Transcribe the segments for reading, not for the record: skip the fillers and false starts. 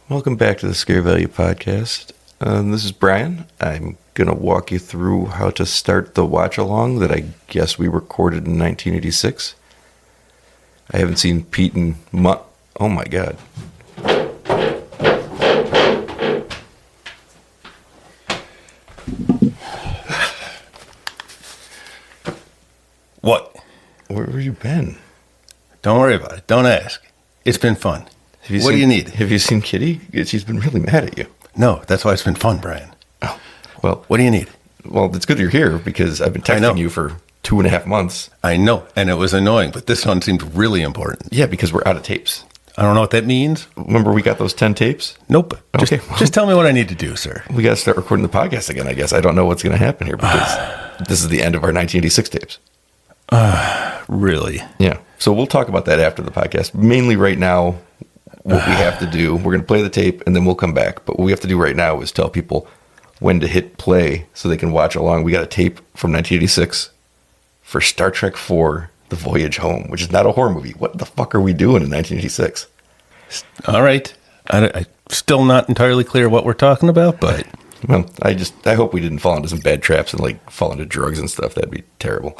Welcome back to the Scare Value Podcast. This is Brian. I'm going to walk you through how to start the Watchalong that I guess we recorded in 1986. I haven't seen Pete and Oh my God. What? Where have you been? Don't worry about it. Don't ask. It's been fun. What do you need? Have you seen Kitty? She's been really mad at you. No, that's why it's been fun, Brian. Oh, well. What do you need? Well, it's good you're here because I've been texting you for 2.5 months. I know, and it was annoying, but this one seemed really important. Yeah, because we're out of tapes. I don't know what that means. Remember we got those 10 tapes? Nope. Okay. Just tell me what I need to do, sir. We got to start recording the podcast again, I guess. I don't know what's going to happen here because this is the end of our 1986 tapes. Really? Yeah. So we'll talk about that after the podcast. Mainly right now, what we have to do, we're going to play the tape and then we'll come back. But what we have to do right now is tell people when to hit play so they can watch along. We got a tape from 1986 for Star Trek IV, The Voyage Home, which is not a horror movie. What the fuck are we doing in 1986? All right. I'm still not entirely clear what we're talking about, but... Well, I hope we didn't fall into some bad traps and like fall into drugs and stuff. That'd be terrible.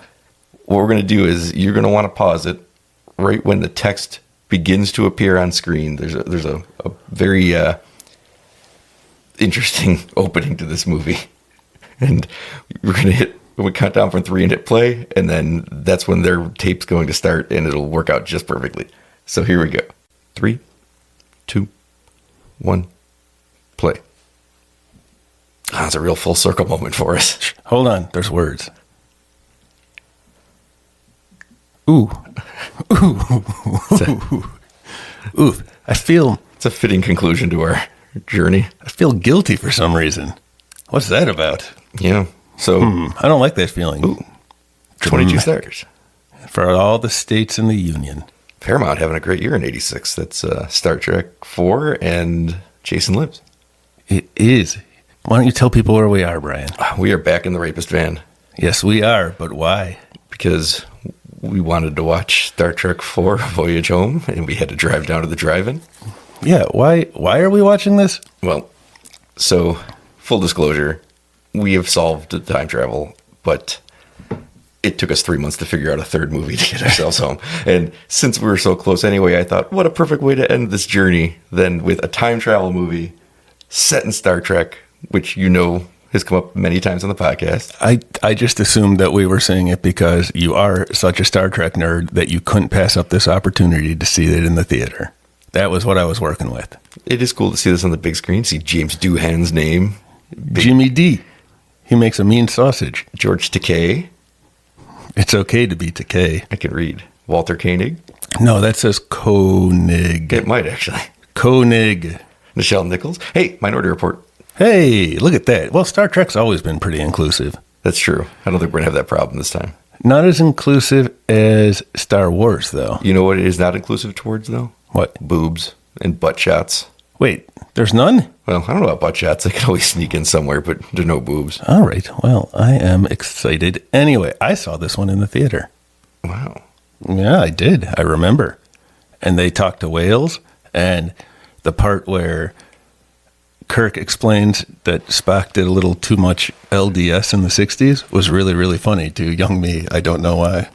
What we're going to do is you're going to want to pause it right when the text begins to appear on screen. There's a very interesting opening to this movie. And we're going to we count down from 3 and hit play. And then that's when their tape's going to start and it'll work out just perfectly. So here we go. 3, 2, 1, play. It's a real full circle moment for us. Hold on. There's words. Ooh. Ooh. Ooh. I feel... It's a fitting conclusion to our journey. I feel guilty for some reason. What's that about? Yeah. So... I don't like that feeling. Ooh. 22 stars. For all the states in the Union. Paramount having a great year in 86. That's Star Trek IV and Jason Lives. It is. Why don't you tell people where we are, Brian? We are back in the rapist van. Yes, we are. But why? Because... we wanted to watch Star Trek IV, Voyage Home, and we had to drive down to the drive-in. Yeah, why are we watching this? Well, so, full disclosure, we have solved the time travel, but it took us 3 months to figure out a third movie to get ourselves home. And since we were so close anyway, I thought, what a perfect way to end this journey than with a time travel movie set in Star Trek, which you know has come up many times on the podcast. I just assumed that we were saying it because you are such a Star Trek nerd that you couldn't pass up this opportunity to see it in the theater. That was what I was working with. It is cool to see this on the big screen, see James Doohan's name. Jimmy D. He makes a mean sausage. George Takei. It's okay to be Takei. I can read. Walter Koenig. No, that says Koenig. It might actually. Koenig. Nichelle Nichols. Hey, Minority Report. Hey, look at that. Well, Star Trek's always been pretty inclusive. That's true. I don't think we're going to have that problem this time. Not as inclusive as Star Wars, though. You know what it is not inclusive towards, though? What? Boobs and butt shots. Wait, there's none? Well, I don't know about butt shots. They can always sneak in somewhere, but there's no boobs. All right. Well, I am excited. Anyway, I saw this one in the theater. Wow. Yeah, I did. I remember. And they talked to whales, and the part where Kirk explains that Spock did a little too much LDS in the 60s was really, really funny to young me. I don't know why.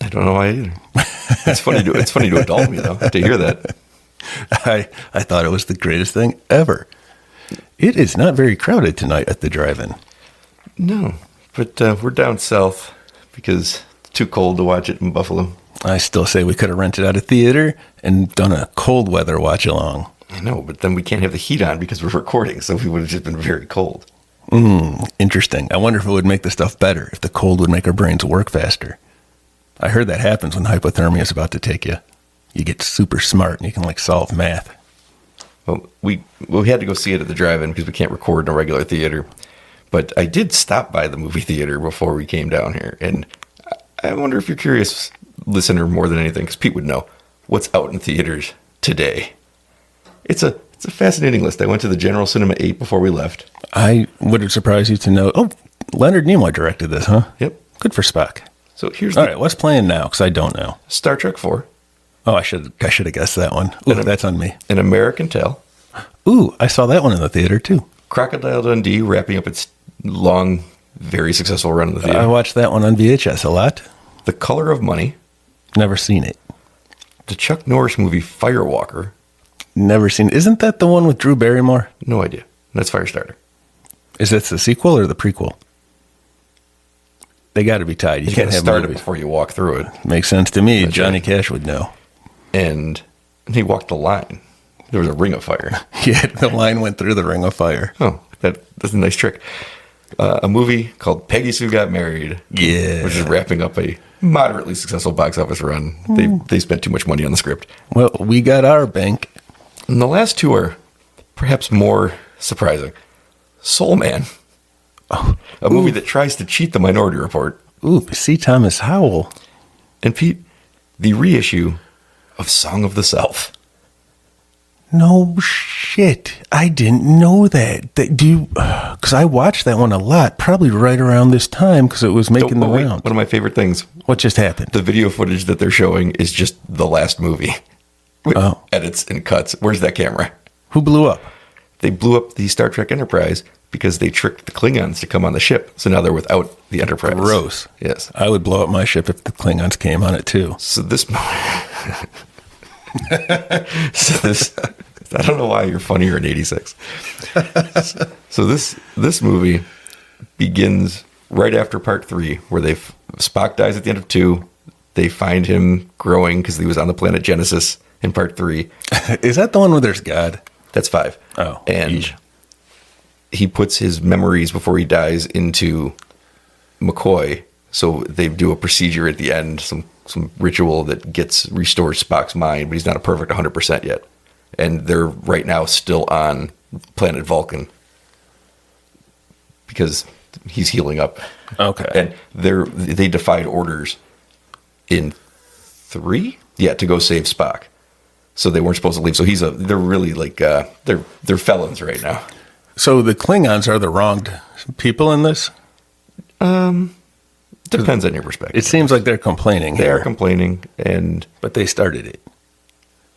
I don't know why either. It's funny to adult me, though, to hear that. I thought it was the greatest thing ever. It is not very crowded tonight at the drive-in. No, but we're down south because it's too cold to watch it in Buffalo. I still say we could have rented out a theater and done a cold weather watch along. I know, but then we can't have the heat on because we're recording, so we would have just been very cold. Interesting. I wonder if it would make the stuff better, if the cold would make our brains work faster. I heard that happens when hypothermia is about to take you. You get super smart and you can, solve math. Well, we had to go see it at the drive-in because we can't record in a regular theater. But I did stop by the movie theater before we came down here, and I wonder if you're curious, listener, more than anything, because Pete would know, what's out in theaters today. It's a fascinating list. I went to the General Cinema 8 before we left. I would have surprised you to know. Oh, Leonard Nimoy directed this, huh? Yep. Good for Spock. So here's all right. What's playing now? Because I don't know. Star Trek 4. Oh, I should have guessed that one. Ooh, that's on me. An American Tale. Ooh, I saw that one in the theater too. Crocodile Dundee wrapping up its long, very successful run in the theater. I watched that one on VHS a lot. The Color of Money. Never seen it. The Chuck Norris movie Firewalker. Never seen it. Isn't that the one with Drew Barrymore? No idea. That's Firestarter. Is that the sequel or the prequel? They got to be tied. You can't have start it movies. before you walk through it. Makes sense to me. That's Johnny right. Cash would know. And he walked the line. There was a ring of fire. Yeah, the line went through the ring of fire. Oh, that's a nice trick. A movie called Peggy Sue Got Married. Yeah. Which is wrapping up a moderately successful box office run. They spent too much money on the script. Well, we got our bank. And the last two are perhaps more surprising. Soul Man. Oh, A movie that tries to cheat the Minority Report. ooh, C. Thomas Howell. And Pete, the reissue of Song of the South. No shit. I didn't know that. Because I watched that one a lot, probably right around this time because it was making the Wait, rounds. one of my favorite things, What just happened? the video footage that they're showing is just the last movie. With Oh. edits and cuts. Where's that camera? Who blew up? They blew up the Star Trek Enterprise because they tricked the Klingons to come on the ship. So now they're without the Enterprise. Gross. Yes. I would blow up my ship if the Klingons came on it too. So this I don't know why you're funnier in 86. So this movie begins right after part 3, where Spock dies at the end of 2. They find him growing because he was on the planet Genesis in part 3. Is that the one where there's God? That's 5. Oh, and yeesh. he puts his memories before he dies into McCoy. So they do a procedure at the end, some ritual that restores Spock's mind, but he's not a perfect 100% yet. And they're right now still on planet Vulcan because he's healing up. Okay. And they defied orders in 3, to go save Spock. So they weren't supposed to leave. So they're really like they're felons right now. So the Klingons are the wronged people in this? Depends on your perspective. It seems like they're complaining They here. are complaining, and But they started it.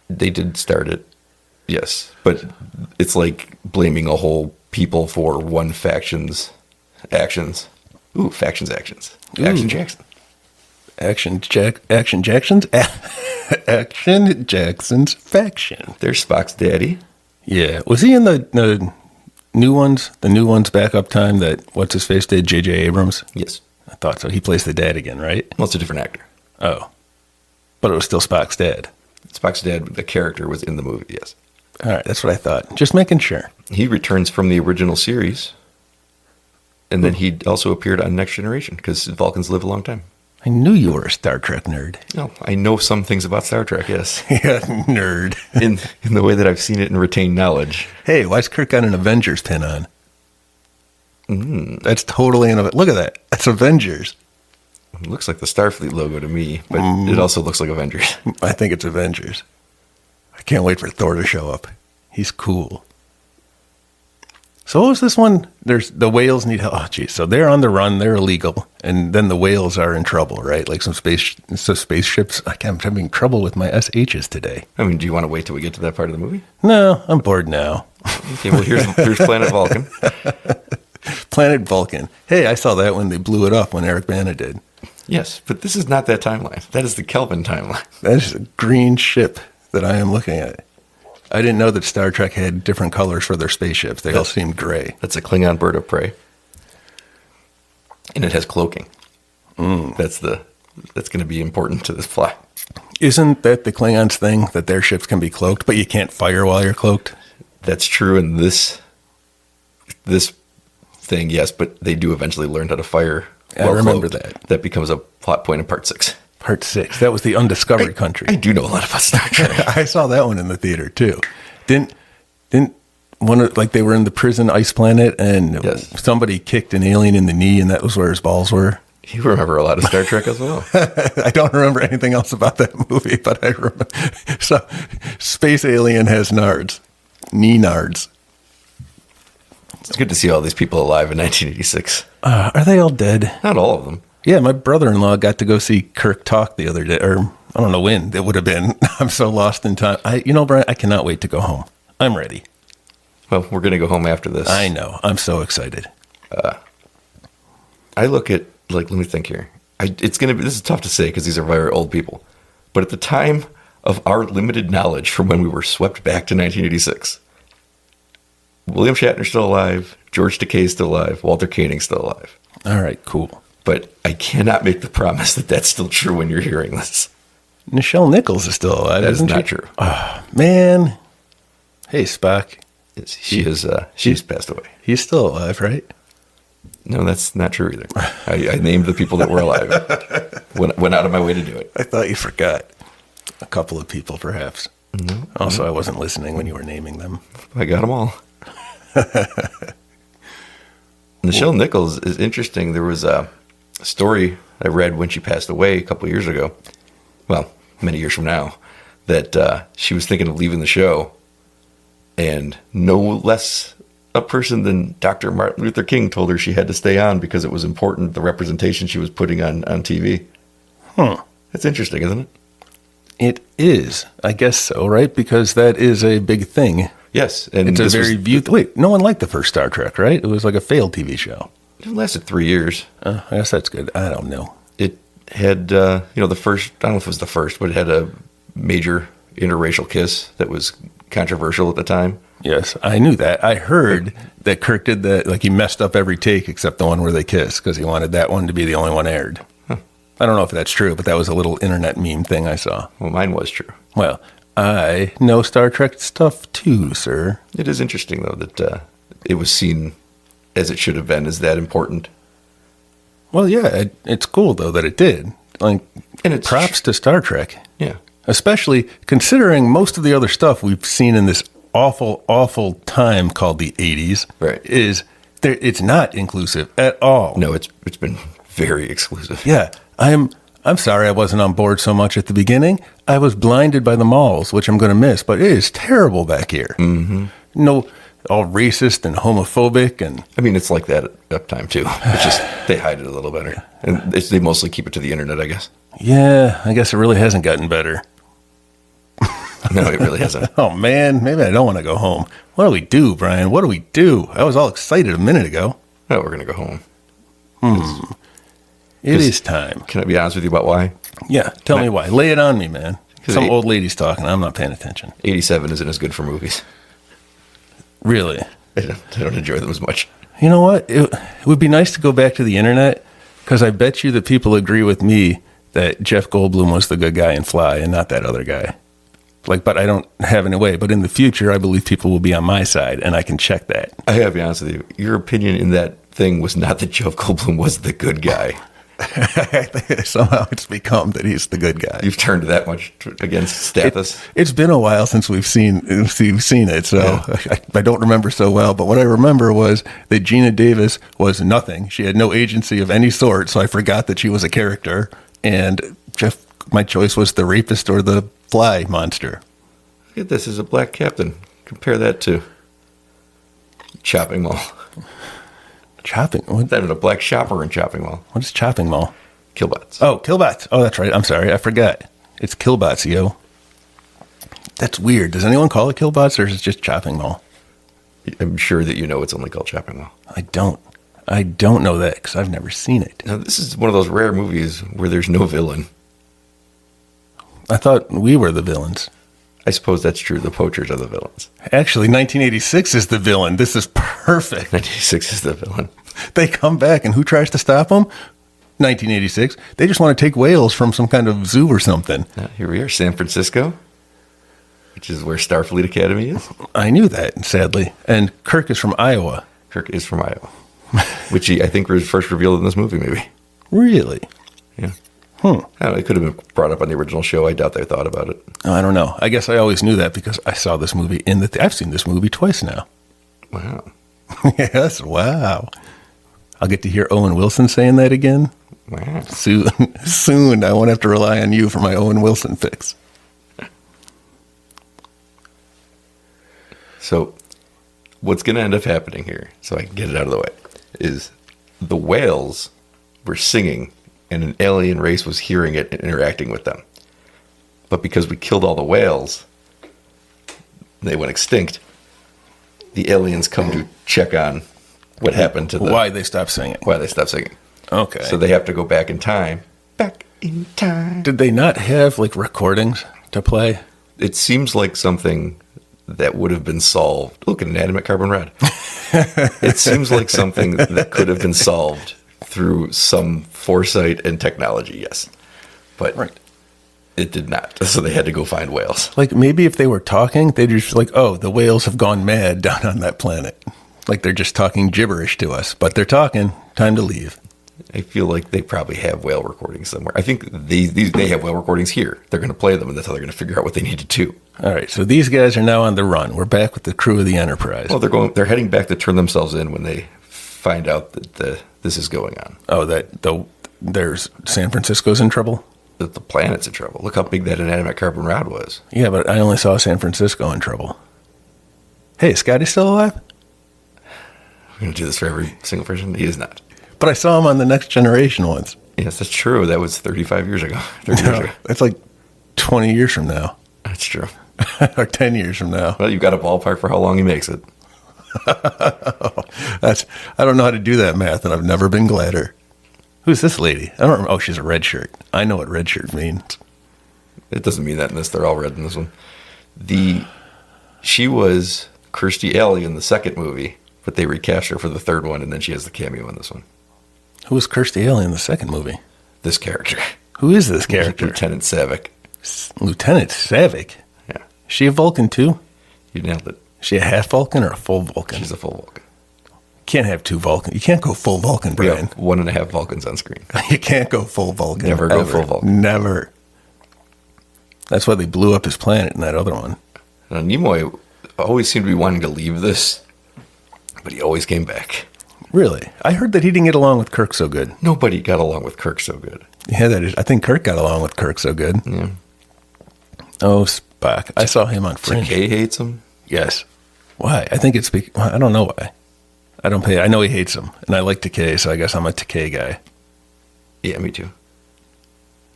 they did start it. Yes, but it's like blaming a whole people for one faction's actions. Ooh, faction's actions. Action Ooh. Jackson. Action Jackson's Action Jackson's faction. There's Spock's daddy. Yeah. Was he in the new ones? The new ones backup time that what's his face did? J.J. Abrams? Yes. I thought so. He plays the dad again, right? Well, it's a different actor. Oh. But it was still Spock's dad. Spock's dad, the character, was in the movie, yes. All right, that's what I thought. Just making sure. He returns from the original series, and then he also appeared on Next Generation, because Vulcans live a long time. I knew you were a Star Trek nerd. No, I know some things about Star Trek, yes. Yeah, nerd. in the way that I've seen it and retained knowledge. Hey, why's Kirk got an Avengers pin on? That's totally look at that. That's Avengers. It looks like the Starfleet logo to me, but it also looks like Avengers. I think it's Avengers. I can't wait for Thor to show up. He's cool. So what was this one? There's the whales need help. Oh, geez. So they're on the run. They're illegal. And then the whales are in trouble, right? Like some spaceships. I'm having trouble with my SHs today. I mean, do you want to wait till we get to that part of the movie? No, I'm bored now. Okay, well, here's Planet Vulcan. Planet Vulcan. Hey, I saw that when they blew it up when Eric Bana did. Yes, but this is not that timeline. That is the Kelvin timeline. That is a green ship that I am looking at. I didn't know that Star Trek had different colors for their spaceships. They all seemed gray. That's a Klingon bird of prey. And it has cloaking. That's going to be important to this plot. Isn't that the Klingons' thing, that their ships can be cloaked, but you can't fire while you're cloaked? That's true in this thing, yes, but they do eventually learn how to fire. I remember cloaked. that. That becomes a plot point in part 6. Part 6. That was the undiscovered country. I do know a lot about Star Trek. I saw that one in the theater too. Didn't one of, like they were in the prison ice planet and Yes. somebody kicked an alien in the knee and that was where his balls were? You remember a lot of Star Trek as well. I don't remember anything else about that movie, but I remember. So, space alien has nards, knee nards. It's good to see all these people alive in 1986. Are they all dead? Not all of them. Yeah, my brother-in-law got to go see Kirk talk the other day, or I don't know when it would have been. I'm so lost in time. Brian, I cannot wait to go home. I'm ready. Well, we're going to go home after this. I know. I'm so excited. I look at, like, let me think here. This is tough to say because these are very old people. But at the time of our limited knowledge from when we were swept back to 1986, William Shatner's still alive, George Takei's still alive, Walter Koenig's still alive. All right, cool. But I cannot make the promise that that's still true when you're hearing this. Nichelle Nichols is still alive, That is isn't not she? true. Oh, man. Hey, Spock. She's passed away. He's still alive, right? No, that's not true either. I named the people that were alive. Went out of my way to do it. I thought you forgot. A couple of people, perhaps. Also, I wasn't listening when you were naming them. I got them all. Nichelle Nichols is interesting. There was a story I read when she passed away a couple of years ago. Well, many years from now, that she was thinking of leaving the show. And no less a person than Dr. Martin Luther King told her she had to stay on because it was important, the representation she was putting on TV. That's interesting, isn't it? It is. I guess so, right? Because that is a big thing. Yes. And It's a very Wait, no one liked the first Star Trek, right? It was like a failed TV show. It lasted 3 years. I guess that's good. I don't know. It had, the first, I don't know if it was the first, but it had a major interracial kiss that was controversial at the time. Yes, I knew that. I heard that Kirk did that, like he messed up every take except the one where they kiss because he wanted that one to be the only one aired. I don't know if that's true, but that was a little internet meme thing I saw. Well, mine was true. Well, I know Star Trek stuff too, sir. It is interesting, though, that it was seen as it should have been, as that important. Well, yeah, it's cool, though, that it did. Like, And it's props to Star Trek. Yeah. Especially considering most of the other stuff we've seen in this awful, awful time called the 80s. Right. It's not inclusive at all. No, it's been very exclusive. Yeah, I'm sorry I wasn't on board so much at the beginning. I was blinded by the malls, which I'm going to miss, but it is terrible back here. Mm-hmm. No, all racist and homophobic. And I mean, it's like that at Uptime, too. It's just they hide it a little better. And they mostly keep it to the internet, I guess. Yeah, I guess it really hasn't gotten better. No, it really hasn't. Oh, man, maybe I don't want to go home. What do we do, Brian? What do we do? I was all excited a minute ago. No, we're going to go home. It is time. Can I be honest with you about why? Yeah, tell me why. Lay it on me, man. 'Cause Some old lady's talking. I'm not paying attention. 87 isn't as good for movies. Really? I don't enjoy them as much. You know what? It would be nice to go back to the internet because I bet you that people agree with me that Jeff Goldblum was the good guy in Fly and not that other guy. But I don't have any way. But in the future, I believe people will be on my side, and I can check that. I gotta be honest with you. Your opinion in that thing was not that Jeff Goldblum was the good guy. Somehow it's become that he's the good guy. You've turned that much against Stathis. It's been a while since we've seen it, so Yeah. I don't remember so well. But what I remember was that Gina Davis was nothing. She had no agency of any sort, so I forgot that she was a character. And my choice was the rapist or the fly monster. Look at this as a black captain. Compare that to Chopping Mall. Chopping? What That was a black shopper in Chopping Mall. is Chopping Mall? Killbots. Oh, Killbots. Oh, that's right. I'm sorry. I forgot. It's Killbots, yo. That's weird. Does anyone call it Killbots or is it just Chopping Mall? I'm sure that you know it's only called Chopping Mall. I don't know that because I've never seen it. Now, this is one of those rare movies where there's no villain. I thought we were the villains. I suppose that's true. The poachers are the villains. Actually, 1986 is the villain. This is perfect. 96 is the villain. They come back, and who tries to stop them? 1986. They just want to take whales from some kind of zoo or something. Now, here we are, San Francisco, which is where Starfleet Academy is. I knew that, sadly. And Kirk is from Iowa. Kirk is from Iowa, which I think was first revealed in this movie, maybe. Really? Yeah. I don't know, it could have been brought up on the original show. I doubt they thought about it. I don't know. I guess I always knew that because I saw this movie I've seen this movie twice now. Wow. Yes, wow. I'll get to hear Owen Wilson saying that again. Wow. Soon I won't have to rely on you for my Owen Wilson fix. So what's going to end up happening here, so I can get it out of the way, is the whales were singing and an alien race was hearing it and interacting with them. But because we killed all the whales, they went extinct. the aliens come to check on what happened to them. Why they stopped singing. Why they stopped singing. Okay. So they have to go back in time. Back in time. Did they not have like recordings to play? It seems like something that would have been solved. Look, an inanimate carbon rod. It seems like something that could have been solved through some foresight and technology, yes. But Right. it did not. So they had to go find whales. Like maybe if they were talking, they'd just like, oh, the whales have gone mad down on that planet. Like they're just talking gibberish to us, but they're talking. Time to leave. I feel like they probably have whale recordings somewhere. I think they have whale recordings here. They're going to play them, and that's how they're going to figure out what they need to do. All right, so these guys are now on the run. We're back with the crew of the Enterprise. Well, they're heading back to turn themselves in when they find out that this is going on. Oh, there's San Francisco's in trouble? That the planet's in trouble. Look how big that inanimate carbon rod was. Yeah, but I only saw San Francisco in trouble. Hey, is Scotty still alive? We're going to do this for every single person. He is not. But I saw him on the Next Generation once. Yes, that's true. That was 35 years ago. 30 years ago. That's like 20 years from now. That's true. Or 10 years from now. Well, you've got a ballpark for how long he makes it. I don't know how to do that math, and I've never been gladder. Who's this lady? I don't remember. Oh, she's a red shirt. I know what red shirt means. It doesn't mean that in this. They're all red in this one. She was Kirstie Alley in the second movie, but they recast her for the third one, and then she has the cameo in this one. Who was Kirstie Alley in the second movie? This character. Who is this character? Lieutenant Savick. Lieutenant Savick? Yeah. Is she a Vulcan too? You nailed it. Is she a half Vulcan or a full Vulcan? She's a full Vulcan. Can't have two Vulcan. You can't go full Vulcan, We Brian. have 1.5 Vulcans on screen. You can't go full Vulcan. Never go ever. full Vulcan. Never. That's why they blew up his planet in that other one. Now, Nimoy always seemed to be wanting to leave this, but he always came back. Really? I heard that he didn't get along with Kirk so good. Nobody got along with Kirk so good. Yeah, that is. I think Kirk got along with Kirk so good. Yeah. Oh, Spock. I saw him on Fringe. Takei hates him. Yes. Why? I think it's I don't know why. I don't pay. I know he hates him, and I like Takei, so I guess I'm a Takei guy. Yeah, me too.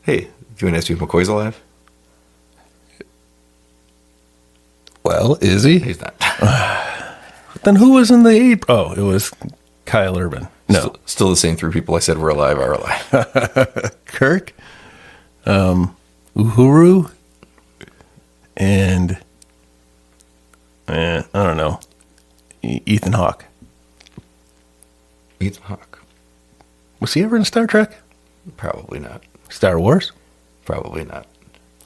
Hey, do you want to ask me if McCoy's alive? Well, is he? He's not. Then who was in the eight? Oh, it was Kyle Urban. No. Still the same three people I said were alive are alive. Kirk, Uhuru, and I don't know, Ethan Hawke. Ethan Hawke. Was he ever in Star Trek? Probably not. Star Wars? Probably not.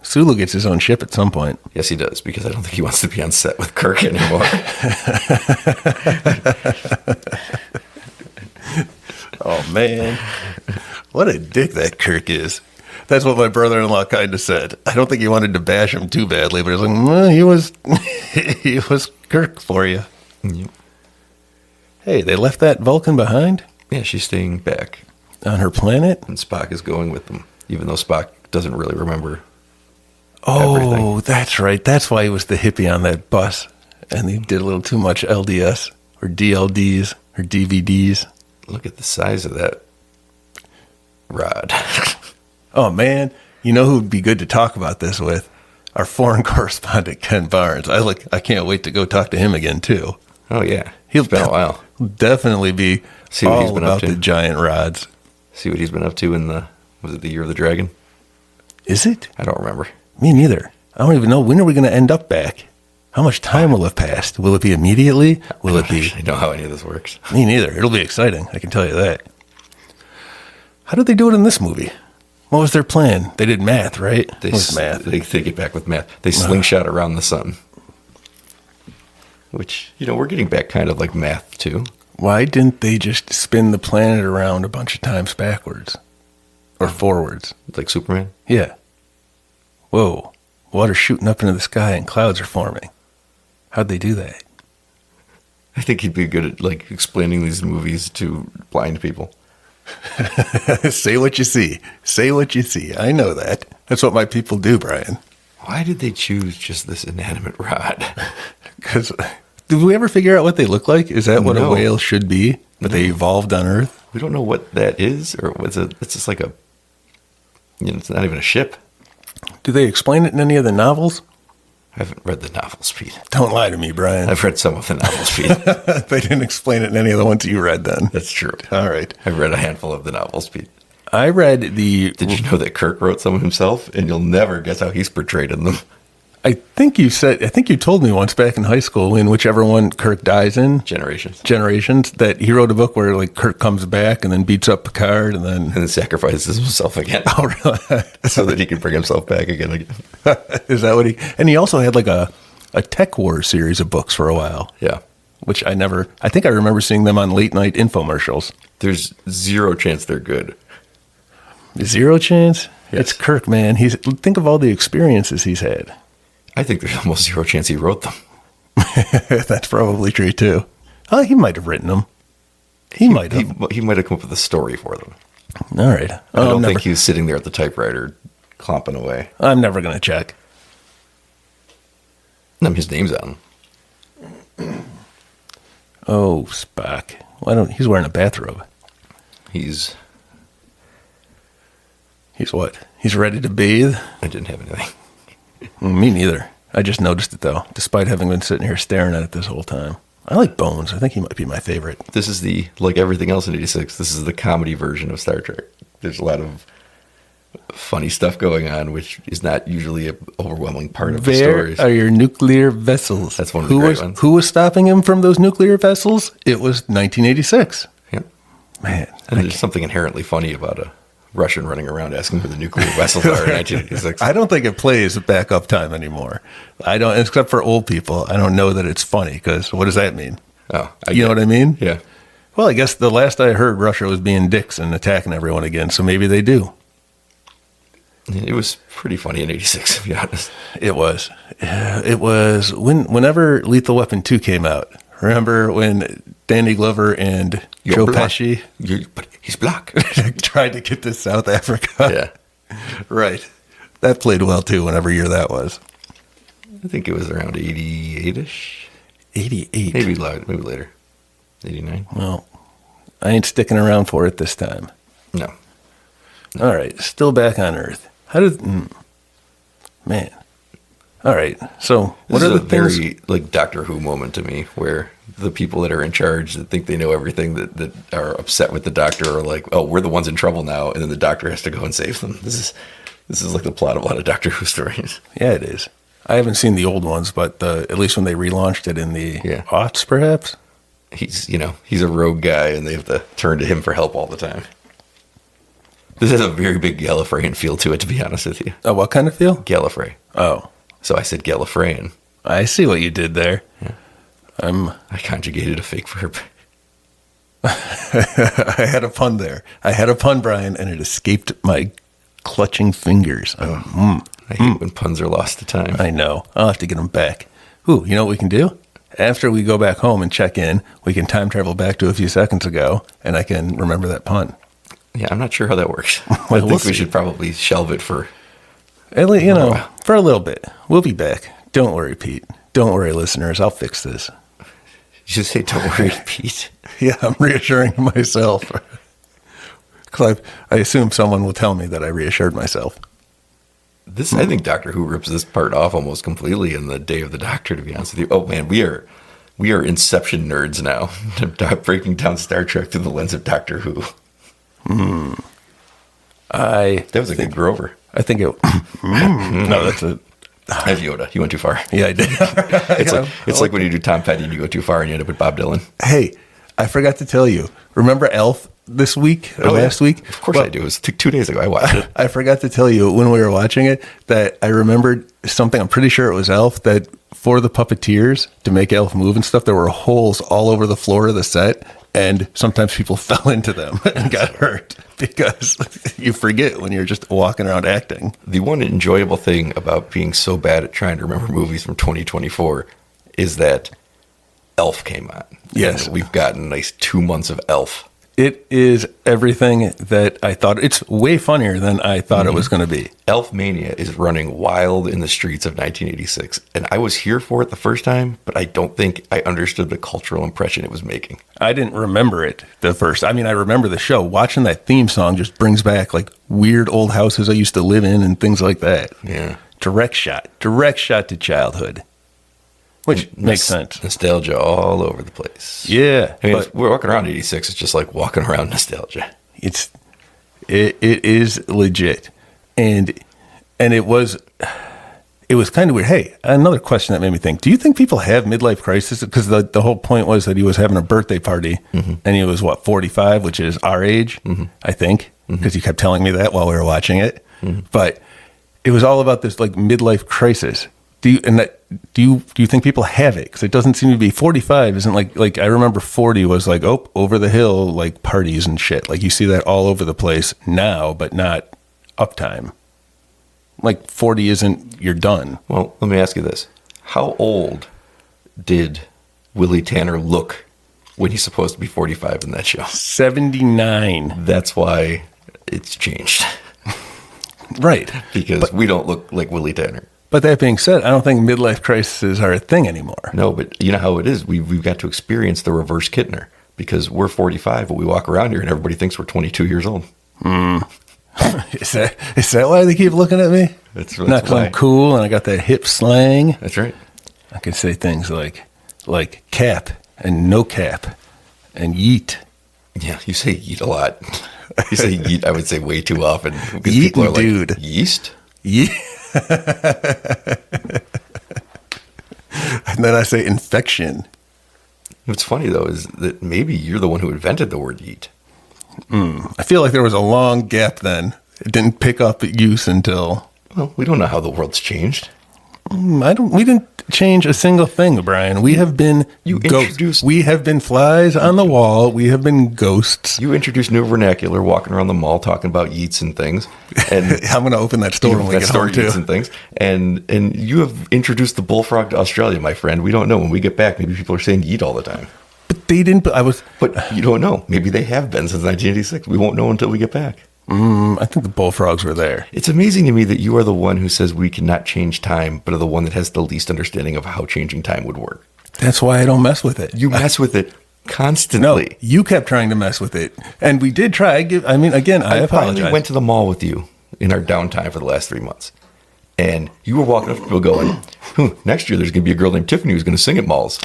Sulu gets his own ship at some point. Yes, he does, because I don't think he wants to be on set with Kirk anymore. Oh, man. What a dick that Kirk is. That's what my brother-in-law kind of said. I don't think he wanted to bash him too badly, but he was like, well, he was Kirk for you. Yep. Hey, they left that Vulcan behind Yeah, she's staying back, on her planet? and Spock is going with them, even though Spock doesn't really remember. Oh, Everything. that's right. That's why he was the hippie on that bus. And he did a little too much LDS or DLDs or DVDs. Look at the size of that rod. Oh, man. You know who would be good to talk about this with? Our foreign correspondent, Ken Barnes. I can't wait to go talk to him again, too. Oh, yeah. He'll It's been a while. definitely be See what he's all been up about to. the giant rods. See what he's been up to in was it the Year of the Dragon? Is it? I don't remember. Me neither. I don't even know. When are we going to end up back? How much time will have passed? Will it be immediately? Will it be? I don't know how any of this works. Me neither. It'll be exciting. I can tell you that. How did they do it in this movie? What was their plan? They did math, right? They, What was math? They get back with math. They slingshot around the sun. Which, we're getting back kind of like math, too. Why didn't they just spin the planet around a bunch of times backwards? Or forwards? Like Superman. Yeah. Whoa. Water's shooting up into the sky and clouds are forming. How'd they do that? I think he'd be good at, explaining these movies to blind people. Say what you see. Say what you see. I know that. That's what my people do, Brian. Why did they choose just this inanimate rod? Because did we ever figure out what they look like? Is that what a No. whale should be? But they evolved on Earth? We don't know what that is, or what's it? It's just like it's not even a ship. Do they explain it in any of the novels? I haven't read the novels, Pete. Don't lie to me, Brian. I've read some of the novels, Pete. They didn't explain it in any of the ones you read then. That's true. All right. I've read a handful of the novels, Pete. I read the... Did you know that Kirk wrote some himself? And you'll never guess how he's portrayed in them. I think you told me once back in high school, in whichever one Kirk dies in, Generations, that he wrote a book where like Kirk comes back and then beats up Picard and then sacrifices himself again. Oh, really? So that he can bring himself back again. Is that what he? And he also had like a Tech Wars series of books for a while. Yeah, which I think I remember seeing them on late night infomercials. There's zero chance they're good. Zero chance? Yes. It's Kirk, man. Think of all the experiences he's had. I think there's almost zero chance he wrote them. That's probably true, too. Oh, he might have written them. He might have. He might have come up with a story for them. All right. I don't think he was sitting there at the typewriter clomping away. I'm never going to check. His name's on him. Oh, Spock. He's wearing a bathrobe. He's what? He's ready to bathe? I didn't have anything. Me neither. I just noticed it, though, despite having been sitting here staring at it this whole time. I like Bones. I think he might be my favorite. This is like everything else in 86, this is the comedy version of Star Trek. There's a lot of funny stuff going on, which is not usually an overwhelming part of the stories. Where are your nuclear vessels? That's one of the great ones. Who was stopping him from those nuclear vessels? It was 1986. Yeah. Man. And there's something inherently funny about a Russian running around asking where the nuclear vessels are in 1986. I don't think it plays backup time anymore. I don't, except for old people. I don't know that it's funny because what does that mean? Oh, you know what I mean? Yeah. Well, I guess the last I heard, Russia was being dicks and attacking everyone again. So maybe they do. It was pretty funny in 86, to be honest. It was. It was whenever Lethal Weapon 2 came out. Remember when Danny Glover and Joe Pesci but he's black. tried to get to South Africa? Yeah. Right. That played well, too, whenever year that was. I think it was around 88-ish. 88. Maybe later. 89. Well, I ain't sticking around for it this time. No. All right. Still back on Earth. Man. All right. So what This are is the a things? very like Doctor Who moment to me, where the people that are in charge that think they know everything that are upset with the Doctor are like, oh, we're the ones in trouble now, and then the Doctor has to go and save them. This is like the plot of a lot of Doctor Who stories. Yeah, it is. I haven't seen the old ones, but at least when they relaunched it in the aughts, perhaps. He's a rogue guy, and they have to turn to him for help all the time. This has a very big Gallifreyan feel to it, to be honest with you. Oh, what kind of feel? Gallifrey. Oh. So I said Gallifreyan. I see what you did there. Yeah. I conjugated a fake verb. I had a pun there. I had a pun, Brian, and it escaped my clutching fingers. I hate when puns are lost to time. I know. I'll have to get them back. Ooh, you know what we can do? After we go back home and check in, we can time travel back to a few seconds ago, and I can remember that pun. Yeah, I'm not sure how that works. Well, I think we should probably shelve it for... At least, for a little bit. We'll be back. Don't worry, Pete. Don't worry, listeners. I'll fix this. You just say, don't worry, Pete. Yeah, I'm reassuring myself. Because I assume someone will tell me that I reassured myself. I think Doctor Who rips this part off almost completely in the Day of the Doctor, to be honest with you. Oh, man, we are Inception nerds now. Breaking down Star Trek through the lens of Doctor Who. That was a good Grover. I think it... No, that's a... That's Yoda. You went too far. Yeah, I did. It's like when you do Tom Petty and you go too far and you end up with Bob Dylan. Hey, I forgot to tell you. Remember Elf this week or last week? Of course I do. It was 2 days ago. I watched it. I forgot to tell you when we were watching it that I remembered something. I'm pretty sure it was Elf, that for the puppeteers to make Elf move and stuff, there were holes all over the floor of the set. And sometimes people fell into them and got hurt because you forget when you're just walking around acting. The one enjoyable thing about being so bad at trying to remember movies from 2024 is that Elf came on. Yes. And we've gotten nice 2 months of Elf. It is everything that I thought. It's way funnier than I thought it was going to be. Elf Mania is running wild in the streets of 1986. And I was here for it the first time, but I don't think I understood the cultural impression it was making. I didn't remember it the first. I mean, I remember the show. Watching that theme song just brings back like weird old houses I used to live in and things like that. Yeah. Direct shot to childhood, which makes sense. Nostalgia all over the place. Yeah, I mean, but if we're walking around 86. It's just like walking around nostalgia. it is legit, and it was kind of weird. Hey, another question that made me think: do you think people have midlife crisis? Because the whole point was that he was having a birthday party, and he was 45, which is our age, I think, because you kept telling me that while we were watching it. But it was all about this like midlife crisis. Do you think people have it? Because it doesn't seem to be 45. Isn't like I remember 40 was like over the hill like parties and shit. Like you see that all over the place now, but not uptime. Like 40 isn't you're done. Well, let me ask you this: how old did Willie Tanner look when he's supposed to be 45 in that show? 79. That's why it's changed. Right. Because we don't look like Willie Tanner. But that being said, I don't think midlife crises are a thing anymore. No, but you know how it is. We've got to experience the reverse Kittner because we're 45, but we walk around here and everybody thinks we're 22 years old. Is that why they keep looking at me? That's Not 'cause why. I'm cool and I got that hip slang. That's right. I can say things like cap and no cap and yeet. Yeah, you say yeet a lot. You say yeet, I would say way too often. Because Yeetin' people are like, dude. yeast? Yeah. And then I say infection. What's funny, though, is that maybe you're the one who invented the word yeet. I feel like there was a long gap then. It didn't pick up use until... Well, we don't know how the world's changed. We didn't change a single thing, Brian. We have been ghosts. We have been flies on the wall. We have been ghosts. You introduced new vernacular, walking around the mall talking about yeets and things. And I'm going to open that store when we get home, too. Yeets and things. And you have introduced the bullfrog to Australia, my friend. We don't know. When we get back, maybe people are saying yeet all the time. But they didn't... But you don't know. Maybe they have been since 1986. We won't know until we get back. I think the bullfrogs were there. It's amazing to me that you are the one who says we cannot change time, but are the one that has the least understanding of how changing time would work. That's why I don't mess with it. You mess with it constantly. No, you kept trying to mess with it. And we did try. I apologize. finally went to the mall with you in our downtime for the last 3 months. And you were walking up to people going, next year there's going to be a girl named Tiffany who's going to sing at malls.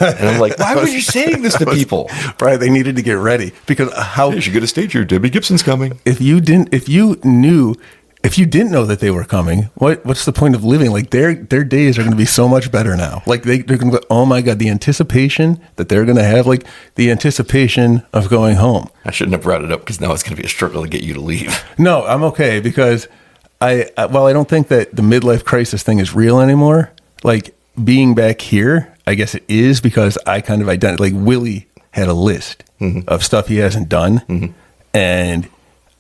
And I'm like, why were you saying this to people? Right, they needed to get ready because how You should get a stage here. Debbie Gibson's coming. if you didn't know that they were coming, what's the point of living? Like their days are going to be so much better now. Like they're going to go, oh my God, the anticipation that they're going to have, like the anticipation of going home. I shouldn't have brought it up because now it's going to be a struggle to get you to leave. No, I'm okay because while I don't think that the midlife crisis thing is real anymore, like being back here, I guess it is because I kind of like Willie had a list of stuff he hasn't done. And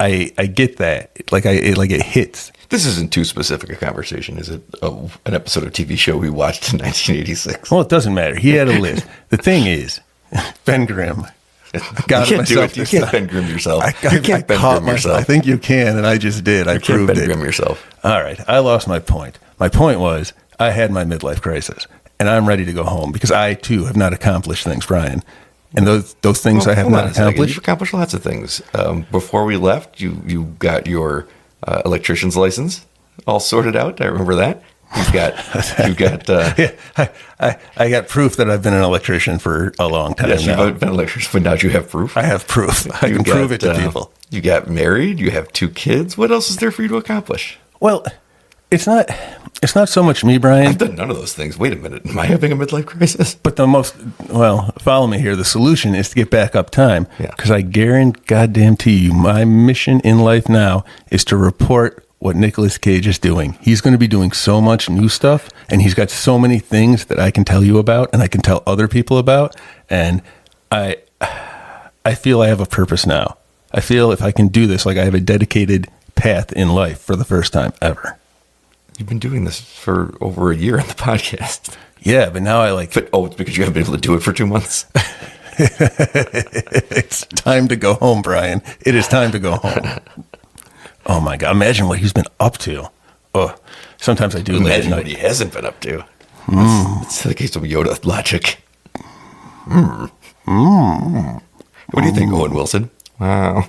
I get that. It hits. This isn't too specific a conversation, is it? Of an episode of TV show we watched in 1986. Well, it doesn't matter. He had a list. The thing is, Ben Grimm. You can't do it. You can't Ben Grimm yourself. You can't Ben Grimm yourself. I think you can, and I just did. I proved Ben it. Grimm yourself. All right. I lost my point. My point was I had my midlife crisis, and I'm ready to go home because I, too, have not accomplished things, Brian. And those things I have not accomplished. You've accomplished lots of things. Before we left, you got your electrician's license all sorted out. I remember that. You got. Yeah, I got proof that I've been an electrician for a long time. Yes, now. you've been an electrician, but now you have proof. I have proof. I can prove it to people. You got married. You have 2 kids. What else is there for you to accomplish? Well, it's not so much me, Brian. I've done none of those things. Wait a minute. Am I having a midlife crisis? But follow me here. The solution is to get back up time. Yeah. Because I guarantee you, my mission in life now is to report what Nicolas Cage is doing. He's going to be doing so much new stuff, and he's got so many things that I can tell you about, and I can tell other people about. And I feel I have a purpose now. I feel if I can do this, like I have a dedicated path in life for the first time ever. You've been doing this for over a year on the podcast. Yeah, but now it's because you haven't been able to do it for 2 months. It's time to go home, Brian. It is time to go home. Oh my God! Imagine what he's been up to. Oh, sometimes I do. Imagine what he hasn't been up to. It's the case of Yoda logic. What do you think, Owen Wilson? Wow.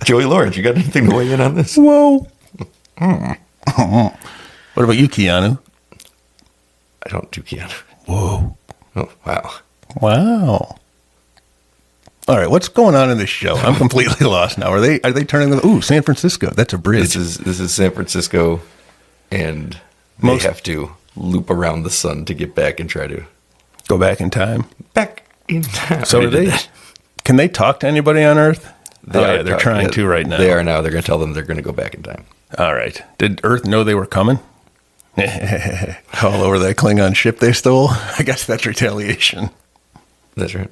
Joey Lawrence, you got anything to weigh in on this? Whoa. What about you, Keanu? I don't do Keanu. Whoa. Oh, wow. Wow. All right, what's going on in this show? I'm completely lost now. Are they turning the San Francisco? That's a bridge. This is San Francisco, and they have to loop around the sun to get back and try to go back in time. Back in time. So can they talk to anybody on Earth? They're trying to right now. They are now. They're going to tell them they're going to go back in time. All right. Did Earth know they were coming? All over that Klingon ship they stole? I guess that's retaliation. That's right.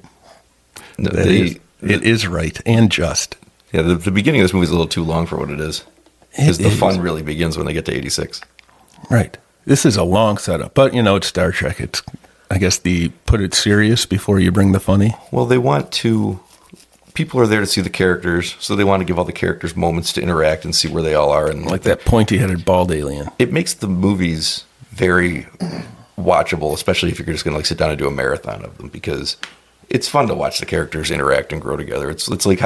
No, it is right and just. Yeah, the beginning of this movie is a little too long for what it is. Because the fun really begins when they get to 86. Right. This is a long setup, but it's Star Trek. It's, I guess, put it serious before you bring the funny. Well, they want to. People are there to see the characters, so they want to give all the characters moments to interact and see where they all are. And like that pointy-headed bald alien. It makes the movies very watchable, especially if you're just going to sit down and do a marathon of them, because it's fun to watch the characters interact and grow together. It's like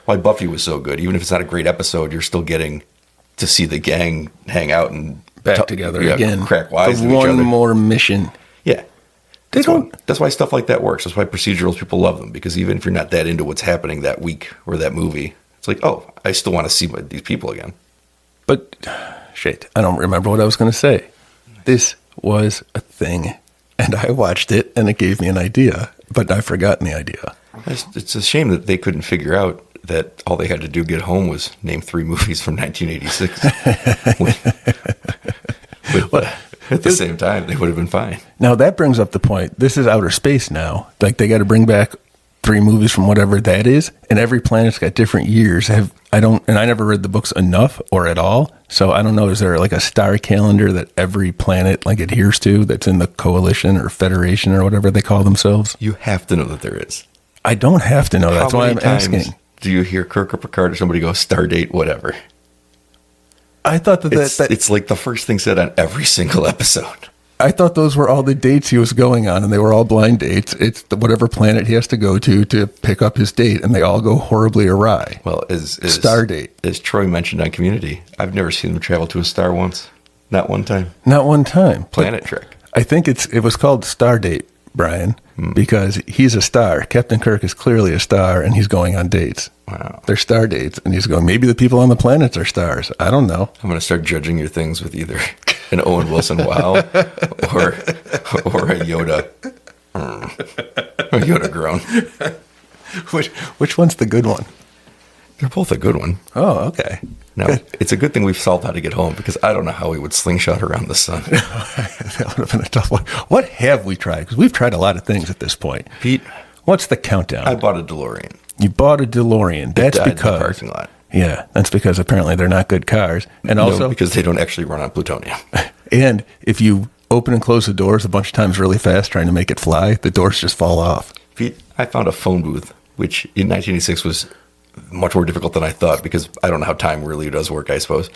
why Buffy was so good. Even if it's not a great episode, you're still getting to see the gang hang out and back together again. Crack wise with each other. One more mission. Yeah. That's why stuff like that works. That's why procedurals, people love them, because even if you're not that into what's happening that week or that movie, it's like, oh, I still want to see these people again. But, shit, I don't remember what I was going to say. This was a thing, and I watched it, and it gave me an idea, but I've forgotten the idea. It's a shame that they couldn't figure out that all they had to do get home was name 3 movies from 1986. At the same time, they would have been fine. Now, that brings up the point. This is outer space now. Like, they got to bring back 3 movies from whatever that is, and every planet's got different years. I never read the books enough or at all, so I don't know. Is there like a star calendar that every planet like adheres to that's in the coalition or federation or whatever they call themselves? You have to know that there is. I don't have to know. That's why I'm asking. Do you hear Kirk or Picard or somebody go, Stardate, whatever? I thought that it's like the first thing said on every single episode. I thought those were all the dates he was going on, and they were all blind dates. It's whatever planet he has to go to pick up his date, and they all go horribly awry. Well, star date. As Troy mentioned on Community, I've never seen him travel to a star once. Not one time. Not one time. Planet Trek. I think it was called Star Date, Brian, because he's a star. Captain Kirk is clearly a star, and he's going on dates. Wow. They're star dates, and he's going, maybe the people on the planets are stars. I don't know. I'm going to start judging your things with either an Owen Wilson wow or a Yoda. A Yoda groan. Which one's the good one? They're both a good one. Oh, okay. Now, it's a good thing we've solved how to get home, because I don't know how we would slingshot around the sun. That would have been a tough one. What have we tried? Because we've tried a lot of things at this point. Pete, what's the countdown? I bought a DeLorean. You bought a DeLorean. That's because in the parking lot. Yeah, that's because apparently they're not good cars, and also because they don't actually run on plutonium. And if you open and close the doors a bunch of times really fast, trying to make it fly, the doors just fall off. Pete, I found a phone booth, which in 1986 was much more difficult than I thought, because I don't know how time really does work, I suppose.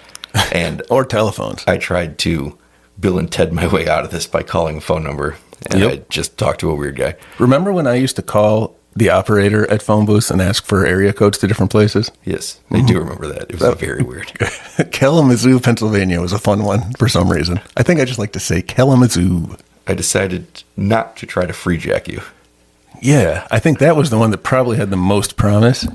And or telephones. I tried to Bill and Ted my way out of this by calling a phone number, and I just talked to a weird guy. Remember when I used to call the operator at phone booths and ask for area codes to different places? Yes, I do remember that. It was very weird. Kalamazoo, Pennsylvania was a fun one for some reason. I think I just like to say Kalamazoo. I decided not to try to free jack you. Yeah, I think that was the one that probably had the most promise.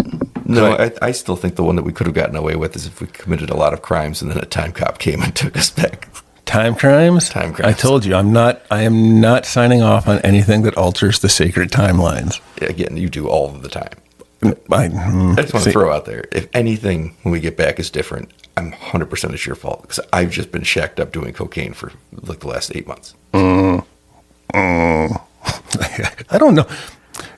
No, I still think the one that we could have gotten away with is if we committed a lot of crimes and then a time cop came and took us back. Time crimes? Time crimes. I told you, I am not signing off on anything that alters the sacred timelines. Again, you do all of the time. I just want to throw out there, if anything when we get back is different, I'm 100% it's your fault, because I've just been shacked up doing cocaine for like the last 8 months. I don't know.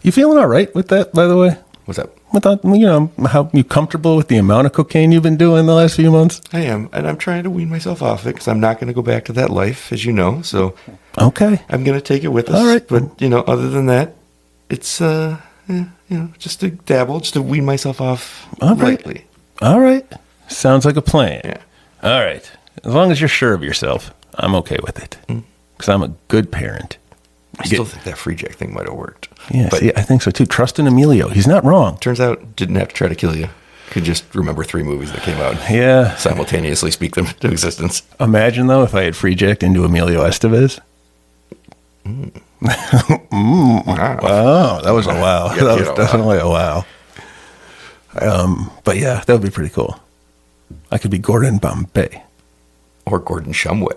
You feeling all right with that, by the way? What's up? Without, how you comfortable with the amount of cocaine you've been doing the last few months? I am, and I'm trying to wean myself off it, because I'm not going to go back to that life, as you know. So, okay, I'm going to take it with us. All right, but other than that, it's just to dabble, just to wean myself off lightly. All right, sounds like a plan. Yeah. All right, as long as you're sure of yourself, I'm okay with it, because I'm a good parent. I still think that free jack thing might have worked. Yeah, but see, I think so too. Trust in Emilio. He's not wrong. Turns out, didn't have to try to kill you. could just remember 3 movies that came out. Yeah. Simultaneously speak them into existence. Imagine, though, if I had free jacked into Emilio Estevez. Wow, that was a wow. Yeah, That was definitely a wow. But yeah, that would be pretty cool. I could be Gordon Bombay. Or Gordon Shumway.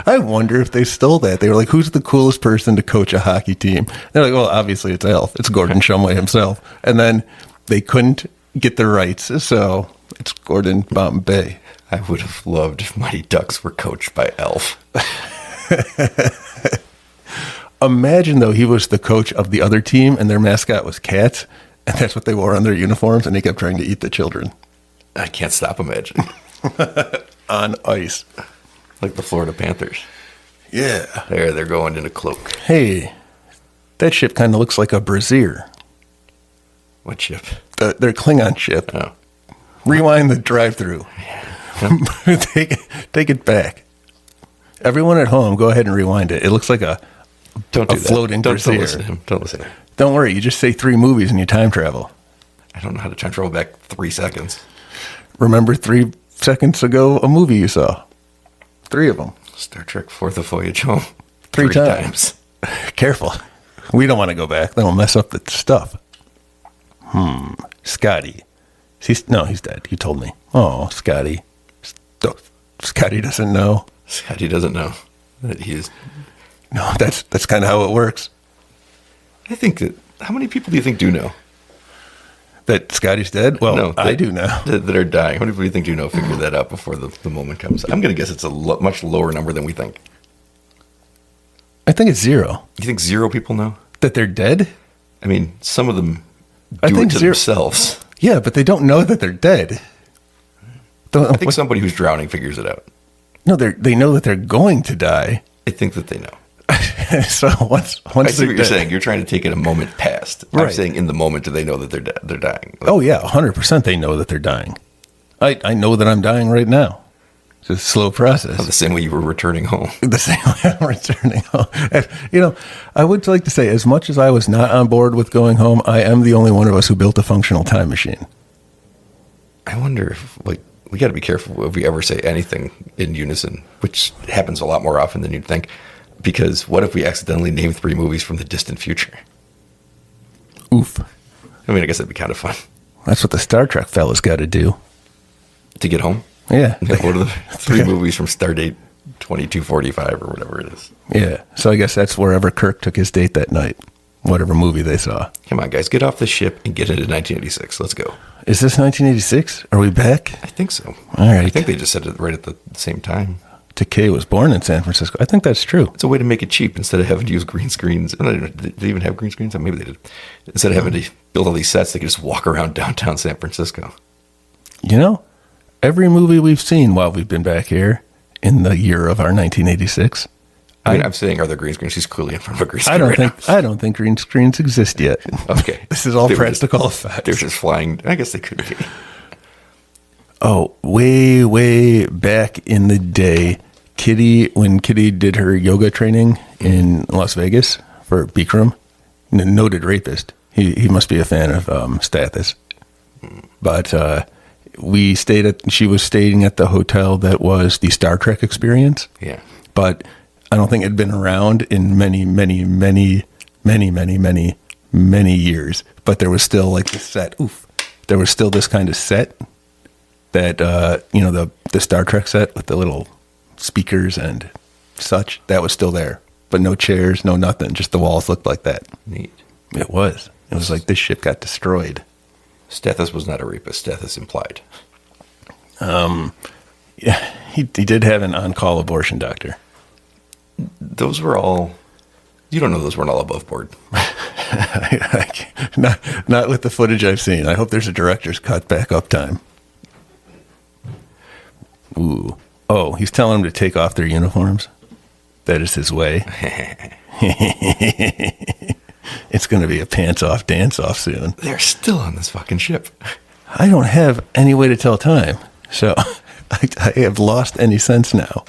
I wonder if they stole that. They were like, who's the coolest person to coach a hockey team? They're like, well, obviously it's Elf. It's Gordon Shumway himself. And then they couldn't get the rights, so it's Gordon Bombay. I would have loved if Mighty Ducks were coached by Elf. Imagine, though, he was the coach of the other team and their mascot was cats, and that's what they wore on their uniforms, and he kept trying to eat the children. I can't stop imagining. On ice. Like the Florida Panthers. Yeah. They're going in a cloak. Hey, that ship kind of looks like a brassiere. What ship? Their Klingon ship. Oh. Rewind the drive-through. Take it back. Everyone at home, go ahead and rewind it. It looks like a floating brassiere. Don't listen to him. Don't listen to him. Don't worry. You just say 3 movies and you time travel. I don't know how to time travel back 3 seconds. Remember 3 seconds ago a movie you saw? 3 of them. Star Trek 4: The Voyage Home. 3 times. Careful. We don't want to go back. That'll mess up the stuff. Scotty. He's dead. You told me. Oh, Scotty. Scotty doesn't know. Scotty doesn't know that he is. No, that's kind of how it works. I think that. How many people do you think do know? That Scotty's dead? Well, no, I do now. That are dying. How many people do you think do know figure that out before the moment comes? I'm going to guess it's a much lower number than we think. I think it's 0. You think 0 people know? That they're dead? I mean, some of them do it to themselves. Yeah, but they don't know that they're dead. I think somebody who's drowning figures it out. No, they know that they're going to die. I think that they know. So once I see what you're saying. You're trying to take it a moment past. Right. I'm saying in the moment, do they know that they're dying? Oh yeah, 100%. They know that they're dying. I know that I'm dying right now. It's a slow process. The same way you were returning home. The same way I'm returning home. And, I would like to say, as much as I was not on board with going home, I am the only one of us who built a functional time machine. I wonder if, we got to be careful if we ever say anything in unison, which happens a lot more often than you'd think. Because what if we accidentally name 3 movies from the distant future? Oof. I mean, I guess that'd be kind of fun. That's what the Star Trek fellas got to do. To get home? Yeah. What are the 3 movies from Stardate 2245 or whatever it is? Yeah. So I guess that's wherever Kirk took his date that night. Whatever movie they saw. Come on, guys. Get off the ship and get into 1986. Let's go. Is this 1986? Are we back? I think so. All right. I think they just said it right at the same time. Takei was born in San Francisco. I think that's true. It's a way to make it cheap instead of having to use green screens. Did they even have green screens? Maybe they did. Instead of having to build all these sets, they could just walk around downtown San Francisco. Every movie we've seen while we've been back here in the year of our 1986. I'm saying, are there green screens? She's clearly in front of a green screen. I don't think green screens exist yet. Okay. This is all practical effects. They're just flying. I guess they could be. Oh, way, way back in the day, when Kitty did her yoga training in Las Vegas for Bikram, noted rapist. He must be a fan of Stathis. But she was staying at the hotel that was the Star Trek experience. Yeah. But I don't think it had been around in many, many, many, many, many, many, many years. But there was still like this set. There was still this kind of set that, the Star Trek set with the little speakers and such, that was still there. But no chairs, no nothing. Just the walls looked like that. Neat. It was. It was like this ship got destroyed. Stethis was not a rapist. Stethis implied. Yeah, he did have an on-call abortion doctor. Those were all... You don't know those weren't all above board. Not with the footage I've seen. I hope there's a director's cut back up time. Ooh. Oh, he's telling them to take off their uniforms? That is his way. It's going to be a pants-off, dance-off soon. They're still on this fucking ship. I don't have any way to tell time, so I have lost any sense now.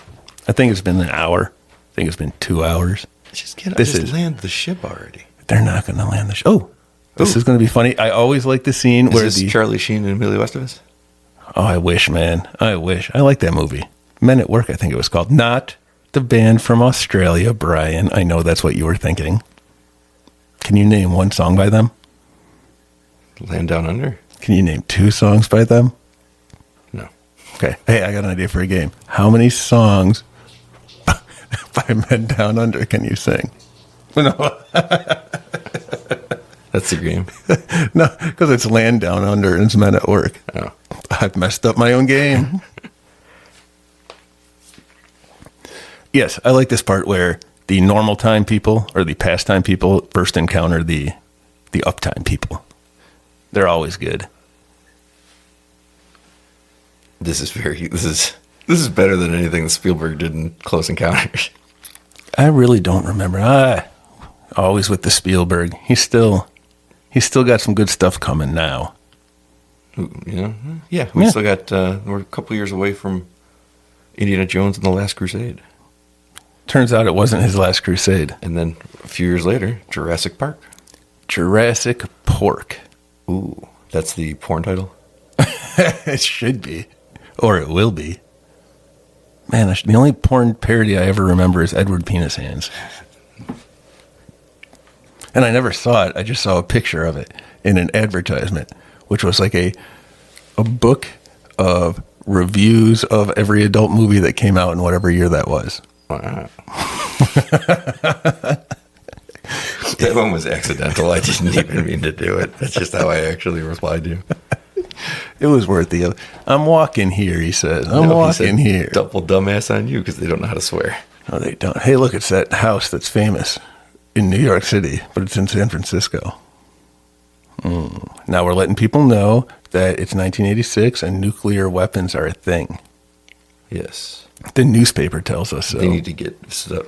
I think it's been an hour. I think it's been 2 hours. Just land the ship already. They're not going to land the ship. Oh, This is going to be funny. I always like the scene Is where this Charlie Sheen and Emilio Estevez? Oh, I wish, man. I wish. I like that movie. Men at Work, I think it was called. Not the band from Australia, Brian. I know that's what you were thinking. Can you name one song by them? Land Down Under? Can you name 2 songs by them? No. Okay. Hey, I got an idea for a game. How many songs by Men Down Under can you sing? No. That's the game. No, because it's Land Down Under and it's Men at Work. Oh. I've messed up my own game. Yes, I like this part where the normal time people or the pastime people first encounter the uptime people. They're always good. This is better than anything that Spielberg did in Close Encounters. I really don't remember. Always with the Spielberg. He's still got some good stuff coming now. Yeah, we still got, we're a couple years away from Indiana Jones and the Last Crusade. Turns out it wasn't his last crusade. And then a few years later, Jurassic Park. Jurassic Pork. Ooh, that's the porn title? It should be. Or it will be. Man, the only porn parody I ever remember is Edward Penis Hands. And I never saw it. I just saw a picture of it in an advertisement, which was like a book of reviews of every adult movie that came out in whatever year that was. Wow. That one was accidental. I didn't even mean to do it. That's just how I actually replied to you. It was worth the... I'm walking here, he says. I'm walking here. Double dumbass on you because they don't know how to swear. No, they don't. Hey, look, it's that house that's famous in New York City, but it's in San Francisco. Now we're letting people know that it's 1986 and nuclear weapons are a thing. Yes. The newspaper tells us so. They need to get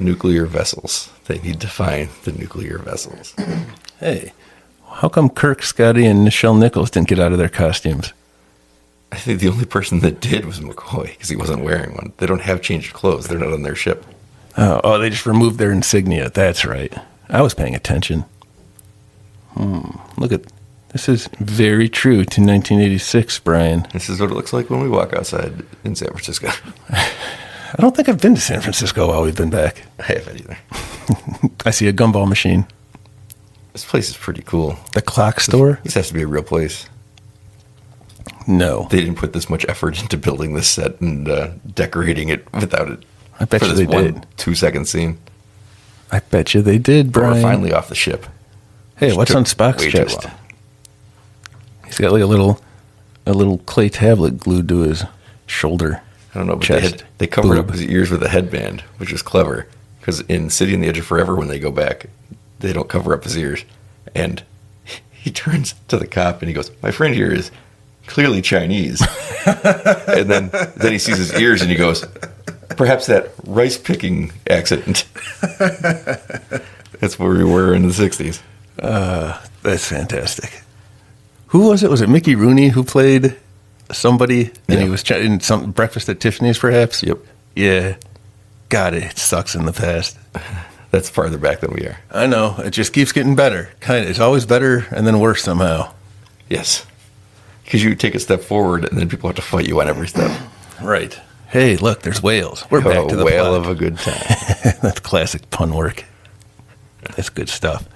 nuclear vessels. They need to find the nuclear vessels. Hey, how come Kirk, Scotty, and Nichelle Nichols didn't get out of their costumes? I think the only person that did was McCoy because he wasn't wearing one. They don't have changed clothes. They're not on their ship. Oh, they just removed their insignia. That's right. I was paying attention. Look at this. Is very true to 1986, Brian. This is what it looks like when we walk outside in San Francisco. I don't think I've been to San Francisco while we've been back. I haven't either. I see a gumball machine. This place is pretty cool. The clock store? This has to be a real place. No. They didn't put this much effort into building this set and decorating it without it. I bet you they did. 2-second scene. I bet you they did, But Brian. we're finally off the ship. Hey, what's on Spock's chest? He's got like a little clay tablet glued to his shoulder. I don't know, but chest, they covered boob. up his ears with a headband, which is clever. Because in City on the Edge of Forever, when they go back, they don't cover up his ears. And he turns to the cop and he goes, "My friend here is clearly Chinese." And then he sees his ears and he goes, "Perhaps that rice-picking accent." That's where we were in the 60s. That's fantastic. Who was it? Was it Mickey Rooney who played somebody? And he was in some Breakfast at Tiffany's, perhaps? Yep. Yeah. God, it sucks in the past. That's farther back than we are. I know. It just keeps getting better. Kind of. It's always better and then worse somehow. Yes. Because you take a step forward and then people have to fight you on every step. Right. Hey, look, there's whales. We're back to the whale plot. of a good time. That's classic pun work. That's good stuff.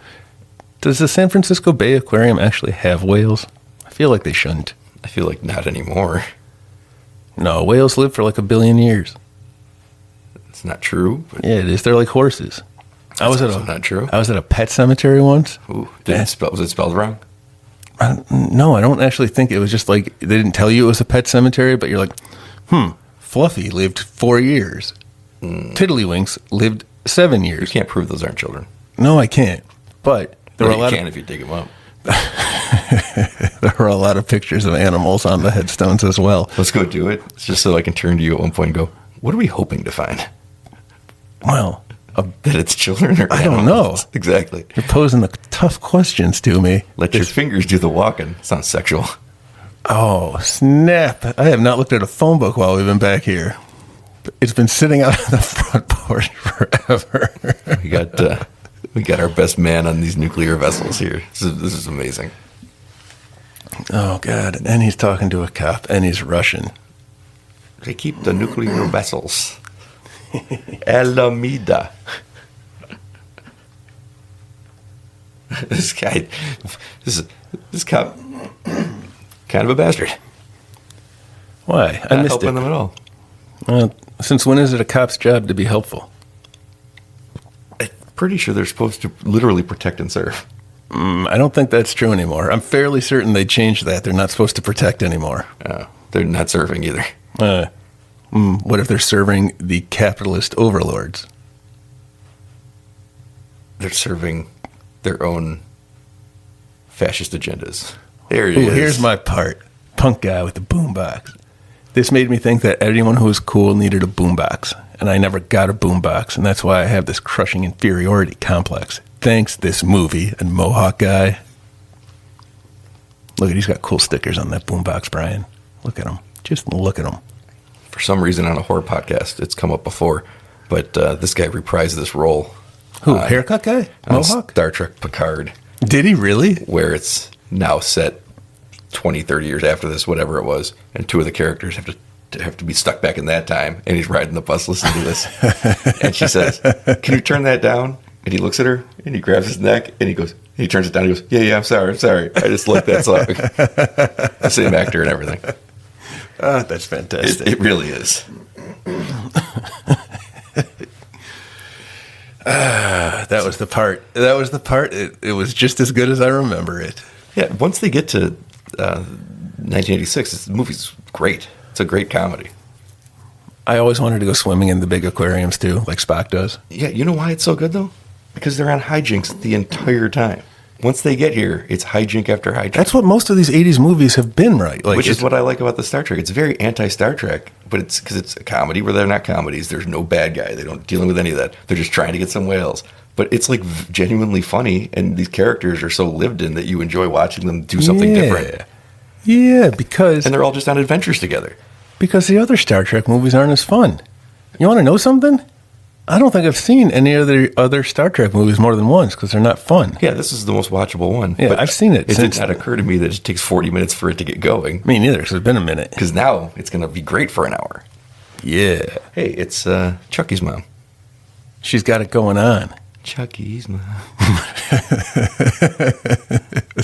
Does the San Francisco Bay Aquarium actually have whales? I feel like they shouldn't. I feel like not anymore. No, whales live for like 1 billion years. It's not true. But Yeah, it is. They're like horses. that's also not true. I was at a pet cemetery once. Ooh, Yeah. was it spelled wrong? No, I don't actually think it was just like they didn't tell you it was a pet cemetery, but you're like, Fluffy lived 4 years. Tiddlywinks lived 7 You years. can't prove those aren't children. No, I can't. But there were a You lot can if you dig them up. there were a lot of pictures of animals on the headstones as well. Let's go do it. It's just so I can turn to you at one point and go, "What are we hoping to find? Well, That it's children or I don't animals?" know. Exactly. You're posing the tough questions to me. Let your fingers do the walking. Sounds sexual. Oh, snap. I have not looked at a phone book while we've been back here. It's been sitting out on the front porch forever. We got We got our best man on these nuclear vessels here. This is amazing. Oh, God. And he's talking to a cop, and he's Russian. They keep the nuclear vessels. Alameda. This cop, kind of a bastard. Why? Not helping them at all. Since when is it a cop's job to be helpful? I'm pretty sure they're supposed to literally protect and serve. I don't think that's true anymore. I'm fairly certain they changed that. They're not supposed to protect anymore. They're not serving either. What if they're serving the capitalist overlords? They're serving their own fascist agendas. There he is. Here's my part. Punk guy with the boombox. This made me think that anyone who was cool needed a boombox, and I never got a boombox, and that's why I have this crushing inferiority complex. Thanks, this movie and Mohawk guy. Look, he's got cool stickers on that boombox, Brian. Look at him. Just look at him. For some reason on a horror podcast, it's come up before, but this guy reprised this role. Who, haircut guy? Mohawk? Star Trek Picard. Did he really? Where it's now set 20, 30 years after this, whatever it was, and two of the characters have to be stuck back in that time, and he's riding the bus listening to this. And she says, "Can you turn that down?" And he looks at her, and he grabs his neck, and he turns it down, and he goes, yeah, I'm sorry. I just like that song. The same actor and everything. That's fantastic. It really is. That was the part. It was just as good as I remember it. Yeah, once they get to 1986, the movie's great. It's a great comedy. I always wanted to go swimming in the big aquariums, too, like Spock does. Yeah, you know why it's so good, though? Because they're on hijinks the entire time. Once they get here, it's hijink after hijink. That's what most of these 80s movies have been, right? Like, which is what I like about the Star Trek. It's very anti-Star Trek, but it's because it's a comedy where they're not comedies. There's no bad guy. They don't dealing with any of that. They're just trying to get some whales. But it's like genuinely funny, and these characters are so lived in that you enjoy watching them do something different. Yeah, because... And they're all just on adventures together. Because the other Star Trek movies aren't as fun. You want to know something? I don't think I've seen any of the other Star Trek movies more than once because they're not fun. Yeah, this is the most watchable one. Yeah, but I've seen it. It did not occur to me that it takes 40 minutes for it to get going. Me neither, because it's been a minute. Because now it's going to be great for an hour. Yeah. Hey, it's Chucky's mom. She's got it going on. Chucky's mom.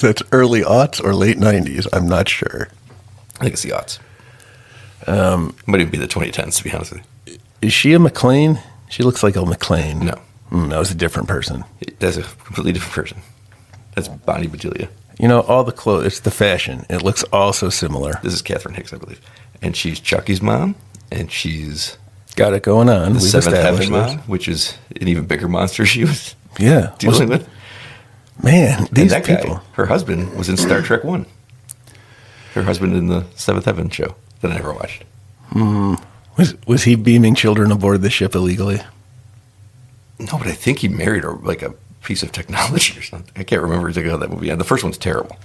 That's early aughts or late 90s. I'm not sure. I think it's the aughts. Might even be the 2010s, to be honest with you. Is she a McLean? She looks like a McLean. No. That was a different person. That's a completely different person. That's Bonnie Bedelia. You know, all the clothes, it's the fashion. It looks all so similar. This is Catherine Hicks, I believe. And she's Chucky's mom, and she's... Got it going on. The Seventh Heaven mom, which is an even bigger monster she was dealing with. Man, these and that people. Guy, her husband was in Star Trek 1. Her husband in the Seventh Heaven show that I never watched. Was he beaming children aboard the ship illegally? No, but I think he married her like a piece of technology or something. I can't remember exactly how that movie ended. The first one's terrible.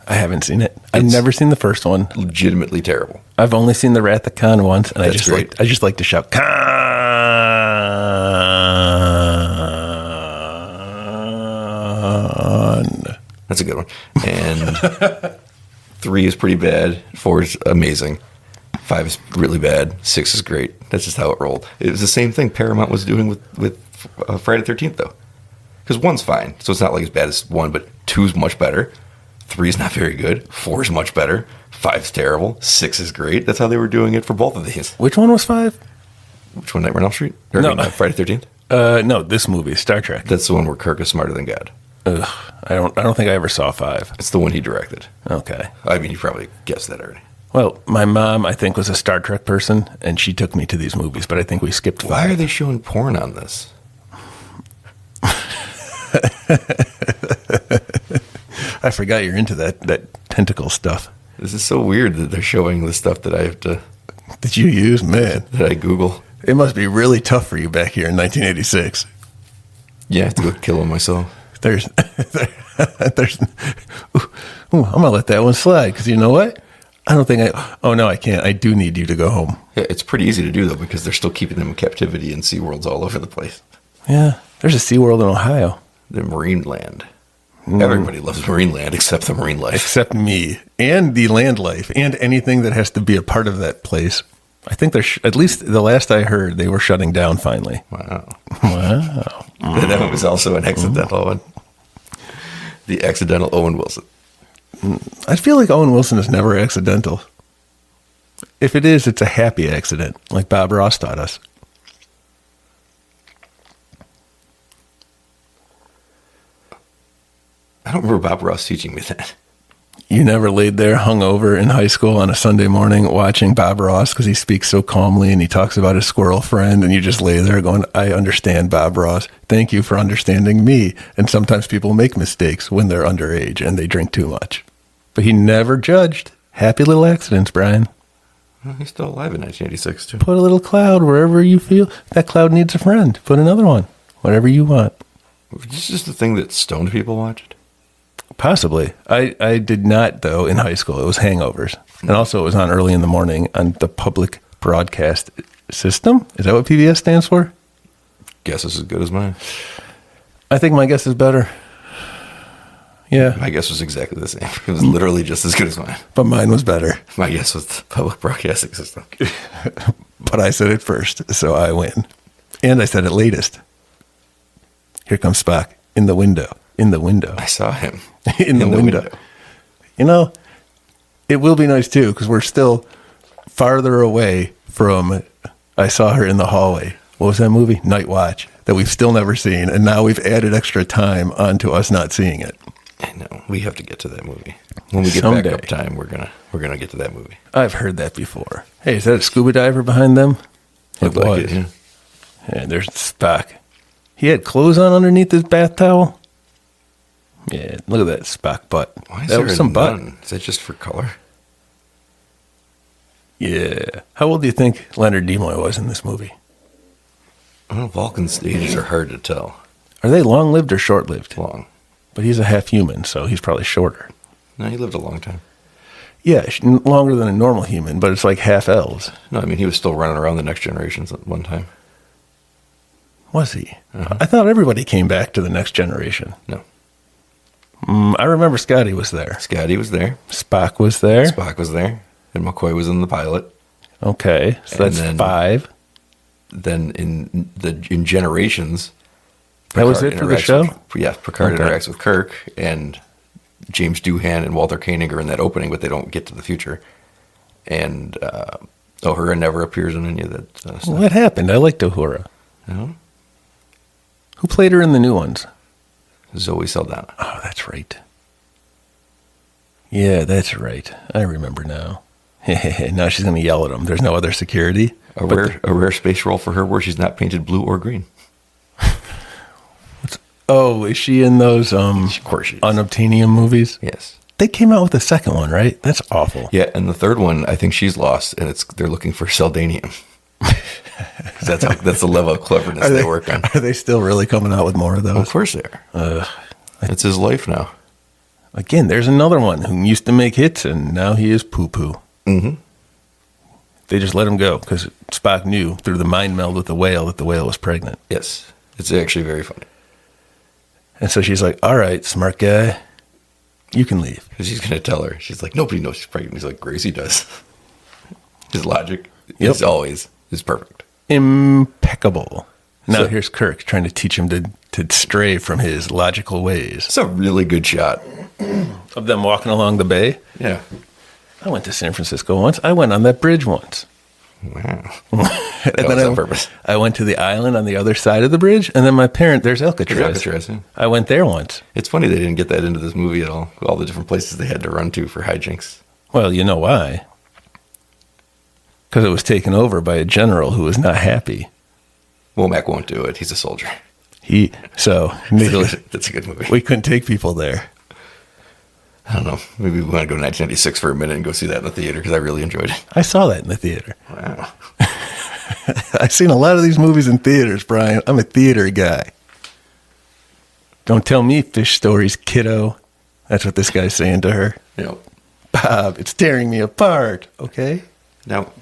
I haven't seen it. I've never seen the first one. Legitimately terrible. I've only seen the Wrath of Khan once, and I just like to shout Khan. That's a good one. And 3 is pretty bad. 4 is amazing. 5 is really bad. 6 is great. That's just how it rolled. It was the same thing Paramount was doing with Friday the 13th, though. Because 1's fine, so it's not like as bad as 1, but 2's much better. 3 is not very good. 4 is much better. 5's terrible. 6 is great. That's how they were doing it for both of these. Which one was 5? Which one, Nightmare on Elm Street? Or no. Friday the 13th? No, this movie, Star Trek. That's the one where Kirk is smarter than God. Ugh, I don't think I ever saw 5. It's the one he directed. Okay. I mean, you probably guessed that already. Well, my mom, I think, was a Star Trek person, and she took me to these movies, but I think we skipped 5. Why are they showing porn on this? I forgot you're into that tentacle stuff. This is so weird that they're showing the stuff that I have to... That you use? Man. That I Google. It must be really tough for you back here in 1986. Yeah, I have to go kill him myself. I'm going to let that one slide, because you know what? I don't think oh, no, I can't. I do need you to go home. Yeah, it's pretty easy to do, though, because they're still keeping them in captivity in SeaWorlds all over the place. Yeah. There's a SeaWorld in Ohio. The Marine Land. Everybody loves Marine Land except the marine life. Except me. And the land life. And anything that has to be a part of that place. I think they're, at least the last I heard, they were shutting down finally. Wow. Wow. That was also an accidental one. The accidental Owen Wilson. I feel like Owen Wilson is never accidental. If it is, it's a happy accident, like Bob Ross taught us. I don't remember Bob Ross teaching me that. You never laid there hungover in high school on a Sunday morning watching Bob Ross because he speaks so calmly and he talks about his squirrel friend, and you just lay there going, I understand Bob Ross. Thank you for understanding me. And sometimes people make mistakes when they're underage and they drink too much. But he never judged. Happy little accidents, Brian. Well, he's still alive in 1986, too. Put a little cloud wherever you feel. That cloud needs a friend. Put another one. Whatever you want. Was this just the thing that stoned people watched? Possibly. I did not, though, in high school. It was Hangovers. And also it was on early in the morning on the public broadcast system. Is that what PBS stands for? Guess is as good as mine. I think my guess is better. Yeah. My guess was exactly the same. It was literally just as good as mine. But mine was better. My guess was the public broadcasting system. But I said it first, so I win. And I said it latest. Here comes Spock in the window. In the window. I saw him. in the window. You know, it will be nice, too, because we're still farther away from I saw her in the hallway. What was that movie? Night Watch, that we've still never seen. And now we've added extra time onto us not seeing it. I know. We have to get to that movie. When we get Someday. back up time, we're gonna get to that movie. I've heard that before. Hey, is that a scuba diver behind them? Looked like it, yeah. And there's Spock. He had clothes on underneath his bath towel. Yeah, look at that Spock butt. Why is that there was some butt. nun? Is that just for color? Yeah. How old do you think Leonard Nimoy was in this movie? I don't know. Vulcan stages are hard to tell. Are they long-lived or short-lived? Long. But he's a half-human, so he's probably shorter. No, he lived a long time. Yeah, longer than a normal human, but it's like half-elves. No, I mean, he was still running around the Next Generations at one time. Was he? Uh-huh. I thought everybody came back to the Next Generation. No. I remember Scotty was there. Scotty was there. Spock was there. Spock was there. And McCoy was in the pilot. Okay, so And that's then- 5. Then in Generations, That was it for the show? Picard Okay. interacts with Kirk, and James Doohan and Walter Koenig are in that opening, but they don't get to the future. And Uhura never appears in any of that stuff. What happened? I liked Uhura. No? Who played her in the new ones? Zoe Saldana. Oh, that's right. Yeah, that's right. I remember now. Now she's going to yell at him. There's no other security. A rare space role for her where she's not painted blue or green. Oh, is she in those Of course she is. unobtainium movies? Yes. They came out with the second one, right? That's awful. Yeah, and the third one, I think she's lost, and they're looking for Seldanium. That's the level of cleverness they work on. Are they still really coming out with more of those? Of course they are. It's his life now. Again, there's another one who used to make hits, and now he is poo-poo. Mm-hmm. They just let him go because Spock knew through the mind meld with the whale that the whale was pregnant. Yes. It's actually very funny. And so she's like, all right, smart guy, you can leave. Because he's going to tell her. She's like, nobody knows she's pregnant. He's like, Gracie does. His logic is perfect. Impeccable. Now So- here's Kirk trying to teach him to stray from his logical ways. It's a really good shot. Of them walking along the bay. Yeah. I went to San Francisco once. I went on that bridge once. Wow. And That was on purpose. I went to the island on the other side of the bridge, and then my parent, there's Alcatraz. There's Alcatraz, yeah. I went there once. It's funny they didn't get that into this movie at all the different places they had to run to for hijinks. Well, you know why? Because it was taken over by a general who was not happy. Womack won't do it. He's a soldier. That's a good movie. we couldn't take people there. I don't know. Maybe we want to go to 1996 for a minute and go see that in the theater because I really enjoyed it. I saw that in the theater. Wow. I've seen a lot of these movies in theaters, Brian. I'm a theater guy. Don't tell me fish stories, kiddo. That's what this guy's saying to her. Yep. Bob, it's tearing me apart, okay? Now,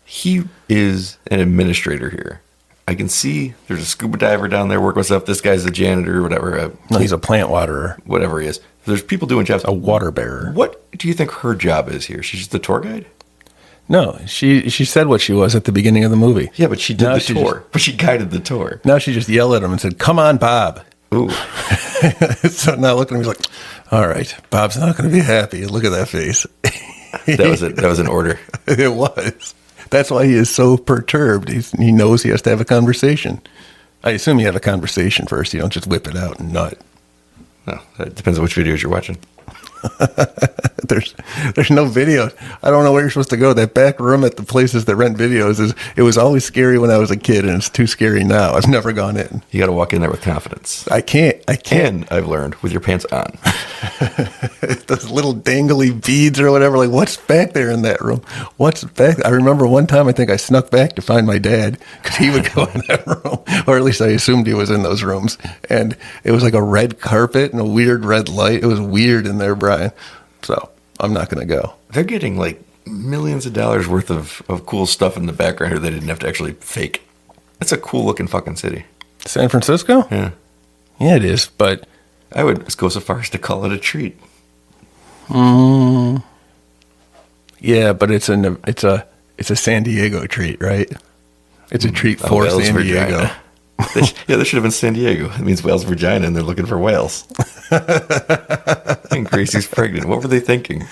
he is an administrator here. I can see there's a scuba diver down there working with stuff. This guy's a janitor or whatever. No, he's a plant waterer. Whatever he is. There's people doing jobs. A water bearer. What do you think her job is here? She's just the tour guide? No, she said what she was at the beginning of the movie. Yeah, but she did the tour. But she guided the tour. Now she just yelled at him and said, "Come on, Bob." Ooh. So now look at him, he's like, all right, Bob's not going to be happy. Look at that face. That was an order. It was. That's why he is so perturbed. He knows he has to have a conversation. I assume you have a conversation first. You don't just whip it out and nut. No, that depends on which videos you're watching. There's no video. I don't know where you're supposed to go. That back room at the places that rent videos it was always scary when I was a kid, and it's too scary now. I've never gone in. You got to walk in there with confidence. I can't. And I've learned with your pants on. Those little dangly beads or whatever. Like, what's back there in that room? What's back? I remember one time I think I snuck back to find my dad because he would go in that room, or at least I assumed he was in those rooms. And it was like a red carpet and a weird red light. It was weird in there, Brian. So I'm not going to go. They're getting like millions of dollars worth of cool stuff in the background here they didn't have to actually fake. It's a cool looking fucking city. San Francisco? Yeah. Yeah, it is, but I would go so far as to call it a treat. Yeah, but it's a San Diego treat, right? It's a treat for whale's San vagina. Diego. There should have been San Diego. It means whale's vagina, and they're looking for whales. And Gracie's pregnant. What were they thinking?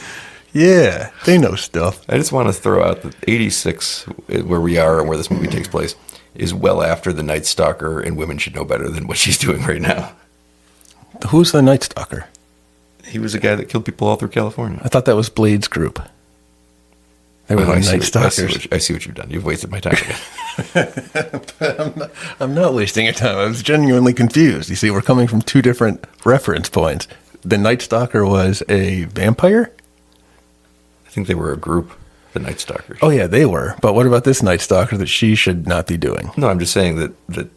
Yeah, they know stuff. I just want to throw out that 86, where we are and where this movie takes place, is well after the Night Stalker, and women should know better than what she's doing right now. Who's the Night Stalker? He was a guy that killed people all through California. I thought that was Blade's group. They were the Night Stalkers. I see what you've done. You've wasted my time again. I'm not wasting your time. I was genuinely confused. You see, we're coming from two different reference points. The Night Stalker was a vampire? I think they were a group, the Night Stalkers. Oh, yeah, they were. But what about this Night Stalker that she should not be doing? No, I'm just saying that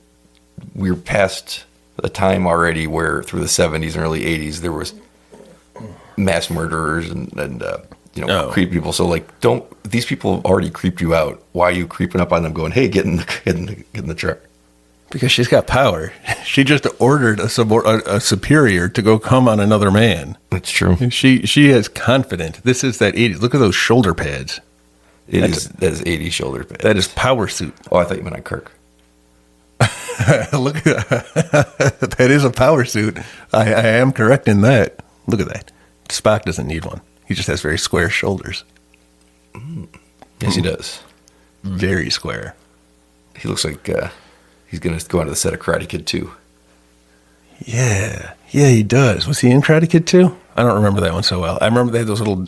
we're past a time already where through the 70s and early 80s there was mass murderers and creep people. So like, these people have already creeped you out. Why are you creeping up on them going, hey, get in the truck? Because she's got power. She just ordered a superior to go come on another man. That's true. She is confident. This is that 80s. Look at those shoulder pads. That is 80s shoulder pads. That is power suit. Oh, I thought you meant on Kirk. Look at that. That is a power suit. I am correct in that. Look at that. Spock doesn't need one. He just has very square shoulders. Yes, he does. Very square. He looks like he's going to go onto the set of Karate Kid 2. Yeah, he does. Was he in Karate Kid 2? I don't remember that one so well. I remember they had those little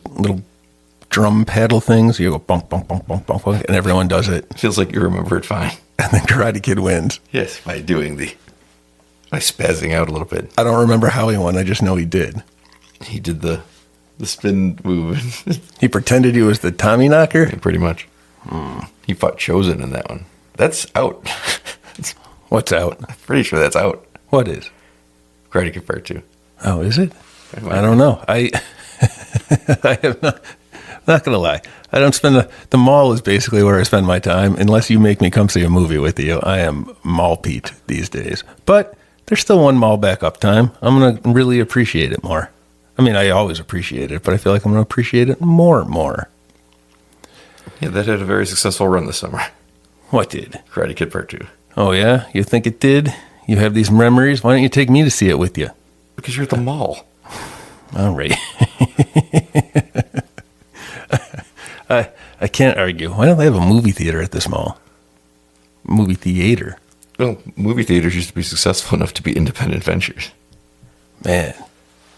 drum paddle things. You go bunk, bunk, bunk, bunk, bunk, bunk, and everyone does it. Feels like you remember it fine. And then Karate Kid wins. Yes, by spazzing out a little bit. I don't remember how he won. I just know he did. He did the spin move. He pretended he was the Tommy knocker? Yeah, pretty much. He fought Chosen in that one. That's out. What's out? I'm pretty sure that's out. What is? Karate Kid Part 2. Oh, is it? I don't know. I have not going to lie. I don't spend the mall is basically where I spend my time. Unless you make me come see a movie with you, I am mall Pete these days. But there's still one mall backup time. I'm going to really appreciate it more. I mean, I always appreciate it, but I feel like I'm going to appreciate it more. Yeah, that had a very successful run this summer. What did? Karate Kid Part 2. Oh, yeah? You think it did? You have these memories? Why don't you take me to see it with you? Because you're at the mall. All right. I can't argue. Why don't they have a movie theater at this mall? Movie theater. Well, movie theaters used to be successful enough to be independent ventures. Man.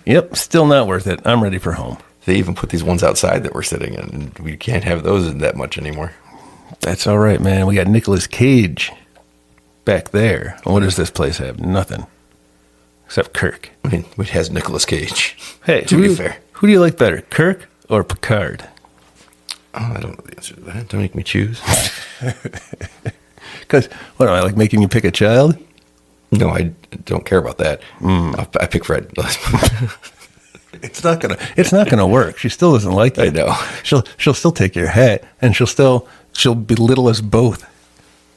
Yep, still not worth it. I'm ready for home. They even put these ones outside that we're sitting in, and we can't have those in that much anymore. That's all right, man. We got Nicolas Cage back there. What does this place have? Nothing. Except Kirk. I mean, it has Nicolas Cage. Hey, to be fair. Who do you like better, Kirk or Picard? Oh, I don't know the answer to that. Don't make me choose. Because, what am I, like making you pick a child? No, I don't care about that. I pick Fred. It's not gonna work. She still doesn't like you. I know. She'll still take your hat, and she'll belittle us both.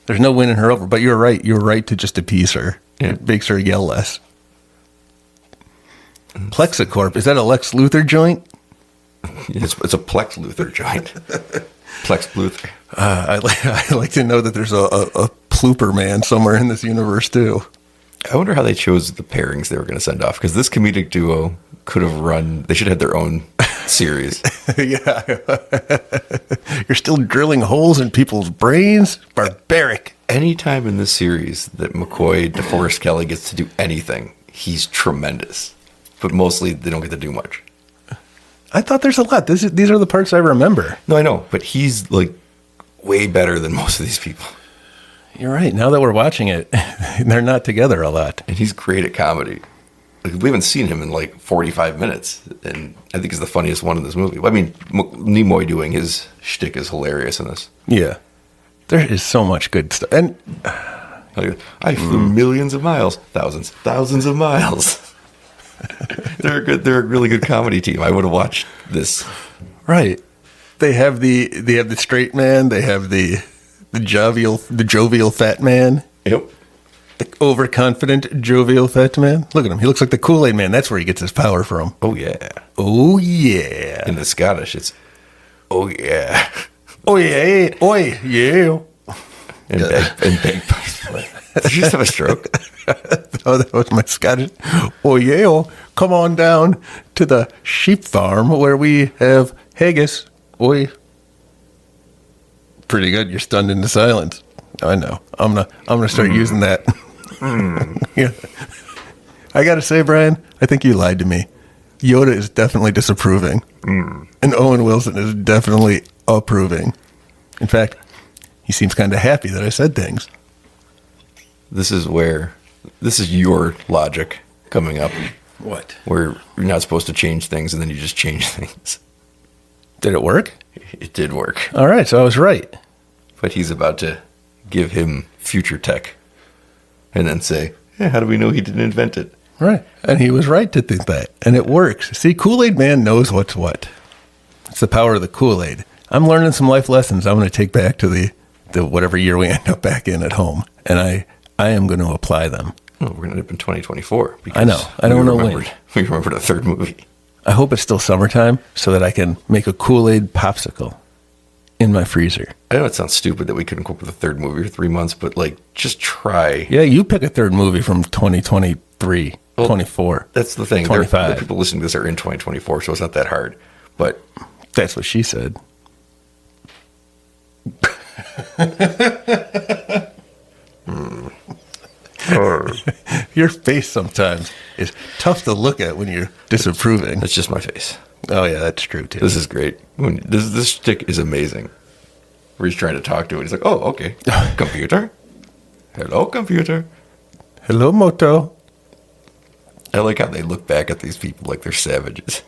There's no winning her over. But you're right. You're right to just appease her. Yeah. It makes her yell less. Plexicorp, is that a Lex Luthor joint? It's a Plex Luthor joint. Plex Luthor. I like to know that there's a Plooper man somewhere in this universe, too. I wonder how they chose the pairings they were going to send off, because this comedic duo could have run, they should have had their own series. Yeah. You're still drilling holes in people's brains? Barbaric. Anytime in this series that McCoy, DeForest Kelly gets to do anything, he's tremendous. But mostly they don't get to do much. I thought there's a lot. These are the parts I remember. No, I know, but he's like way better than most of these people. You're right. Now that we're watching it, they're not together a lot. And he's great at comedy. Like, we haven't seen him in like 45 minutes, and I think he's the funniest one in this movie. I mean, Nimoy doing his shtick is hilarious in this. Yeah. There is so much good stuff. And Like, I flew millions of miles, thousands of miles. They're a really good comedy team. I would have watched this. right. They have the straight man, they have the jovial fat man. Yep. The overconfident, jovial fat man. Look at him. He looks like the Kool-Aid man. That's where he gets his power from. Oh yeah. Oh, yeah. In the Scottish, it's oh yeah. Oh, yeah. Oi, yeah. And big. Did you just have a stroke? Oh, that was my Scottish. Oh, yeah. Come on down to the sheep farm where we have haggis. Oi. Pretty good. You're stunned into silence. I know. I'm gonna start using that. Yeah. I gotta say, Brian, I think you lied to me. Yoda is definitely disapproving, and Owen Wilson is definitely approving. In fact, he seems kind of happy that I said things. This is your logic coming up, What? where you're not supposed to change things and then you just change things. Did it work? It did work, All right, so I was right. but he's about to give him future tech, and then say, "Yeah, how do we know he didn't invent it?" Right. And he was right to think that. And it works. See, Kool-Aid Man knows what's what. It's the power of the Kool-Aid. I'm learning some life lessons I'm going to take back to the whatever year we end up back in at home. And I am going to apply them. Well, we're going to end up in 2024. Because I know. I don't know when. We remembered a third movie. I hope it's still summertime so that I can make a Kool-Aid popsicle in my freezer. I know it sounds stupid that we couldn't come up with a third movie for 3 months, but like, just try. Yeah, you pick a third movie from 2023, 24. That's the thing. 25. The people listening to this are in 2024, so it's not that hard. But That's what she said. Your face sometimes is tough to look at when you're disapproving. that's just my face. Oh, yeah, that's true, too. This is great. This stick is amazing. Where he's trying to talk to it. He's like, "Oh, okay. Computer? Hello, computer." Hello, Moto. I like how they look back at these people like they're savages.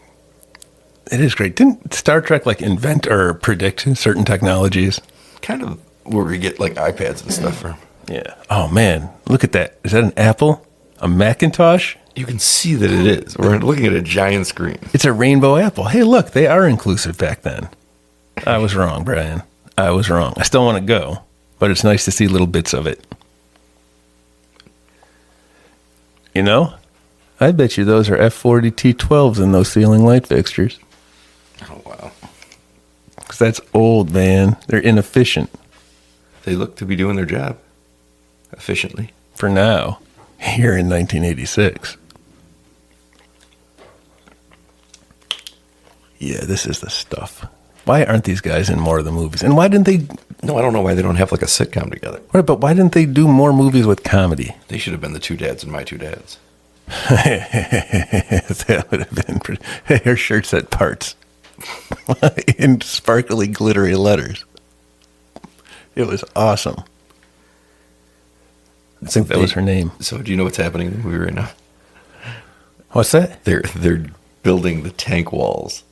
It is great. Didn't Star Trek like invent or predict certain technologies? Kind of where we get like iPads and stuff from. Yeah. Oh, man. Look at that. Is that an Apple? A Macintosh? You can see that it is. We're looking at a giant screen. It's a rainbow apple. Hey, look, they are inclusive back then. I was wrong, Brian. I was wrong. I still want to go, but it's nice to see little bits of it. You know, I bet you those are F40 T12s in those ceiling light fixtures. Oh, wow. Because that's old, man. They're inefficient They look to be doing their job efficiently. for now, here in 1986. Yeah, this is the stuff. Why aren't these guys in more of the movies? And why didn't they... No, I don't know why they don't have like a sitcom together. Right, but why didn't they do more movies with comedy? They should have been the two dads and my two dads. That would have been pretty... Her shirt said parts. In sparkly, glittery letters. It was awesome. I think that was her name. So do you know what's happening in the movie right now? What's that? They're building the tank walls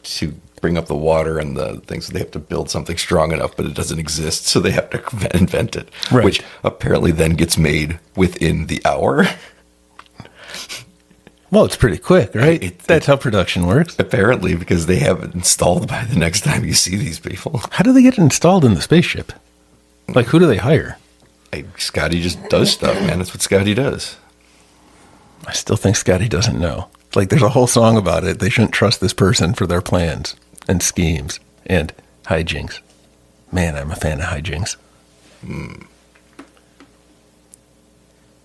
to bring up the water and the things. So they have to build something strong enough, but it doesn't exist. So they have to invent it, Right. which apparently then gets made within the hour. Well, it's pretty quick, right? That's how production works. Apparently, because they have it installed by the next time you see these people. How do they get it installed in the spaceship? Like, who do they hire? Scotty just does stuff, man. That's what Scotty does. I still think Scotty doesn't know. Like, there's a whole song about it. They shouldn't trust this person for their plans and schemes and hijinks. Man, I'm a fan of hijinks.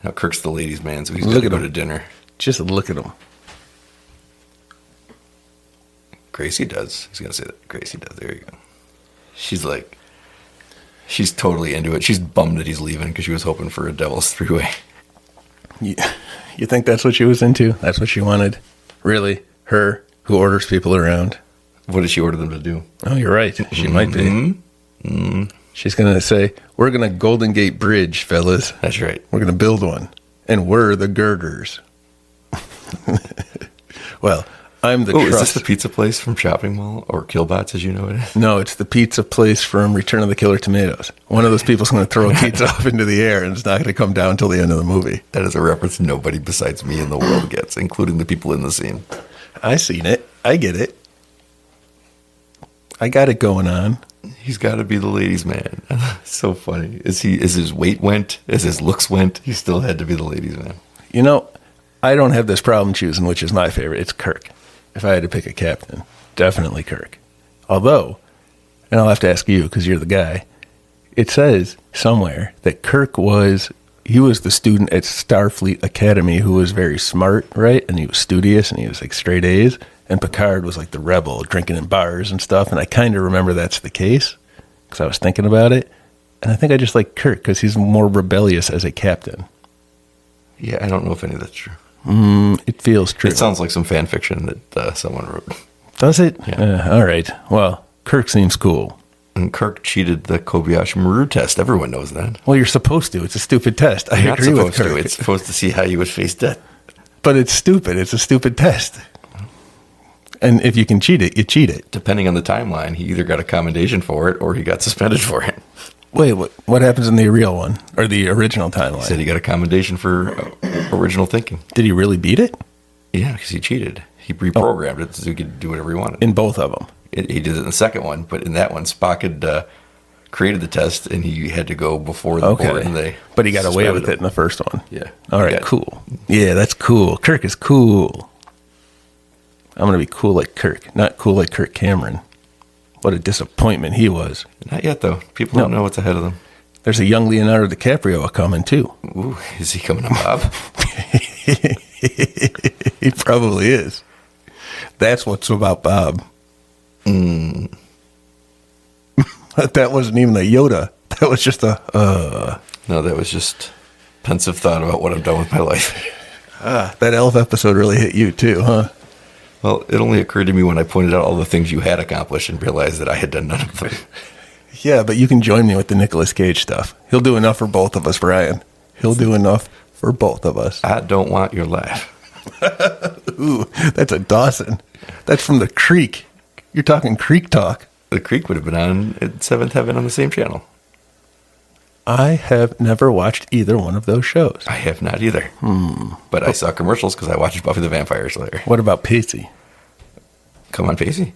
Now Kirk's the ladies' man, so he's got to go to dinner. Just look at him. Gracie does. He's going to say that. Gracie does. There you go. She's totally into it. She's bummed that he's leaving because she was hoping for a devil's three-way. You think that's what she was into? That's what she wanted? Really? Her, who orders people around? What did she order them to do? Oh, you're right. She might be. Mm-hmm. She's going to say, we're going to Golden Gate Bridge, fellas. That's right. We're going to build one. And we're the girders. Well, I'm the Is this the pizza place from Shopping Mall or Killbots as you know it? No, it's the pizza place from Return of the Killer Tomatoes. One of those people's going to throw a pizza up into the air and it's not going to come down until the end of the movie. That is a reference nobody besides me in the world gets, including the people in the scene. I seen it. I get it. I got it going on. He's got to be the ladies' man. So funny. As his weight went, as his looks went, he still had to be the ladies' man. You know, I don't have this problem choosing which is my favorite. It's Kirk. If I had to pick a captain, definitely Kirk. Although, and I'll have to ask you because you're the guy, it says somewhere that Kirk was the student at Starfleet Academy who was very smart, right? And he was studious and he was like straight A's. And Picard was like the rebel, drinking in bars and stuff. And I kind of remember that's the case because I was thinking about it. And I think I just like Kirk because he's more rebellious as a captain. Yeah, I don't know if any of that's true. It feels true. It sounds like some fan fiction that someone wrote. Does it? Yeah. All right. Well, Kirk seems cool. And Kirk cheated the Kobayashi Maru test. Everyone knows that. Well, you're supposed to. It's a stupid test. I agree with Kirk. It's supposed to see how you would face death. But it's stupid. It's a stupid test. And if you can cheat it, you cheat it. Depending on the timeline, he either got a commendation for it or he got suspended for it. Wait, what happens in the real one? Or the original timeline? He said he got a commendation for original thinking. Did he really beat it? Yeah, because he cheated. He reprogrammed it so he could do whatever he wanted. In both of them? He did it in the second one, but in that one, Spock had created the test and he had to go before the board. And but he got away with it in the first one. Yeah. All right, cool. Yeah, that's cool. Kirk is cool. I'm going to be cool like Kirk, not cool like Kirk Cameron. What a disappointment he was. Not yet, though. People don't know what's ahead of them. There's a young Leonardo DiCaprio coming, too. Ooh, is he coming to Bob? He probably is. That's what's about Bob. That wasn't even a Yoda. That was just a... No, that was just pensive thought about what I've done with my life. That elf episode really hit you, too, huh? Well, it only occurred to me when I pointed out all the things you had accomplished and realized that I had done none of them. Yeah, but you can join me with the Nicolas Cage stuff. He'll do enough for both of us, Brian. He'll do enough for both of us. I don't want your laugh. Ooh, that's a Dawson. That's from the Creek. You're talking Creek talk. The Creek would have been on at Seventh Heaven on the same channel. I have never watched either one of those shows. I have not either. But I saw commercials because I watched Buffy the Vampire Slayer. What about Pacey? Come on, Pacey.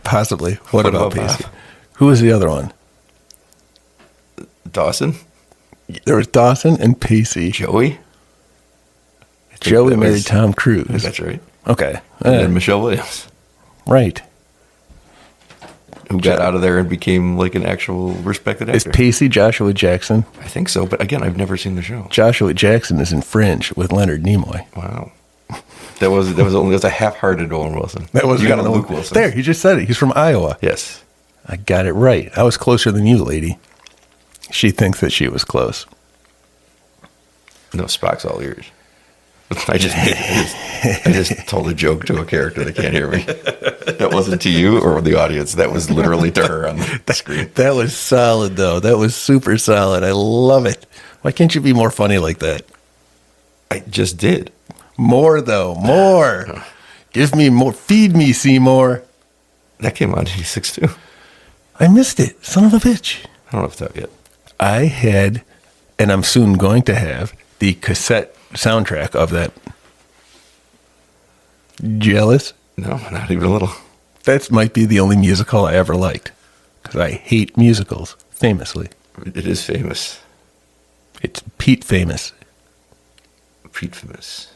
Possibly. What about Pacey? Bob? Who was the other one? Dawson? There was Dawson and Pacey. Joey? Joey married Tom Cruise. That's right. Okay. And then Michelle Williams. Right. Who got out of there and became like an actual respected actor. Is Pacey Joshua Jackson? I think so, but again, I've never seen the show. Joshua Jackson is in Fringe with Leonard Nimoy. Wow. That was a half-hearted Owen Wilson. That was you got a Luke Wilson. There, he just said it. He's from Iowa. Yes. I got it right. I was closer than you, lady. She thinks that she was close. No, Spock's all ears. I just told a joke to a character that can't hear me. That wasn't to you or the audience. That was literally to her on the screen. That was solid, though. That was super solid. I love it. Why can't you be more funny like that? I just did. More, though. More. Give me more. Feed me, Seymour. That came on 86 too. I missed it. Son of a bitch. I don't know if it's out yet. I had, and I'm soon going to have, the cassette soundtrack of that. Jealous? No, not even a little. That might be the only musical I ever liked. Because I hate musicals, famously. It is famous. It's Pete famous. Pete famous.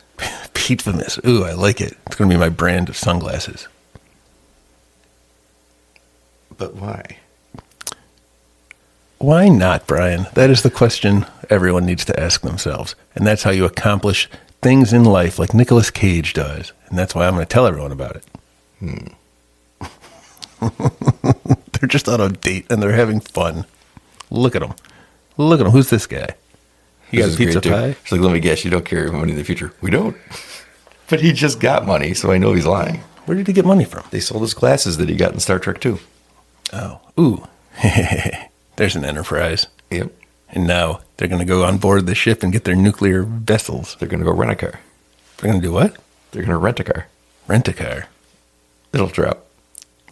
Pete famous. Ooh, I like it. It's going to be my brand of sunglasses. But why? Why not, Brian? That is the question everyone needs to ask themselves. And that's how you accomplish things in life like Nicolas Cage does. And that's why I'm going to tell everyone about it. They're just out on a date and they're having fun. Look at them. Look at them. Who's this guy? He got a pizza pie? She's like, let me guess, you don't carry money in the future. We don't. But he just got money, so I know he's lying. Where did he get money from? They sold his glasses that he got in Star Trek 2. Oh. Ooh. There's an enterprise. Yep. And now they're going to go on board the ship and get their nuclear vessels. They're going to go rent a car. They're going to do what? They're going to rent a car. Rent a car. It'll drop.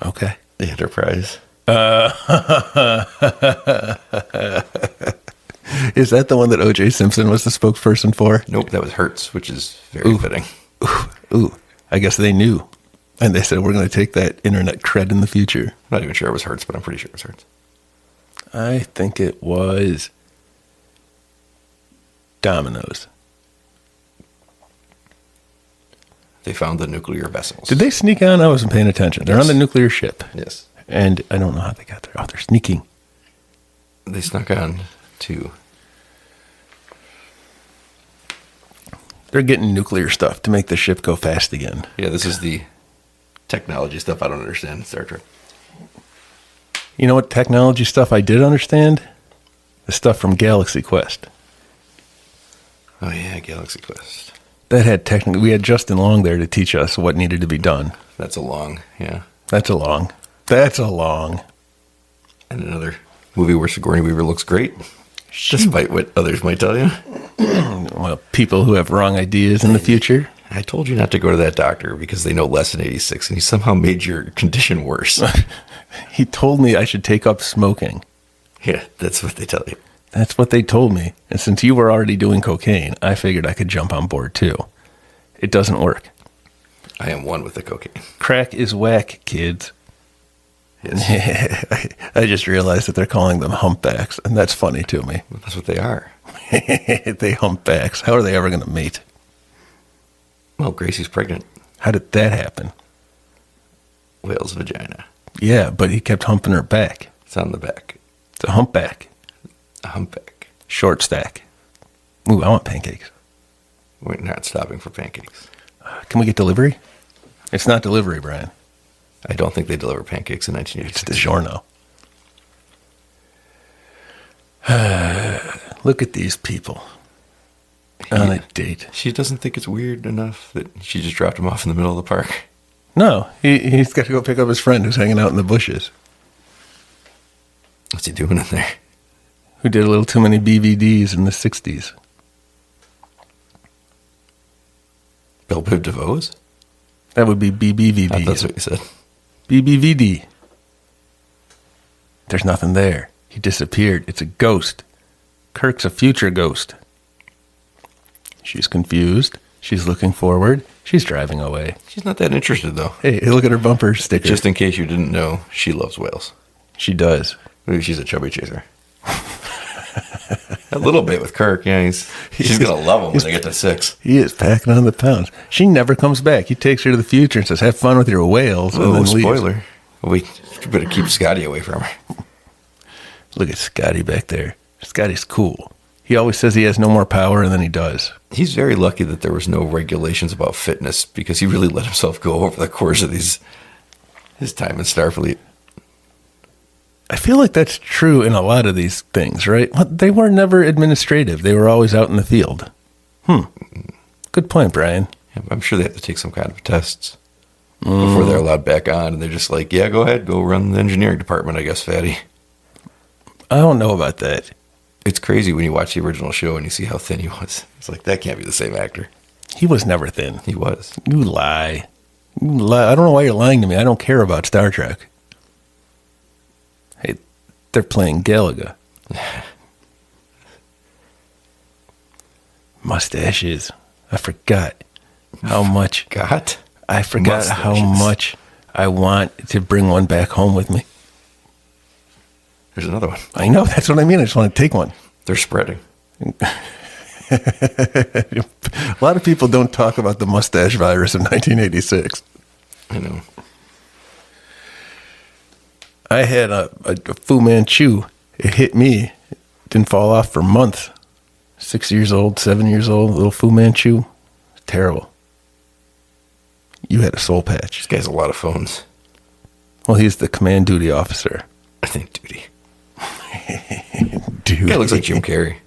Okay. The Enterprise. Is that the one that O.J. Simpson was the spokesperson for? Nope, that was Hertz, which is very fitting. Ooh. I guess they knew. And they said, we're going to take that internet cred in the future. I'm not even sure it was Hertz, but I'm pretty sure it was Hertz. I think it was Domino's. They found the nuclear vessels. Did they sneak on? I wasn't paying attention. They're Yes. on the nuclear ship. Yes. And I don't know how they got there. Oh, they're sneaking. They snuck on to... They're getting nuclear stuff to make the ship go fast again. Yeah, this is the technology stuff I don't understand in Star Trek. You know what technology stuff I did understand? The stuff from Galaxy Quest. Oh, yeah, Galaxy Quest. That had technically, we had Justin Long there to teach us what needed to be done. That's a long, yeah. That's a long. And another movie where Sigourney Weaver looks great, despite what others might tell you. Well, people who have wrong ideas in the future. I told you not to go to that doctor because they know less than 86, and he somehow made your condition worse. He told me I should take up smoking. Yeah, that's what they tell you. That's what they told me. And since you were already doing cocaine, I figured I could jump on board too. It doesn't work. I am one with the cocaine. Crack is whack, kids. Yes. I just realized that they're calling them humpbacks, and that's funny to me. That's what they are. They humpbacks. How are they ever going to mate? Well, Gracie's pregnant. How did that happen? Whale's vagina. Yeah, but he kept humping her back. It's on the back. It's a humpback. A humpback. Short stack. Ooh, I want pancakes. We're not stopping for pancakes. Can we get delivery? It's not delivery, Brian. I don't think they deliver pancakes in It's 1986. DiGiorno. Look at these people on a date. She doesn't think it's weird enough that she just dropped him off in the middle of the park. No, he's got to go pick up his friend who's hanging out in the bushes, What's he doing in there? who did a little too many BVDs in the 60s. Belle Biv DeVoe's? That would be I thought that's BBVD. what you said. BBVD. There's nothing there. He disappeared. It's a ghost. Kirk's a future ghost. She's confused. She's looking forward. She's driving away. She's not that interested, though. Hey, look at her bumper sticker. Just in case you didn't know, she loves whales. She does. Maybe she's a chubby chaser. A little bit with Kirk, yeah. She's going to love him when they get to 6. He is packing on the pounds. She never comes back. He takes her to the future and says, have fun with your whales. And Oh, then leaves. spoiler. We better keep Scotty away from her. Look at Scotty back there. Scotty's cool. He always says he has no more power, and then he does. He's very lucky that there was no regulations about fitness because he really let himself go over the course of his time in Starfleet. I feel like that's true in a lot of these things, right? They were never administrative. They were always out in the field. Good point, Brian. Yeah, I'm sure they have to take some kind of tests before they're allowed back on. And they're just like, yeah, go ahead. Go run the engineering department, I guess, fatty. I don't know about that. It's crazy when you watch the original show and you see how thin he was. It's like, that can't be the same actor. He was never thin. He was. You lie. You lie. I don't know why you're lying to me. I don't care about Star Trek. Hey, they're playing Galaga. Mustaches. I forgot how much. I forgot how Mustaches. much I want to bring one back home with me. There's another one. I know. That's what I mean. I just want to take one. They're spreading. A lot of people don't talk about the mustache virus of 1986. I know. I had a Fu Manchu. It hit me. It didn't fall off for months. 6 years old, 7 years old, little Fu Manchu. Terrible. You had a soul patch. This guy has a lot of phones. Well, he's the command duty officer. I think duty. Dude. Guy looks like Jim Carrey.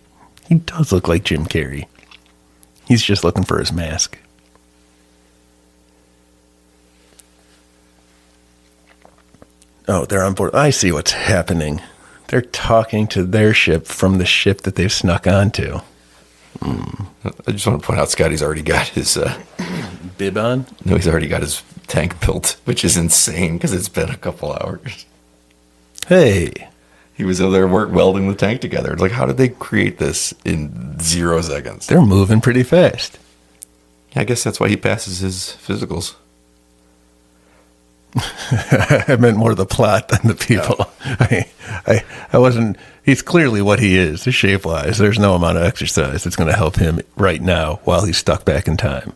He does look like Jim Carrey. He's just looking for his mask. Oh, they're on board. I see what's happening. They're talking to their ship from the ship that they've snuck onto. I just want to point out Scotty's already got his... Bib on? No, he's already got his tank built, which is insane because it's been a couple hours. Hey. He was over there welding the tank together. It's like, how did they create this in 0 seconds? They're moving pretty fast. Yeah, I guess that's why he passes his physicals. I meant more the plot than the people. Yeah. I wasn't. He's clearly what he is, shape wise. There's no amount of exercise that's going to help him right now while he's stuck back in time.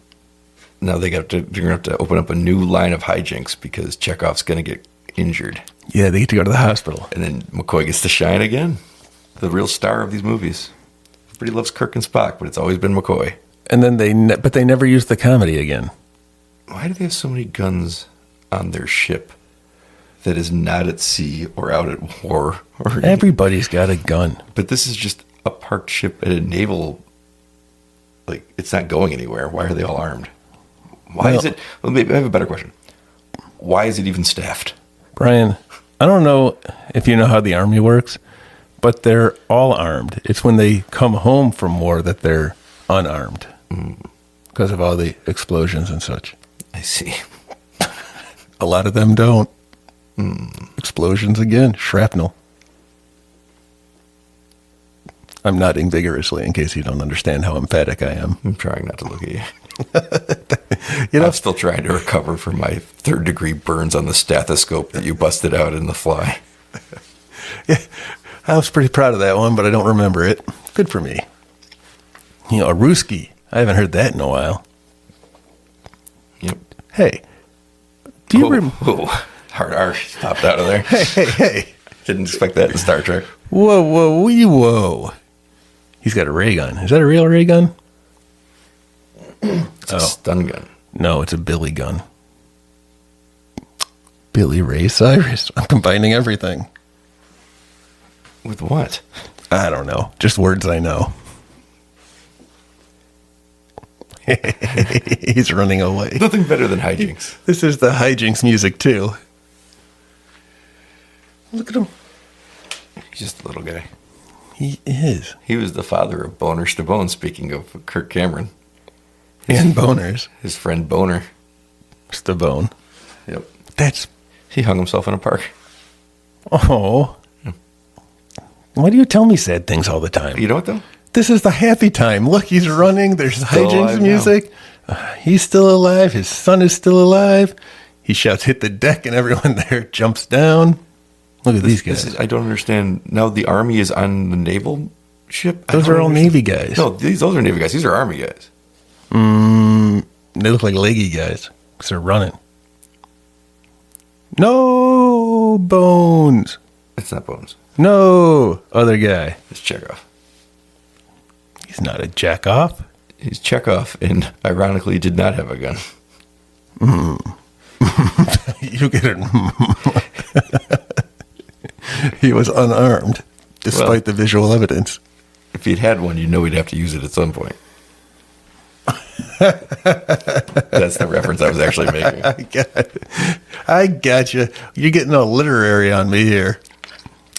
Now they're going to have to open up a new line of hijinks because Chekhov's going to get injured. Yeah, they get to go to the hospital. And then McCoy gets to shine again. The real star of these movies. Everybody loves Kirk and Spock, but it's always been McCoy. And then they never use the comedy again. Why do they have so many guns on their ship that is not at sea or out at war? Everybody's got a gun. But this is just a parked ship at a naval, like, it's not going anywhere. Why are they all armed? Why is it? Well, maybe I have a better question. Why is it even staffed? Brian, I don't know if you know how the Army works, but they're all armed. It's when they come home from war that they're unarmed because of all the explosions and such. I see. A lot of them don't. Explosions again. Shrapnel. I'm nodding vigorously in case you don't understand how emphatic I am. I'm trying not to look at you. You know, I'm still trying to recover from my 3rd-degree burns on the stethoscope that you busted out in The Fly. Yeah, I was pretty proud of that one, but I don't remember it. Good for me. You know, a Ruski. I haven't heard that in a while. Yep. Hey, do you remember? Hard R popped out of there. Hey. Didn't expect that in Star Trek. Whoa. He's got a ray gun. Is that a real ray gun? It's a stun gun. No, it's a Billy gun. Billy Ray Cyrus. I'm combining everything. With what? I don't know. Just words I know. He's running away. Nothing better than hijinks. This is the hijinks music, too. Look at him. He's just a little guy. He is. He was the father of Boner Stabone, speaking of Kirk Cameron. And boners. His friend Boner. Stabone. Yep. He hung himself in a park. Oh. Yeah. Why do you tell me sad things all the time? You know what, though? This is the happy time. Look, he's running. There's hijinks music. He's still alive. His son is still alive. He shouts, "Hit the deck," and everyone there jumps down. Look at these guys. I don't understand. Now the Army is on the naval ship? Those are all Navy guys. No, those are Navy guys. These are Army guys. They look like leggy guys because they're running. No, Bones. It's not Bones. No, other guy. It's Chekhov. He's not a jack-off. He's Chekhov and ironically did not have a gun. You get it. He was unarmed, despite the visual evidence. If he'd had one, you know he'd have to use it at some point. That's the reference I was actually making. I got you. You're getting all literary on me here.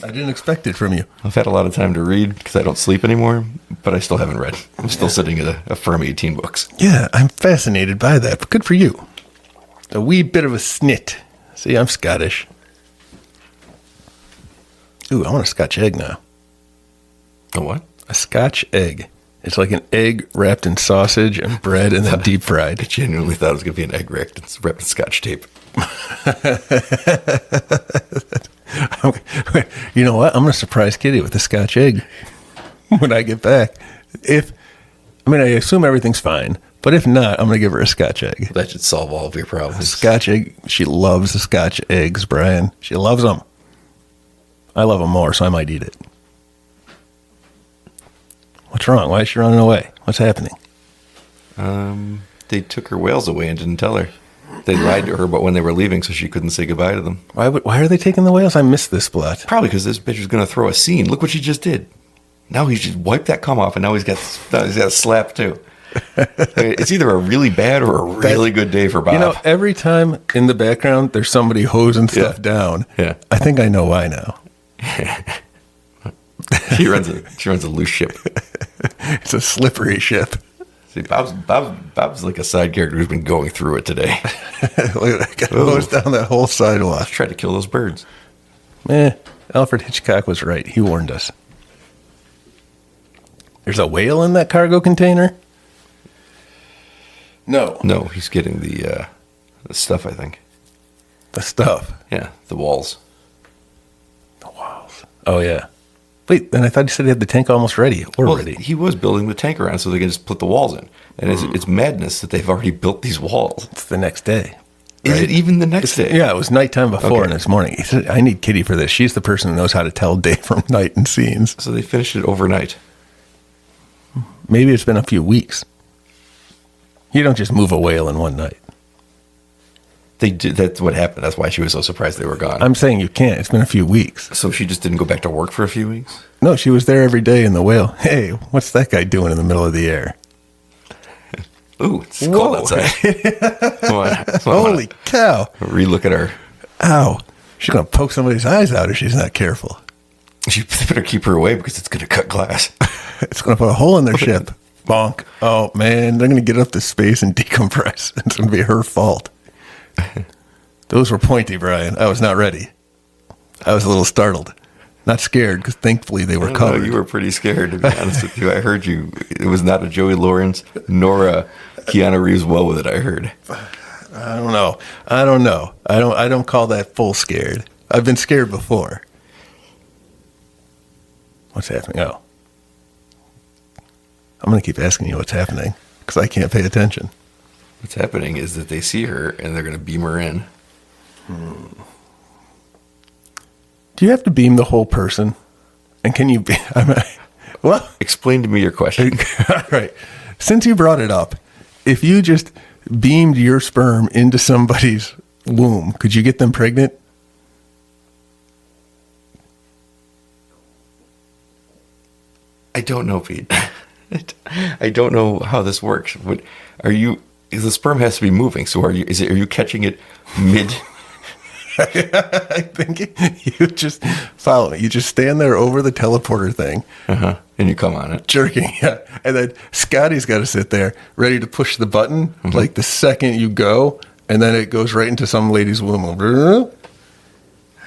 I didn't expect it from you. I've had a lot of time to read because I don't sleep anymore, but I still haven't read. I'm still sitting at a firm 18 books. Yeah, I'm fascinated by that, but good for you. A wee bit of a snit. See, I'm Scottish. Ooh, I want a Scotch egg now. A what? A Scotch egg. It's like an egg wrapped in sausage and bread and then deep fried. I genuinely thought it was going to be an egg wrapped in Scotch tape. You know what? I'm going to surprise Kitty with a Scotch egg when I get back. I assume everything's fine, but if not, I'm going to give her a Scotch egg. That should solve all of your problems. Scotch egg. She loves the Scotch eggs, Brian. She loves them. I love them more, so I might eat it. What's wrong? Why is she running away? What's happening? They took her whales away and didn't tell her. They lied to her about when they were leaving, so she couldn't say goodbye to them. Why are they taking the whales? I missed this plot. Probably because this bitch was going to throw a scene. Look what she just did. Now he's just wiped that cum off, and now he's got a slap too. It's either a really bad or a really good day for Bob. You know, every time in the background there's somebody hosing stuff down. Yeah. I think I know why now. She runs a loose ship. It's a slippery ship. See, Bob's like a side character who's been going through it today. Look at that guy goes down that whole sidewalk. Tried to kill those birds. Alfred Hitchcock was right. He warned us. There's a whale in that cargo container? No, he's getting the stuff, I think. The stuff? Yeah, the walls. The walls. Oh, yeah. Wait, and I thought you said he had the tank almost ready. Ready. He was building the tank around so they can just put the walls in. And it's madness that they've already built these walls. It's the next day. Right? Is it even the next day? Yeah, it was nighttime before and it's morning. He said, I need Kitty for this. She's the person who knows how to tell day from night in scenes. So they finished it overnight. Maybe it's been a few weeks. You don't just move a whale in one night. They did. That's what happened. That's why she was so surprised they were gone. I'm saying you can't. It's been a few weeks. So she just didn't go back to work for a few weeks? No, she was there every day in the whale. Hey, what's that guy doing in the middle of the air? Ooh, it's cold outside. Come on. Holy cow. Relook at her. Ow. She's going to poke somebody's eyes out if she's not careful. You better keep her away because it's going to cut glass. It's going to put a hole in their ship. Bonk. Oh, man. They're going to get up to space and decompress. It's going to be her fault. Those were pointy, Brian. I was not ready. I was a little startled. Not scared, because thankfully they were covered. You were pretty scared, to be honest with you. I heard you. It was not a Joey Lawrence nor a Keanu Reeves well with it, I heard. I don't know. I don't call that full scared. I've been scared before. What's happening? Oh. I'm going to keep asking you what's happening, because I can't pay attention. What's happening is that they see her, and they're going to beam her in. Do you have to beam the whole person? And can you well, explain to me your question. All right. Since you brought it up, if you just beamed your sperm into somebody's womb, could you get them pregnant? I don't know, Pete. I don't know how this works. What are you? The sperm has to be moving. So are you catching it mid? I think you just follow me. You just stand there over the teleporter thing. And you come on it. Jerking, yeah. And then Scotty's got to sit there ready to push the button like the second you go, and then it goes right into some lady's womb.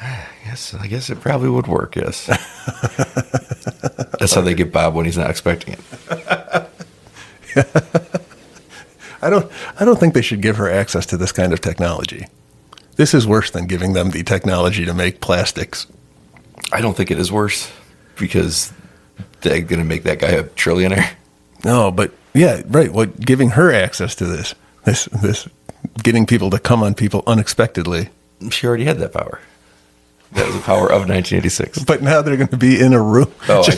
I guess it probably would work, yes. That's how they get Bob when he's not expecting it. I don't think they should give her access to this kind of technology. This is worse than giving them the technology to make plastics. I don't think it is worse because they're going to make that guy a trillionaire. No, but yeah, right. What giving her access to this getting people to come on people unexpectedly. She already had that power. That was the power of 1986. But now they're going to be in a room. Oh, I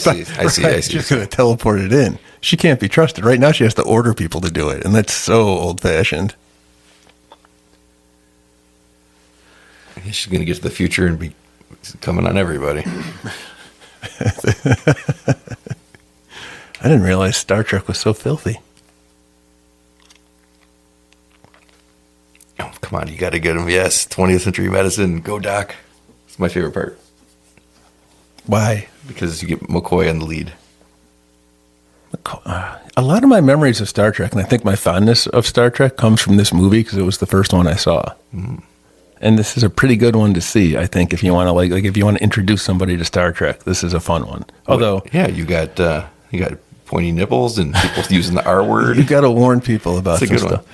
see. She's going to teleport it in. She can't be trusted. Right now she has to order people to do it, and that's so old-fashioned. She's going to get to the future and be coming on everybody. I didn't realize Star Trek was so filthy. Oh, come on, you got to get him. Yes, 20th century medicine. Go, Doc. It's my favorite part. Why? Because you get McCoy on the lead. A lot of my memories of Star Trek, and I think my fondness of Star Trek, comes from this movie because it was the first one I saw. And this is a pretty good one to see, I think, if you want to like if you want to introduce somebody to Star Trek. This is a fun one. Although, yeah, you got pointy nipples and people using the R word. You got to warn people about this stuff.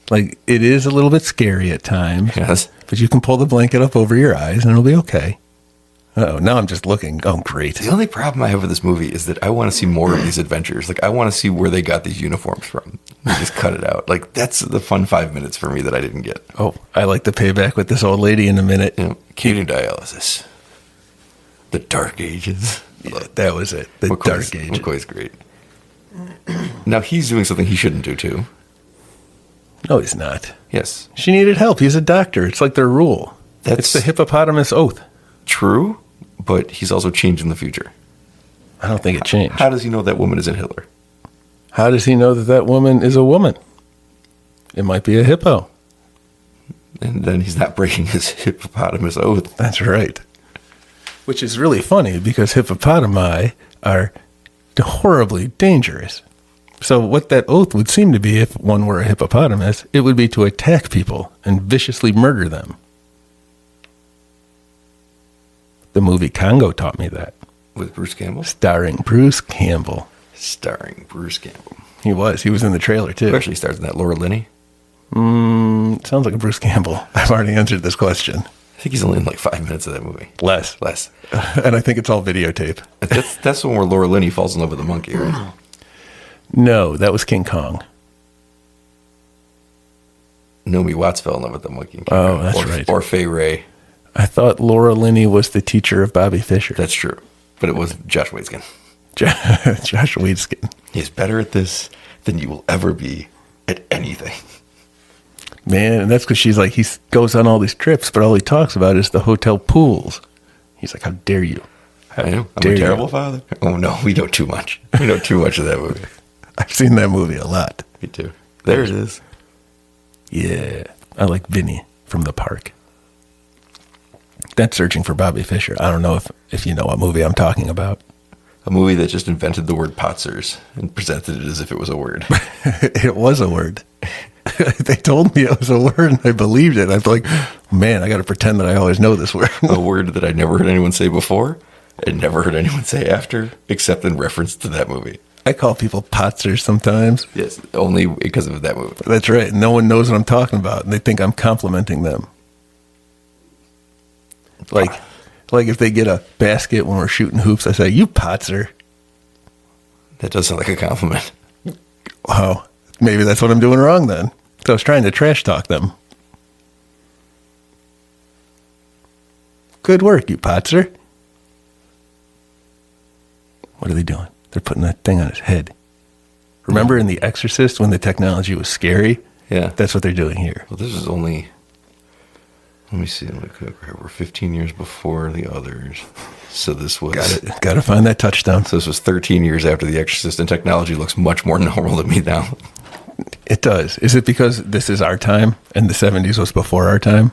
Like, it is a little bit scary at times. Yes, but you can pull the blanket up over your eyes and it'll be okay. Oh, now I'm just looking. Oh, great. The only problem I have with this movie is that I want to see more of these adventures. Like, I want to see where they got these uniforms from. They just cut it out. Like, that's the fun 5 minutes for me that I didn't get. Oh, I like the payback with this old lady in a minute. You know, kidney dialysis. The Dark Ages. Yeah, that was it. The Dark Ages. McCoy's great. Now, he's doing something he shouldn't do, too. No, he's not. Yes. She needed help. He's a doctor. It's like their rule. It's the hippopotamus oath. True, but he's also changing the future. I don't think it changed. How does he know that woman isn't Hitler? How does he know that that woman is a woman? It might be a hippo. And then he's not breaking his hippopotamus oath. That's right. Which is really funny because hippopotami are horribly dangerous. So what that oath would seem to be if one were a hippopotamus, it would be to attack people and viciously murder them. The movie Congo taught me that. With Bruce Campbell? Starring Bruce Campbell. Starring Bruce Campbell. He was. He was in the trailer, too. Who actually stars in that? Laura Linney? Sounds like a Bruce Campbell. I've already answered this question. I think he's only in like 5 minutes of that movie. Less. And I think it's all videotape. That's the one where Laura Linney falls in love with the monkey, right? No, that was King Kong. Naomi Watts fell in love with the monkey. Oh, that's right. Or Fay Ray. I thought Laura Linney was the teacher of Bobby Fischer. That's true. But it was Josh Waitzkin. Josh Waitzkin. He's better at this than you will ever be at anything. Man, and that's because she's like, he goes on all these trips, but all he talks about is the hotel pools. He's like, how dare you? I know. I'm a terrible father. Oh, no. We know too much. We know too much of that movie. I've seen that movie a lot. Me too. There it is. Yeah. I like Vinny from the park. That's Searching for Bobby Fischer. I don't know if you know what movie I'm talking about. A movie that just invented the word potzers and presented it as if it was a word. It was a word. They told me it was a word and I believed it. I was like, man, I got to pretend that I always know this word. A word that I never heard anyone say before and never heard anyone say after, except in reference to that movie. I call people potzers sometimes. Yes, only because of that movie. That's right. No one knows what I'm talking about, and they think I'm complimenting them. Like if they get a basket when we're shooting hoops, I say, you potzer. That does sound like a compliment. Wow. Maybe that's what I'm doing wrong then. So I was trying to trash talk them. Good work, you potzer. What are they doing? They're putting that thing on his head. Remember in The Exorcist when the technology was scary? Yeah. That's what they're doing here. Well, this is only, let me see, we're 15 years before the others. So this was... Got to find that touchdown. So this was 13 years after The Exorcist, and technology looks much more normal to me now. It does. Is it because this is our time and the 70s was before our time?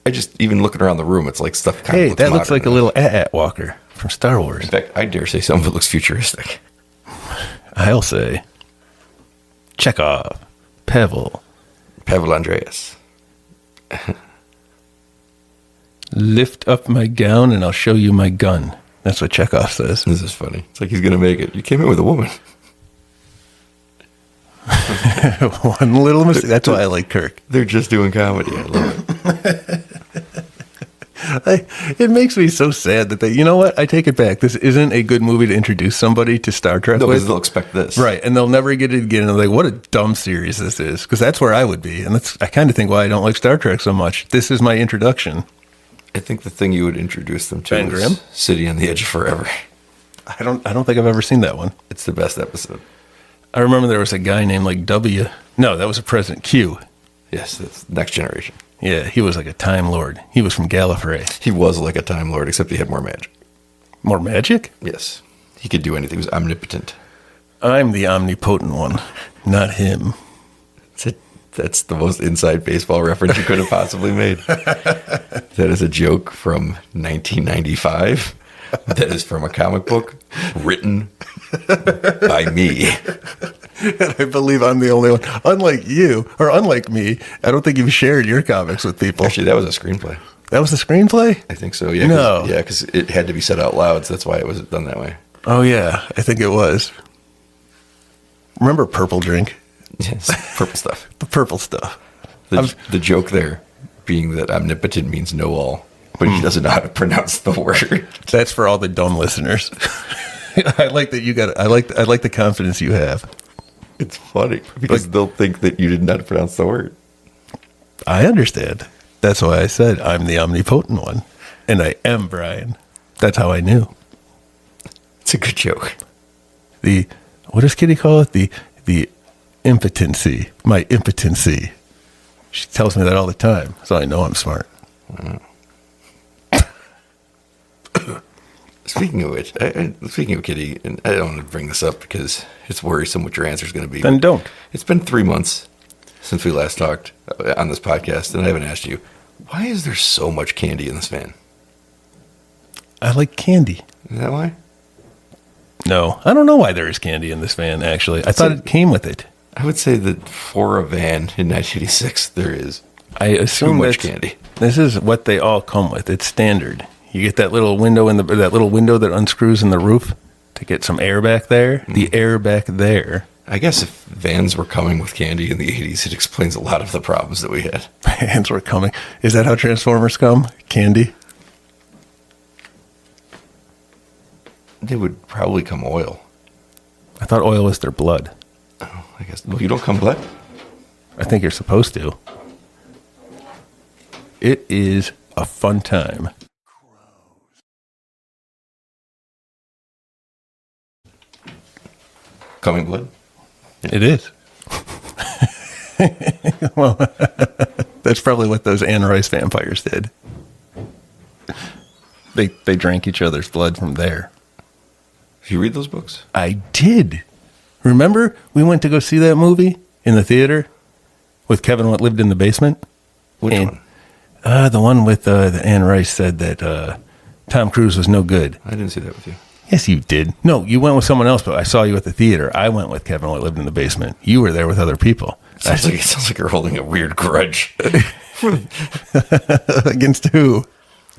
I just, even looking around the room, it's like stuff kind of looks that looks modern like a little AT-AT walker from Star Wars. In fact, I dare say some of it looks futuristic. I'll say Chekhov, Pavel Andreas. Lift up my gown and I'll show you my gun. That's what Chekhov says. This is funny. It's like he's going to make it. You came in with a woman. One little mistake. That's why I like Kirk. They're just doing comedy. I love it. It makes me so sad that you know what? I take it back. This isn't a good movie to introduce somebody to Star Trek No, with. because they'll expect this. Right, and they'll never get it again. And they're like, what a dumb series this is. Because that's where I would be. And I kind of think why I don't like Star Trek so much. This is my introduction. I think the thing you would introduce them to Ben Grimm? is City on the Edge of Forever. I don't think I've ever seen that one. It's the best episode. I remember there was a guy named like W. No, that was a President Q. Yes, it's Next Generation. Yeah, he was like a Time Lord. He was from Gallifrey. He was like a Time Lord, except he had more magic. More magic? Yes. He could do anything. He was omnipotent. I'm the omnipotent one, not him. That's the most inside baseball reference you could have possibly made. That is a joke from 1995. That is from a comic book written by me. And I believe I'm the only one. Unlike you, or unlike me, I don't think you've shared your comics with people. Actually, that was a screenplay. That was the screenplay? I think so, yeah. No. Yeah, because it had to be said out loud, so that's why it was done that way. Oh, yeah. I think it was. Remember Purple Drink? Yes, purple stuff. The purple stuff. The joke there being that omnipotent means know all. but he doesn't know how to pronounce the word. That's for all the dumb listeners. I like that you got. I like the confidence you have. It's funny because they'll think that you didn't know how to pronounce the word. I understand. That's why I said I'm the omnipotent one, and I am Brian. That's how I knew. It's a good joke. What does Kitty call it? The impotency. My impotency. She tells me that all the time, so I know I'm smart. Speaking of which, speaking of Kitty, and I don't want to bring this up because it's worrisome what your answer is going to be. Then don't. It's been 3 months since we last talked on this podcast, and I haven't asked you, why is there so much candy in this van? I like candy. Is that why? No, I don't know why there is candy in this van, actually. I thought it came with it. I would say that for a van in 1986, there is I assume too much candy. This is what they all come with. It's standard. You get that little window that unscrews in the roof to get some air back there. The air back there. I guess if vans were coming with candy in the 80s, it explains a lot of the problems that we had. Vans were coming. Is that how Transformers come? Candy? They would probably come oil. I thought oil was their blood. Oh, I guess. Well, you don't come blood? I think you're supposed to. It is a fun time. Coming blood? It is. Well, that's probably what those Anne Rice vampires did. They drank each other's blood from there. Did you read those books? I did. Remember, we went to go see that movie in the theater with Kevin What Lived in the Basement? Which one? The one with the Anne Rice said that Tom Cruise was no good. I didn't see that with you. Yes, you did. No, you went with someone else, but I saw you at the theater. I went with Kevin What Lived in the Basement. You were there with other people. It sounds like you're holding a weird grudge. Against who?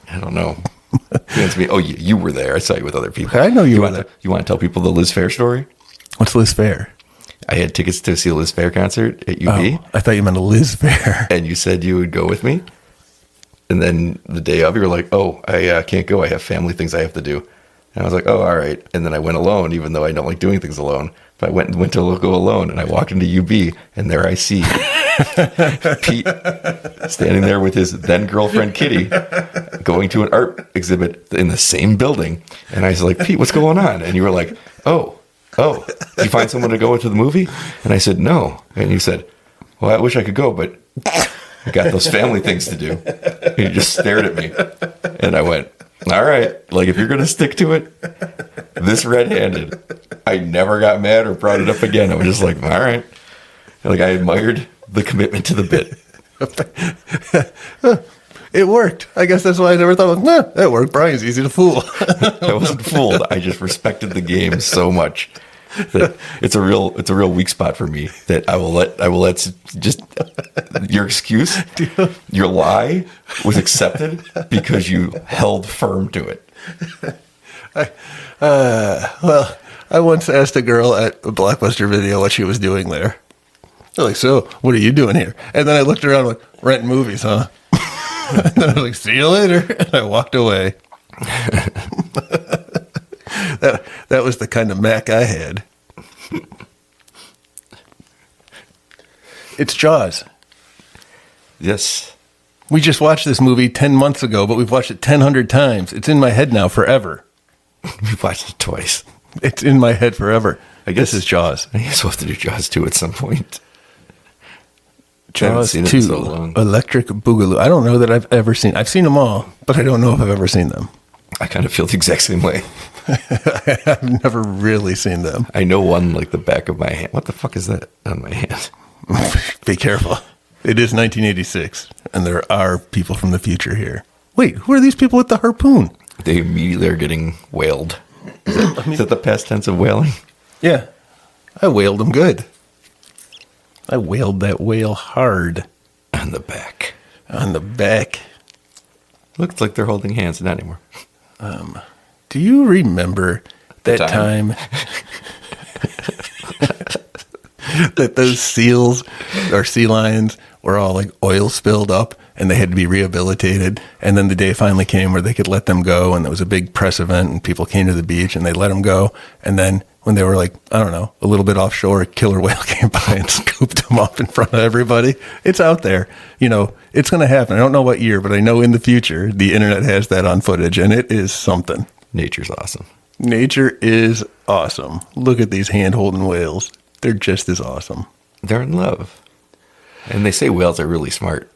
I don't know. Against me. Oh, you were there. I saw you with other people. I know you were there. You want to tell people the Liz Phair story? What's Liz Phair? I had tickets to see a Liz Phair concert at UB. Oh, I thought you meant a Liz Phair. And you said you would go with me. And then the day of, you were like, oh, I can't go. I have family things I have to do. And I was like, oh, all right. And then I went alone, even though I don't like doing things alone. But I went to go alone, and I walked into UB, and there I see Pete standing there with his then girlfriend Kitty, going to an art exhibit in the same building. And I was like, Pete, what's going on? And you were like, oh, did you find someone to go with to the movie? And I said, no. And you said, well, I wish I could go, but I got those family things to do. And you just stared at me, and I went, all right, like if you're going to stick to it, this red-handed. I never got mad or brought it up again. I was just like, all right. Like I admired the commitment to the bit. It worked. I guess that's why I never thought, that worked. Brian's easy to fool. I wasn't fooled. I just respected the game so much that it's a real weak spot for me that I will let just your excuse, your lie was accepted because you held firm to it. Well, I once asked a girl at a Blockbuster Video what she was doing there. They're like, so what are you doing here? And then I looked around like, renting movies, huh? And then I was like, see you later. And I walked away. That was the kind of Mac I had. It's Jaws. Yes. We just watched this movie 10 months ago, but we've watched it 1,000 times. It's in my head now forever. We watched it twice. It's in my head forever. I guess this is Jaws. I guess we'll have to do Jaws 2 at some point. Jaws 2, it in so long. Electric Boogaloo. I don't know that I've ever seen. I've seen them all, but I don't know if I've ever seen them. I kind of feel the exact same way. I've never really seen them. I know one like the back of my hand. What the fuck is that on my hand? Be careful. It is 1986, and there are people from the future here. Wait, who are these people with the harpoon? They immediately are getting whaled. Is that the past tense of whaling? Yeah. I whaled them good. I whaled that whale hard. On the back. On the back. Looks like they're holding hands. Not anymore. Do you remember that time that those seals or sea lions were all like oil spilled up and they had to be rehabilitated. And then the day finally came where they could let them go, and there was a big press event, and people came to the beach, and they let them go. And then when they were like, I don't know, a little bit offshore, a killer whale came by and scooped them up in front of everybody. It's out there. You know, it's going to happen. I don't know what year, but I know in the future the internet has that on footage, and it is something. Nature's awesome. Nature is awesome. Look at these hand-holding whales. They're just as awesome. They're in love. And they say whales are really smart.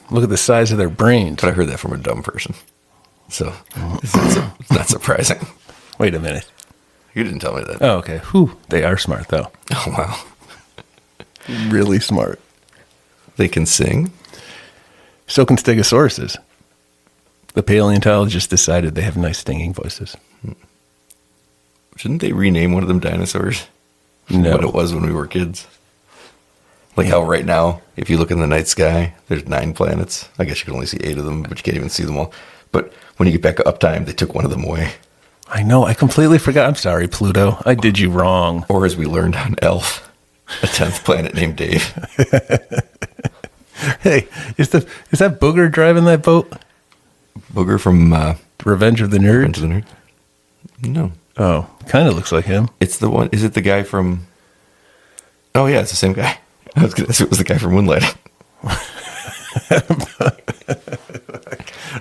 Look at the size of their brains. But I heard that from a dumb person. So it's not surprising. Wait a minute. You didn't tell me that. Oh, okay. Whew. They are smart, though. Oh, wow. Really smart. They can sing. So can stegosauruses. The paleontologists decided they have nice stinging voices. Shouldn't they rename one of them dinosaurs? No. What it was when we were kids? Like how right now, if you look in the night sky, there's 9 planets. I guess you can only see 8 of them, but you can't even see them all. But when you get back up time, they took one of them away. I know. I completely forgot. I'm sorry, Pluto. I did you wrong. Or as we learned on Elf, a 10th planet named Dave. Hey, is that Booger driving that boat? Booger from Revenge of the Nerds? Revenge of the Nerds? No. Oh, kind of looks like him. It's the one. Is it the guy from? Oh yeah, it's the same guy. I was gonna say it was the guy from Moonlighting.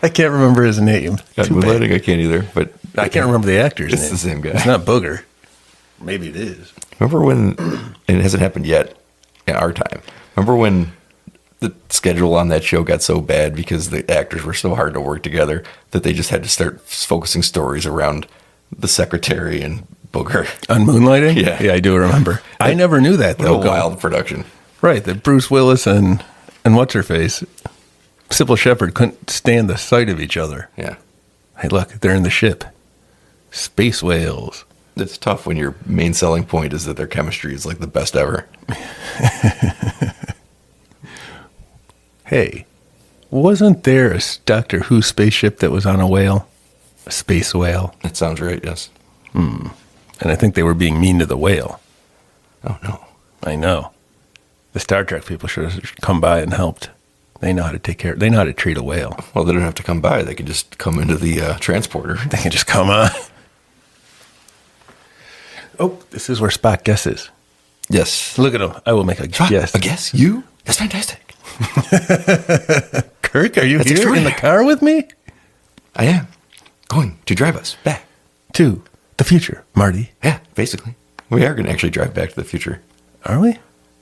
I can't remember his name. God, Moonlighting, I can't either. But I can't remember the actor's name. It's the same guy. It's not Booger. Maybe it is. Remember when? And it hasn't happened yet in our time. Remember when the schedule on that show got so bad because the actors were so hard to work together that they just had to start focusing stories around the secretary and Booger. On Moonlighting? Yeah. Yeah, I do remember. I never knew that, though. What a wild production. Right, that Bruce Willis and what's-her-face, Sybil Shepherd, couldn't stand the sight of each other. Yeah. Hey, look, they're in the ship. Space whales. It's tough when your main selling point is that their chemistry is like the best ever. Hey, wasn't there a Doctor Who spaceship that was on a whale? A space whale? That sounds right, yes. And I think they were being mean to the whale. Oh, no. I know. The Star Trek people should have come by and helped. They know how to take care. They know how to treat a whale. Well, they don't have to come by. They can just come into the transporter. They can just come on. Oh, this is where Spock guesses. Yes. Look at him. I will make a guess. A guess? You? That's fantastic. Kirk, are you That's here in the car with me? I am. Going to drive us back. To the future, Marty. Yeah, basically. We are going to actually drive back to the future. Are we?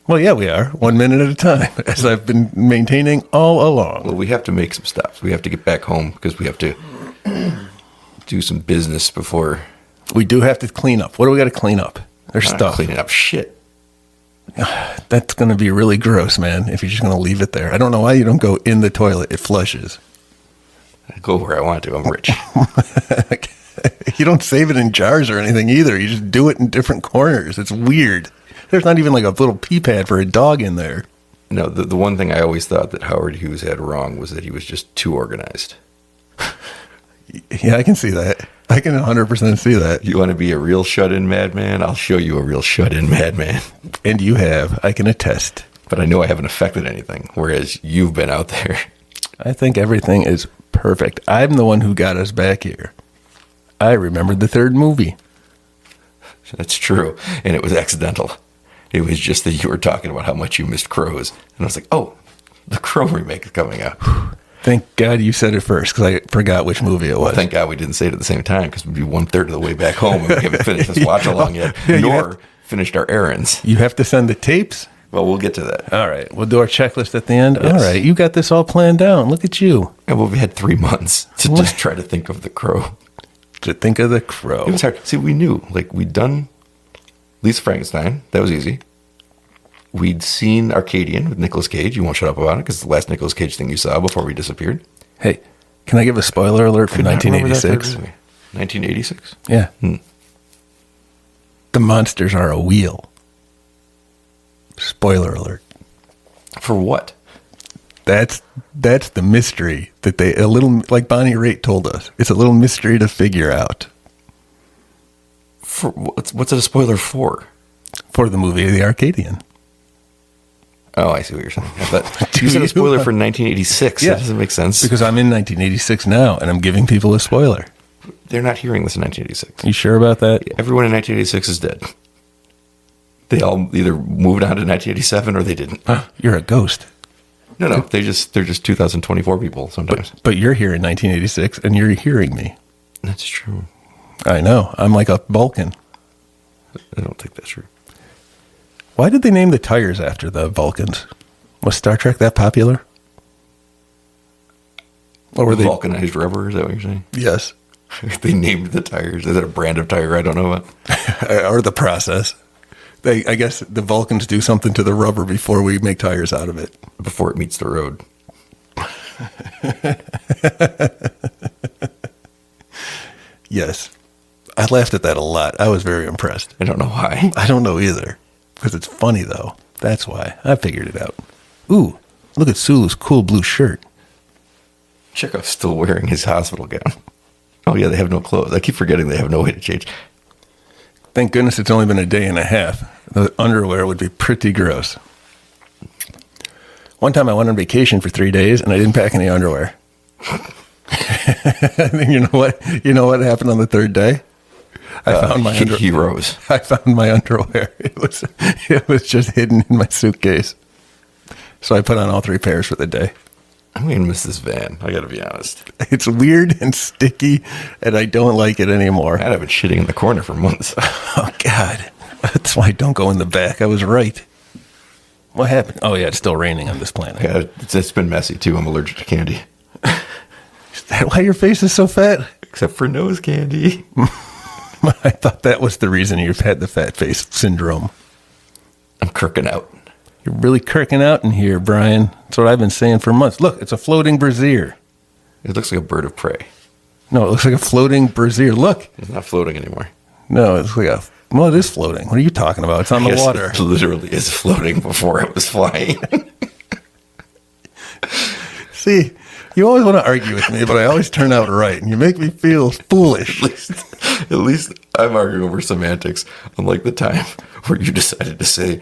Well, yeah, we are. 1 minute at a time, as I've been maintaining all along. Well, we have to make some stops. We have to get back home because we have to do some business before. We do have to clean up. What do we got to clean up? There's Not stuff. cleaning up shit. That's going to be really gross, man, if you're just going to leave it there. I don't know why you don't go in the toilet. It flushes. I go where I want to. I'm rich. You don't save it in jars or anything either. You just do it in different corners. It's weird. There's not even like a little pee pad for a dog in there. No, the one thing I always thought that Howard Hughes had wrong was that he was just too organized. Yeah, I can see that. I can 100% see that. You want to be a real shut-in madman? I'll show you a real shut-in madman. And you have. I can attest. But I know I haven't affected anything, whereas you've been out there. I think everything is perfect. I'm the one who got us back here. I remembered the third movie. That's true. And it was accidental. It was just that you were talking about how much you missed Crows. And I was like, oh, the Crow remake is coming out. Thank God you said it first, because I forgot which movie it was. Well, thank God we didn't say it at the same time, because we'd be 1/3 of the way back home and we haven't finished this watch-along yet, nor finished our errands. You have to send the tapes? Well, we'll get to that. All right. We'll do our checklist at the end. Yes. All right. You got this all planned out. Look at you. And well, we had 3 months to just try to think of the Crow. To think of the Crow. It was hard. See, we knew. Like, we'd done Lisa Frankenstein. That was easy. We'd seen Arcadian with Nicolas Cage. You won't shut up about it, because it's the last Nicolas Cage thing you saw before we disappeared. Hey, can I give a spoiler alert from Could not remember that 1986? third movie. 1986? Yeah. The monsters are a wheel. Spoiler alert. For what? That's the mystery that they, a little, like Bonnie Raitt told us. It's a little mystery to figure out. For what's it a spoiler for? For the movie The Arcadian. Oh, I see what you're saying. I thought you said a spoiler for 1986. Yeah. That doesn't make sense. Because I'm in 1986 now, and I'm giving people a spoiler. They're not hearing this in 1986. You sure about that? Everyone in 1986 is dead. They all either moved on to 1987 or they didn't. You're a ghost. No, they're just 2024 people sometimes. But you're here in 1986, and you're hearing me. That's true. I know. I'm like a Vulcan. I don't think that's true. Why did they name the tires after the Vulcans? Was Star Trek that popular? Or were they Vulcanized rubber? Is that what you're saying? Yes. They named the tires. Is that a brand of tire I don't know about? Or the process. I guess the Vulcans do something to the rubber before we make tires out of it. Before it meets the road. Yes. I laughed at that a lot. I was very impressed. I don't know why. I don't know either. Because it's funny, though. That's why. I figured it out. Ooh, look at Sulu's cool blue shirt. Chekhov's still wearing his hospital gown. Oh, yeah, they have no clothes. I keep forgetting they have no way to change. Thank goodness it's only been a day and a half. The underwear would be pretty gross. One time I went on vacation for 3 days and I didn't pack any underwear. And you know what? You know what happened on the third day? I found my underwear. He rose. I found my underwear. It was just hidden in my suitcase. So I put on all 3 pairs for the day. I'm going to miss this van. I got to be honest. It's weird and sticky, and I don't like it anymore. I've been shitting in the corner for months. Oh, God. That's why I don't go in the back. I was right. What happened? Oh, yeah, it's still raining on this planet. Yeah, it's been messy, too. I'm allergic to candy. Is that why your face is so fat? Except for nose candy. I thought that was the reason you've had the fat face syndrome. I'm kirking out. You're really kirking out in here, Brian. That's what I've been saying for months. Look, it's a floating brazier. It looks like a bird of prey. No, it looks like a floating brazier. Look. It's not floating anymore. No, it's like well, it is floating. What are you talking about? It's on the Yes, water. It literally is floating before it was flying. See, you always want to argue with me, but I always turn out right, and you make me feel foolish. At least I'm arguing over semantics, unlike the time where you decided to say,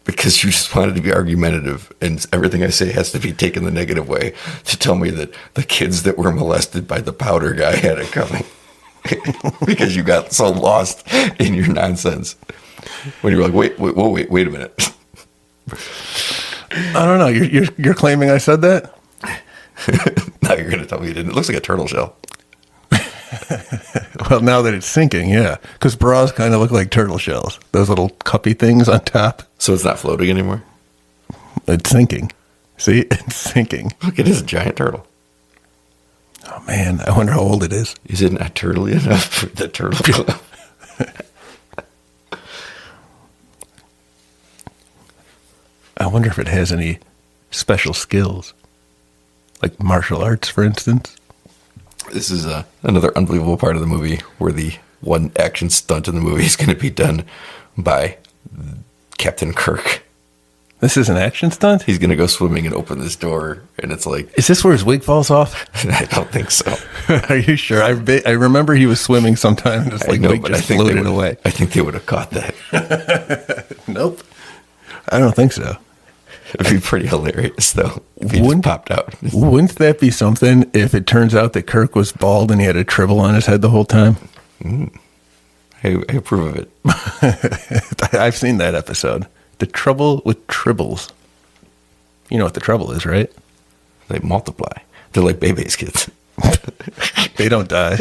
because you just wanted to be argumentative, and everything I say has to be taken the negative way, to tell me that the kids that were molested by the powder guy had it coming. Because you got so lost in your nonsense. When you were like, wait a minute. I don't know. You're claiming I said that? Now you're going to tell me you didn't. It looks like a turtle shell. Well, now that it's sinking, yeah. Because bras kind of look like turtle shells. Those little cuppy things on top. So it's not floating anymore? It's sinking. See? It's sinking. Look, it is a giant turtle. Oh, man. I wonder how old it is. Is it not turtly enough for the turtle club? I wonder if it has any special skills. Like martial arts, for instance. This is another unbelievable part of the movie where the one action stunt in the movie is going to be done by Captain Kirk. This is an action stunt? He's going to go swimming and open this door, and it's like... Is this where his wig falls off? I don't think so. Are you sure? I remember he was swimming sometime, and his wig just floated away. I think they would have caught that. Nope. I don't think so. It'd be pretty hilarious, though, if he just popped out. Wouldn't that be something if it turns out that Kirk was bald and he had a tribble on his head the whole time? I approve of it. I've seen that episode. The Trouble with Tribbles. You know what the trouble is, right? They multiply. They're like Bebe's kids. They don't die.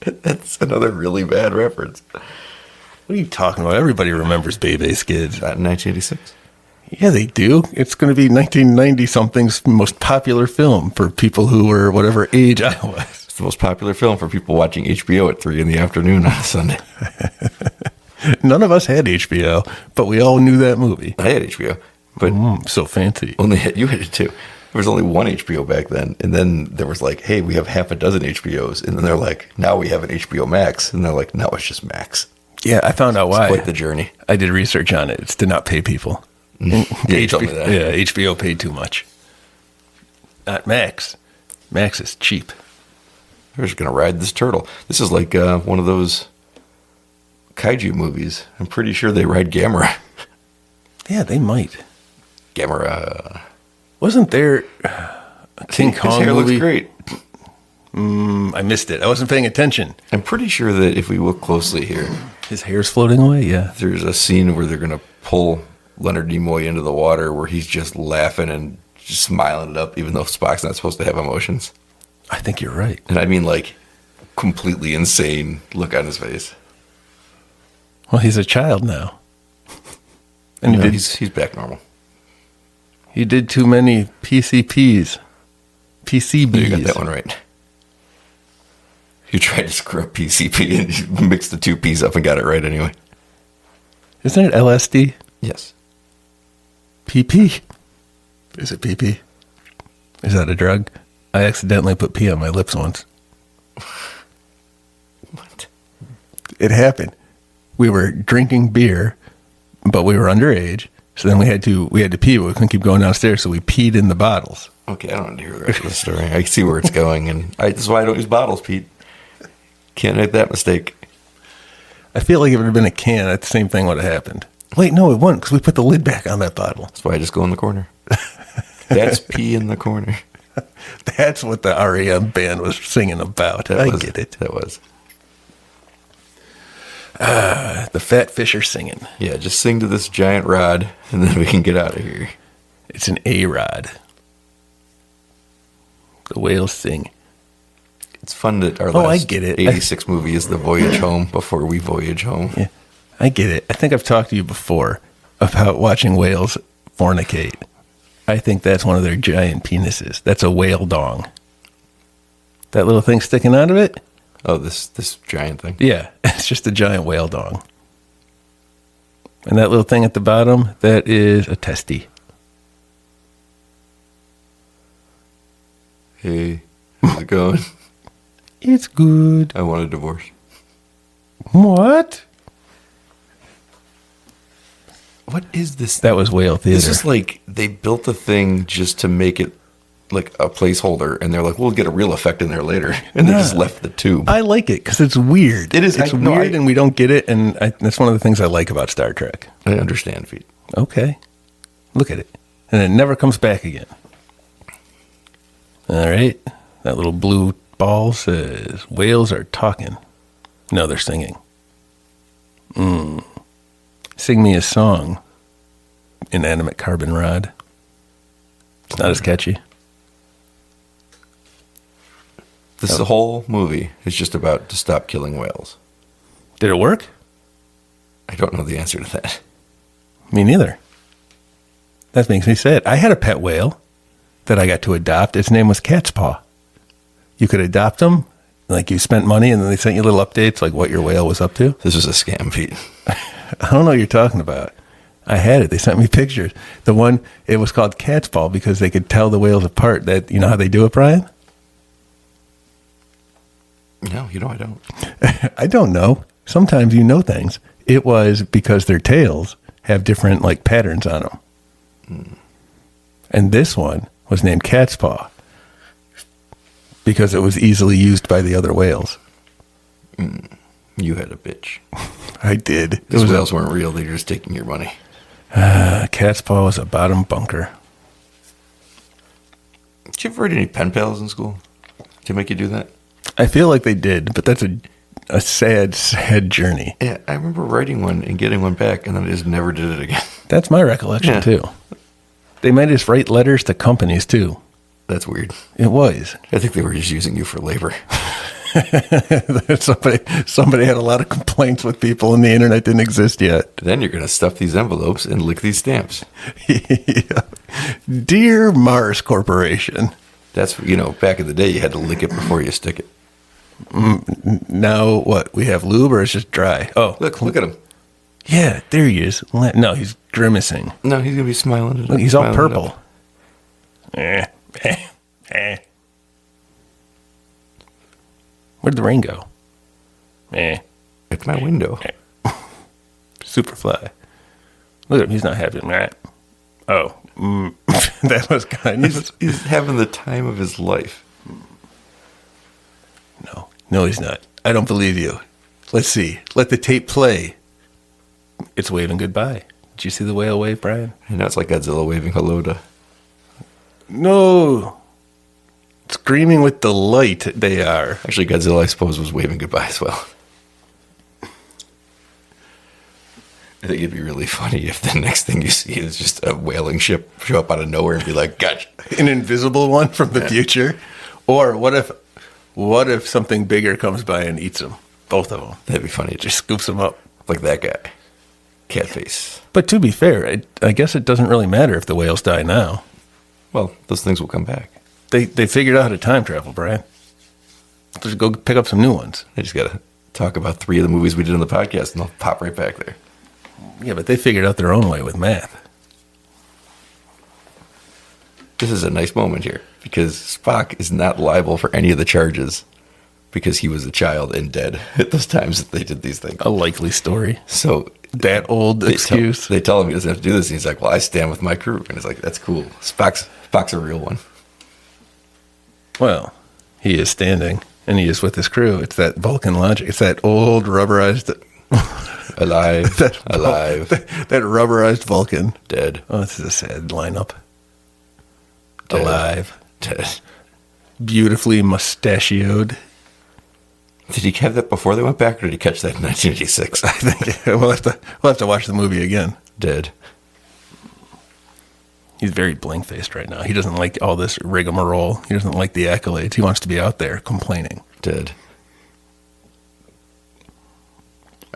That's another really bad reference. What are you talking about? Everybody remembers Bebe's Kids. Not in 1986. Yeah, they do. It's going to be 1990-something's most popular film for people who were whatever age I was. It's the most popular film for people watching HBO at 3 in the afternoon on Sunday. None of us had HBO, but we all knew that movie. I had HBO, but so fancy. You had it too. There was only one HBO back then, and then there was like, hey, we have half a dozen HBOs, and then they're like, now we have an HBO Max, and they're like, no, it's just Max. Yeah, I found out why. It's quite the journey. I did research on it. It's to not pay people. Yeah, you told me that. Yeah, HBO paid too much. Not Max. Max is cheap. They're just going to ride this turtle. This is like one of those kaiju movies. I'm pretty sure they ride Gamera. Yeah, they might. Gamera. Wasn't there a King His Kong hair movie? looks great. I missed it. I wasn't paying attention. I'm pretty sure that if we look closely here, His hair's floating away. Yeah. there's a scene where they're going to pull Leonard Nimoy into the water where he's just laughing and just smiling it up, even though Spock's not supposed to have emotions. I think you're right. And I mean, like, completely insane look on his face. Well, he's a child now. And You know, he did, he's back normal. he did too many PCPs. PCBs. You got that one right. You tried to screw up PCP and you mixed the two P's up and got it right anyway. Isn't it LSD? Yes. PP? Is it PP? Is that a drug? I accidentally put P on my lips once. What? It happened. We were drinking beer, but we were underage. So then we had to pee, but we couldn't keep going downstairs, so we peed in the bottles. Okay, I don't want to hear the rest of the story. I see where it's going, and that's why I don't use bottles, Pete. Can't make that mistake. I feel like if it had been a can, the same thing would have happened. Wait, no, it wouldn't, because we put the lid back on that bottle. That's why I just go in the corner. That's pee in the corner. That's what the REM band was singing about. I get it. That was. The fat fish are singing. Yeah, just sing to this giant rod, and then we can get out of here. It's an A-rod. The whales sing. It's fun that our I last get it. 86 movie is the Voyage Home before we voyage home. Yeah, I get it. I think I've talked to you before about watching whales fornicate. I think that's one of their giant penises. That's a whale dong. That little thing sticking out of it? Oh, this giant thing. Yeah, it's just a giant whale dong. And that little thing at the bottom, that is a testy. Hey, how's it going? It's good. I want a divorce. What? What is this? That was whale theater. This is like they built the thing just to make it like a placeholder, and they're like, we'll get a real effect in there later. And they just left the tube. I like it because it's weird. It is. It's weird and we don't get it. And that's one of the things I like about Star Trek. I understand, Pete. Okay. Look at it. And it never comes back again. All right. That little blue ball says, whales are talking. No, they're singing. Sing me a song, inanimate carbon rod. It's not as catchy. This whole movie is just about to stop killing whales. Did it work? I don't know the answer to that. Me neither. That makes me sad. I had a pet whale that I got to adopt. Its name was Cat's Paw. You could adopt them, like you spent money, and then they sent you little updates, like what your whale was up to. This was a scam, Pete. I don't know what you're talking about. I had it. They sent me pictures. The one, it was called Cat's Paw because they could tell the whales apart. That, you know how they do it, Brian? No, I don't. I don't know. Sometimes you know things. It was because their tails have different like patterns on them. And this one was named Cat's Paw because it was easily used by the other whales. You had a bitch. I did. Those whales weren't real. They were just taking your money. Cat's Paw was a bottom bunker. Did you ever write any pen pals in school? Did they make you do that? I feel like they did, but that's a sad, sad journey. Yeah, I remember writing one and getting one back, and then I just never did it again. That's my recollection, Yeah. too. They made us write letters to companies, too. That's weird. It was. I think they were just using you for labor. Somebody had a lot of complaints with people, and the internet didn't exist yet. Then you're going to stuff these envelopes and lick these stamps. Yeah. Dear Mars Corporation. That's, back in the day, you had to lick it before you stick it. Now what? We have lube or it's just dry? Oh, Look at him. yeah, there he is. No, he's grimacing. No, he's going to be smiling. Look, he's all smiling purple. up. Where'd the rain go? It's my window. Superfly. Look at him. He's not happy. Oh, that was kind of... He's having the time of his life. No, he's not. I don't believe you. Let's see. Let the tape play. It's waving goodbye. Did you see the whale wave, Brian? And now it's like Godzilla waving hello to... No. Screaming with delight, they are. Actually, Godzilla, I suppose, was waving goodbye as well. I think it'd be really funny if the next thing you see is just a whaling ship show up out of nowhere and be like, gotcha. An invisible one from the future? Or what if something bigger comes by and eats them? Both of them. That'd be funny. Just Just scoops them up. like that guy. Catface. But to be fair, I guess it doesn't really matter if the whales die now. Well, those things will come back. They figured out how to time travel, Brian. Just go pick up some new ones. I just got to talk about 3 of the movies we did on the podcast, and they'll pop right back there. Yeah, but they figured out their own way with math. This is a nice moment here, because Spock is not liable for any of the charges, because he was a child and dead at those times that they did these things. A likely story. So That old excuse. They tell him he doesn't have to do this, and he's like, well, I stand with my crew. And he's like, that's cool. Spock's a real one. Well, he is standing, and he is with his crew. It's that Vulcan logic. It's that old rubberized... Alive, alive, That rubberized Vulcan. dead, Oh, this is a sad lineup. Dead. Alive. dead. Beautifully mustachioed. Did he have that before they went back, or did he catch that in 1986? I think we'll have to watch the movie again. Dead. He's very blank-faced right now. He doesn't like all this rigmarole. He doesn't like the accolades. He wants to be out there complaining. Dead.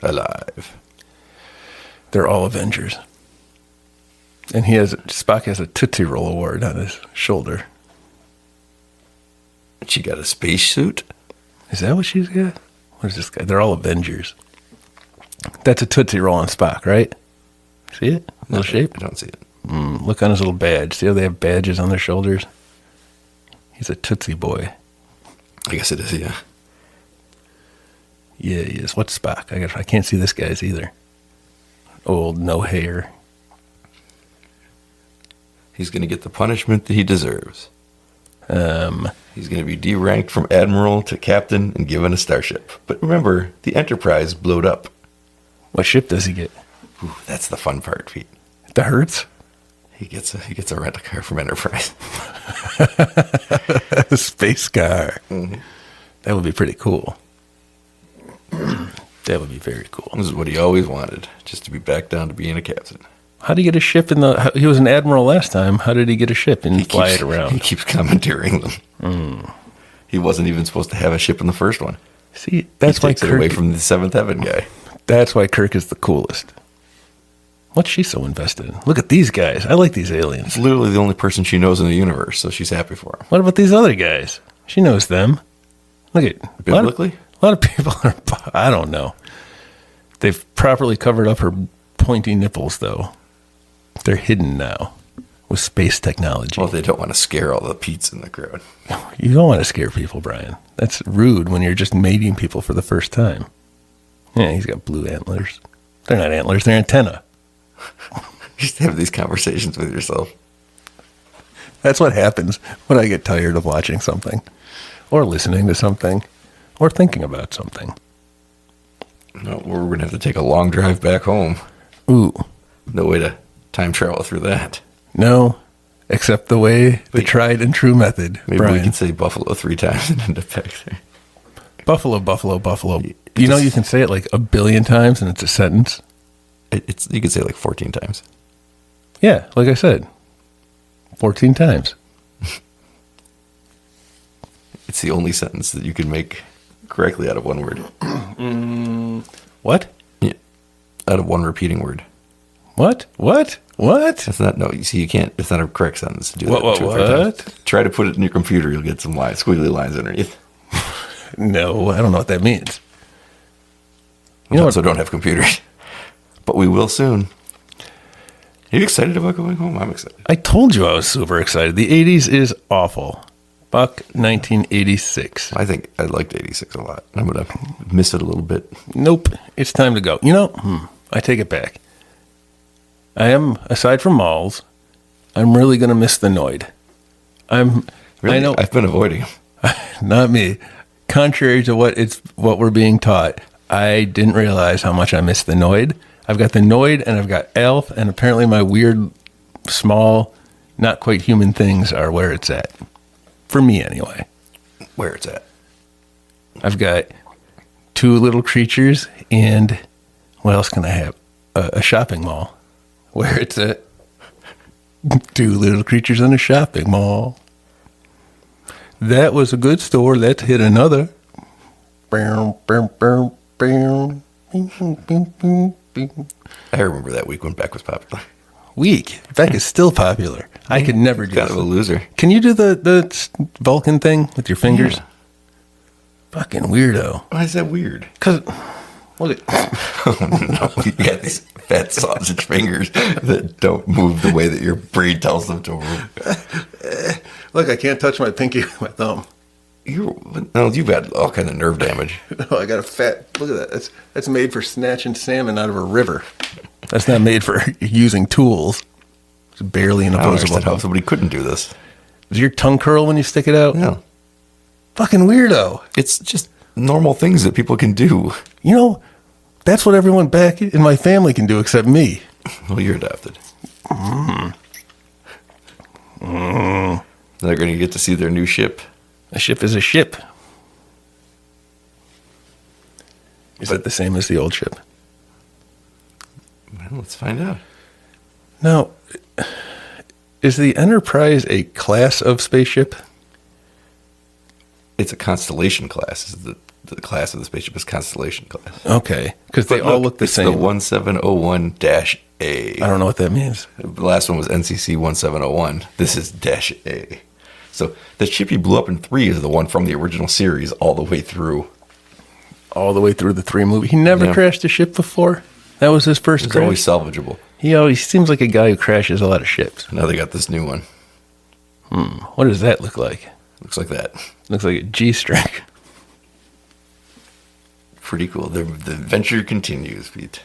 Alive. They're all Avengers. And Spock has a Tootsie Roll award on his shoulder. She got a spacesuit? Is that what she's got? What is this guy? They're all Avengers. That's a Tootsie Roll on Spock, right? See it? Little shape? I don't see it. Look on his little badge. See how they have badges on their shoulders? He's a Tootsie Boy. I guess it is, yeah. Yeah, he is. What's Spock? I can't see this guy's either. Old, no hair. He's going to get the punishment that he deserves. He's going to be deranked from admiral to captain and given a starship. But remember, the Enterprise blowed up. What ship does he get? Ooh, that's the fun part, Pete. The Hertz? He gets a rental car from Enterprise. A space car. Mm-hmm. That would be pretty cool. That would be very cool. This is what he always wanted, just to be back down to being a captain. How did he get a ship he was an admiral last time. How did he get a ship and fly it around? He keeps commandeering them. He wasn't even supposed to have a ship in the first one. See, that's why takes it away from the Seventh Heaven guy. That's why Kirk is the coolest. What's she so invested in? Look at these guys. I like these aliens. It's literally the only person she knows in the universe, so she's happy for him. What about these other guys? She knows them. Look at Biblically? A lot of people are, I don't know. They've properly covered up her pointy nipples, though. They're hidden now with space technology. Well, they don't want to scare all the Pete's in the crowd. You don't want to scare people, Brian. That's rude when you're just mating people for the first time. Yeah, he's got blue antlers. They're not antlers, they're antenna. Just have these conversations with yourself. That's what happens when I get tired of watching something, or listening to something, or thinking about something. No, we're going to have to take a long drive back home. Ooh. No way to time travel through that. No, except the way, the tried and true method, Maybe Brian. we can say Buffalo 3 times and end up back there. Buffalo, Buffalo, Buffalo. You know you can say it like a billion times and it's a sentence? You could say it like 14 times. Yeah, like I said. 14 times. It's the only sentence that you can make correctly out of one word. What? Yeah, out of one repeating word. What? That's not, no, you see, you can't, it's not a correct sentence to do that. What? Try to put it in your computer, you'll get some squiggly lines underneath. No, I don't know what that means. You also don't have computers. But we will soon. Are you excited about going home? I'm excited. I told you I was super excited. The 80s is awful. Buck 1986. I think I liked 86 a lot. I'm going to miss it a little bit. Nope. It's time to go. You know, I take it back. I am, aside from malls, I'm really going to miss the Noid. Really? I know. I've been avoiding them. Not me. Contrary to what we're being taught, I didn't realize how much I missed the Noid. I've got the Noid and I've got Alf, and apparently my weird, small, not quite human things are where it's at. For me, anyway. Where it's at. I've got 2 little creatures and what else can I have? A shopping mall. Where it's at. 2 little creatures in a shopping mall. That was a good store. Let's hit another. I remember that week when Beck was popular. Weak. Beck is still popular. I could never do Kind of a loser. Can you do the Vulcan thing with your fingers? Yeah. Fucking weirdo. Why is that weird? Because, look Oh no, you got these fat sausage fingers that don't move the way that your brain tells them to move. Look, I can't touch my pinky with my thumb. You've got all kind of nerve damage. No, I got a fat. Look at that. That's made for snatching salmon out of a river. That's not made for using tools. It's barely an opposable. I don't understand how somebody couldn't do this. Does your tongue curl when you stick it out? No. Fucking weirdo. It's just normal things that people can do. You know, that's what everyone back in my family can do except me. Well, you're adopted. They're going to get to see their new ship. A ship is a ship. Is it the same as the old ship? Well, let's find out. Now, is the Enterprise a class of spaceship? It's a constellation class. The class of the spaceship is constellation class. Okay, because they all look the same. It's the 1701-A. I don't know what that means. The last one was NCC 1701. This is -A. So the ship he blew up in 3 is the one from the original series all the way through. All the way through the 3 movies. He never crashed a ship before? That was his first It's crash? always salvageable. He always seems like a guy who crashes a lot of ships. Now they got this new one. What does that look like? Looks like that. Looks like a G-string. Pretty cool. The adventure continues, Pete.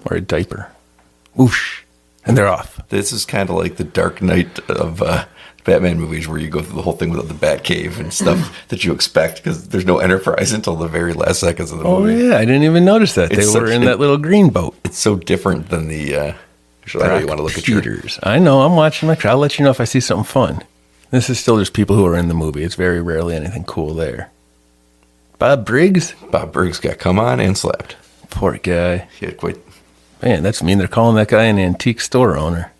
Or a diaper. Whoosh. And they're off. This is kind of like the Dark Knight of Batman movies where you go through the whole thing without the Batcave and stuff that you expect because there's no Enterprise until the very last seconds of the movie. Oh, yeah. I didn't even notice that. They were in that little green boat. It's so different than the... I know you want to look at shooters. I know. I'm watching my... I'll let you know if I see something fun. This is still just people who are in the movie. It's very rarely anything cool there. Bob Briggs? Bob Briggs got come on and slapped. Poor guy. He had quite... Man, that's mean. They're calling that guy an antique store owner.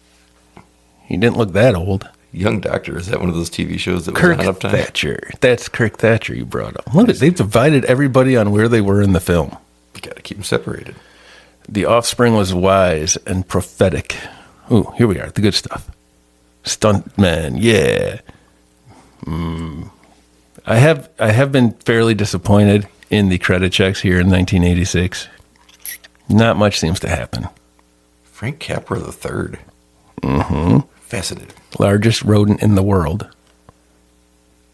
He didn't look that old. Young Doctor. Is that one of those TV shows that was Kirk on Uptime? Thatcher. That's Kirk Thatcher you brought up. Look, they've divided everybody on where they were in the film. You got to keep them separated. The offspring was wise and prophetic. Ooh, here we are. The good stuff. Stuntman, yeah. I have been fairly disappointed in the credit checks here in 1986. Not much seems to happen. Frank Capra III. Fascinating. Largest rodent in the world.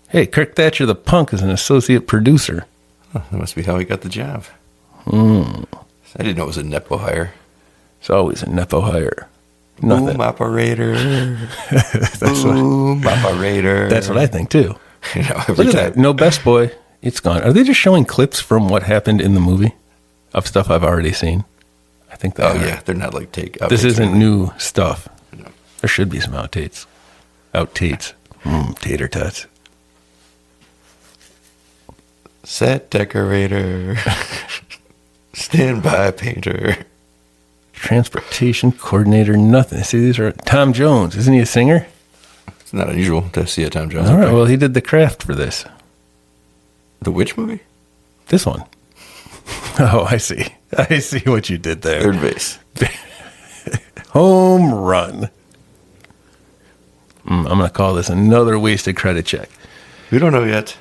Hey, Kirk Thatcher the punk is an associate producer. Huh, that must be how he got the job. I didn't know it was a Nepo hire. It's always a Nepo hire. Nothing. Boom operator. Boom operator. That's what I think too. You know, Look at that. No Best Boy. It's gone. Are they just showing clips from what happened in the movie of stuff I've already seen? I think that. Oh, yeah. They're not like This isn't new stuff. No. There should be some outtakes. Tater tots. Set decorator. Standby painter. Transportation coordinator, nothing. See, these are Tom Jones. Isn't he a singer? It's not unusual to see a Tom Jones. All right, well, he did the craft for this. The which movie? This one. Oh, I see. I see what you did there. Third base. Home run. I'm going to call this another wasted credit check. We don't know yet.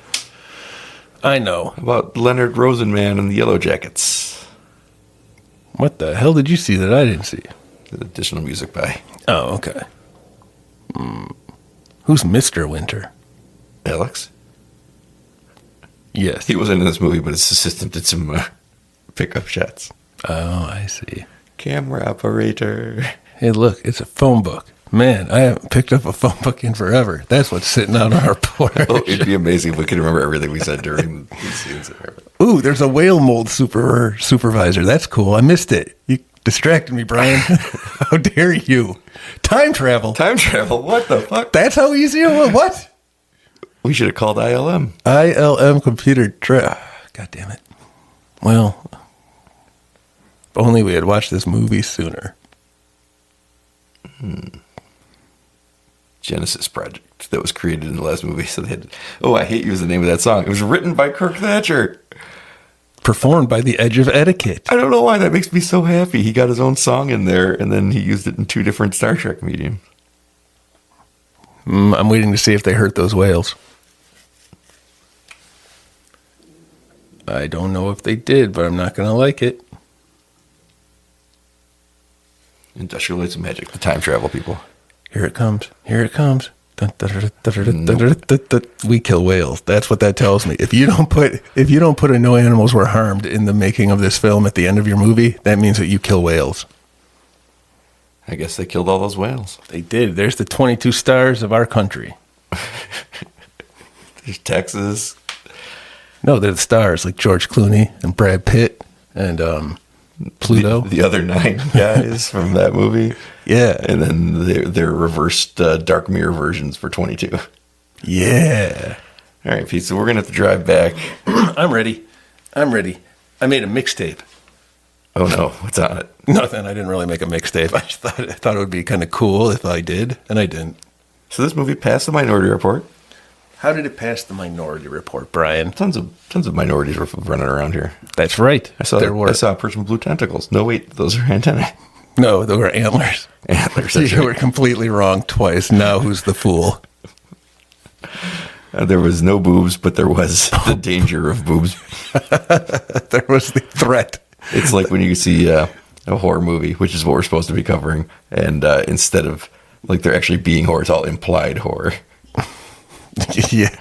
I know. About Leonard Rosenman and the Yellow Jackets. What the hell did you see that I didn't see? Additional music by Oh, okay. Who's Mr. Winter? Alex. Yes. He wasn't in this movie, but his assistant did some pickup shots. Oh, I see. Camera operator. Hey, look, it's a phone book. Man, I haven't picked up a phone book in forever. That's what's sitting out on our porch. Oh, it'd be amazing if we could remember everything we said during these scenes. Ooh, there's a whale mold supervisor. That's cool. I missed it. You distracted me, Brian. How dare you? Time travel. Time travel? What the fuck? That's how easy it was. What? We should have called ILM. ILM computer. God damn it. Well, if only we had watched this movie sooner. Genesis Project that was created in the last movie. So they had, Oh, I Hate You is the name of that song. It was written by Kirk Thatcher. Performed by The Edge of Etiquette. I don't know why that makes me so happy. He got his own song in there, and then he used it in 2 different Star Trek mediums. I'm waiting to see if they hurt those whales. I don't know if they did, but I'm not going to like it. Industrial Lights and Magic, the time travel people. Here it comes. Here it comes. We kill whales. That's what that tells me. If you don't put a no animals were harmed in the making of this film at the end of your movie, that means that you kill whales. I guess they killed all those whales. They did. There's the 22 stars of our country. There's Texas. No, they're the stars, like George Clooney and Brad Pitt and Pluto. The other 9 guys from that movie. Yeah. And then they're reversed dark mirror versions for 22. Yeah. All right, Pete, so we're going to have to drive back. I'm ready. I made a mixtape. Oh, no. What's on it? Nothing. I didn't really make a mixtape. I just thought it would be kind of cool if I did, and I didn't. So this movie passed the Minority Report. How did it pass the Minority Report, Brian? Tons of minorities were running around here. That's right. I saw a person with blue tentacles. No, wait, those are antennae. No, those were antlers. Antlers. You were completely wrong twice. Now who's the fool? There was no boobs, but there was the danger of boobs. There was the threat. It's like when you see a horror movie, which is what we're supposed to be covering, and instead of like there actually being horror, it's all implied horror. Yeah,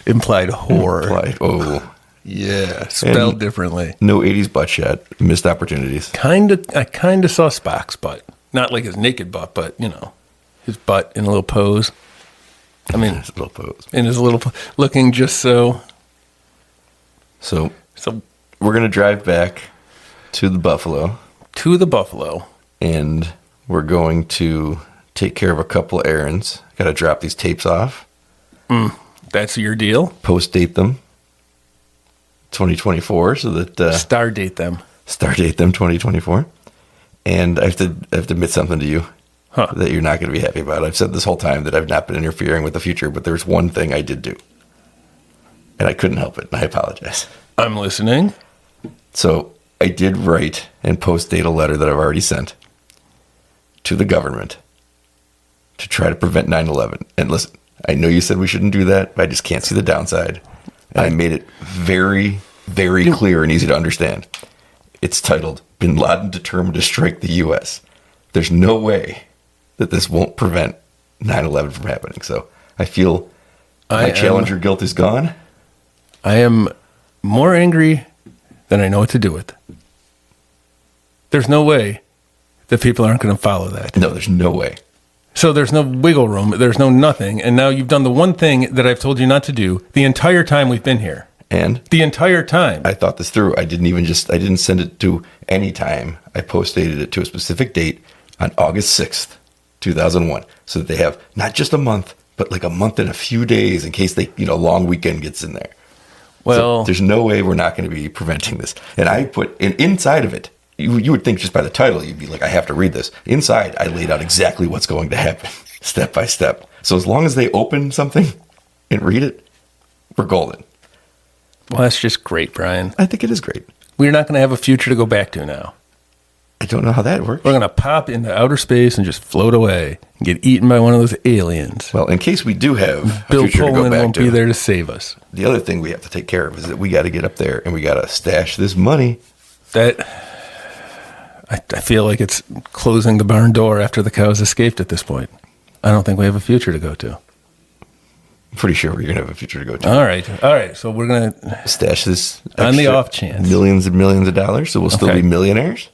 implied horror. Oh, yeah, spelled and differently. No 80s butt shot. Missed opportunities. I kind of saw Spock's butt, not like his naked butt, but his butt in a little pose. I mean, his little pose. In his little looking just so. So we're gonna drive back to the Buffalo. And we're going to take care of a couple of errands. Got to drop these tapes off. That's your deal? Post-date them 2024 so that... Star date them 2024. And I have to admit something to you that you're not going to be happy about. I've said this whole time that I've not been interfering with the future, but there's one thing I did do. And I couldn't help it, and I apologize. I'm listening. So I did write and post-date a letter that I've already sent to the government to try to prevent 9/11. And listen, I know you said we shouldn't do that, but I just can't see the downside. And I made it very, very clear and easy to understand. It's titled, Bin Laden Determined to Strike the U.S. There's no way that this won't prevent 9/11 from happening. So I feel my challenger guilt is gone. I am more angry than I know what to do with. There's no way that people aren't going to follow that. No, there's no way. So there's no wiggle room. There's no nothing. And now you've done the one thing that I've told you not to do the entire time we've been here. And? The entire time. I thought this through. I didn't send it to any time. I post-dated it to a specific date on August 6th, 2001. So that they have not just a month, but like a month and a few days in case they, long weekend gets in there. Well, so there's no way we're not going to be preventing this. And I put inside of it, you would think just by the title, you'd be like, I have to read this. Inside, I laid out exactly what's going to happen, step by step. So as long as they open something and read it, we're golden. Well, that's just great, Brian. I think it is great. We're not going to have a future to go back to now. I don't know how that works. We're going to pop into outer space and just float away and get eaten by one of those aliens. Well, in case we do have Bill a future Pullman to go back won't to, be there to save us. The other thing we have to take care of is that we got to get up there and we got to stash this money. I feel like it's closing the barn door after the cows escaped at this point. I don't think we have a future to go to. I'm pretty sure we're going to have a future to go to. All right. So we're going to stash this on the off chance. Millions and millions of dollars, so we'll still be millionaires.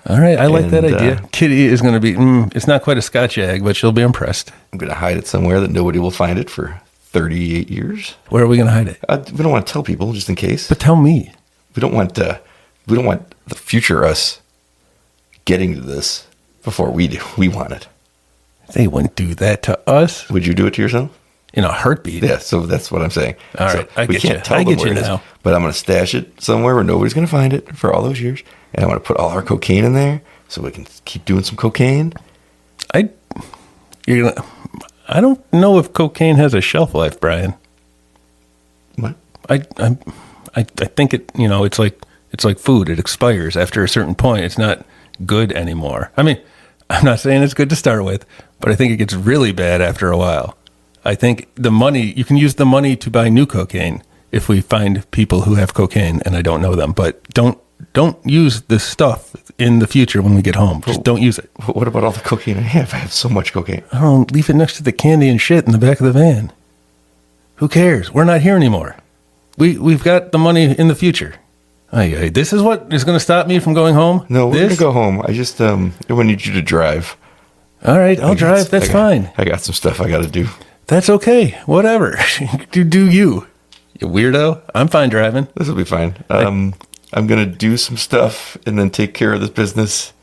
All right, I like that And, idea. Kitty is going to be, it's not quite a Scotch egg, but she'll be impressed. I'm going to hide it somewhere that nobody will find it for 38 years. Where are we going to hide it? We don't want to tell people just in case. But tell me. We don't want the future us getting to this before we do. We want it. They wouldn't do that to us Would you do it to yourself? in a heartbeat. Yeah, so that's what I'm saying. All So right, I we get can't you. tell I them get where you it is, now. but I'm going to stash it somewhere where nobody's going to find it for all those years, and I want to put all our cocaine in there so we can keep doing some cocaine. I don't know if cocaine has a shelf life, Brian. What? I think it. It's like food. It expires after a certain point. It's not good anymore. I mean, I'm not saying it's good to start with, but I think it gets really bad after a while. I think you can use the money to buy new cocaine if we find people who have cocaine and I don't know them. But don't use the stuff in the future when we get home. Just don't use it. What about all the cocaine I have? I have so much cocaine. Oh, leave it next to the candy and shit in the back of the van. Who cares? We're not here anymore. We've got the money in the future. This is what is going to stop me from going home? No, we're going to This? go home. I just I need you to drive. All right, I'll drive. That's fine. I got some stuff I got to do. That's okay. Whatever. do you. You weirdo. I'm fine driving. This will be fine. I'm going to do some stuff and then take care of this business.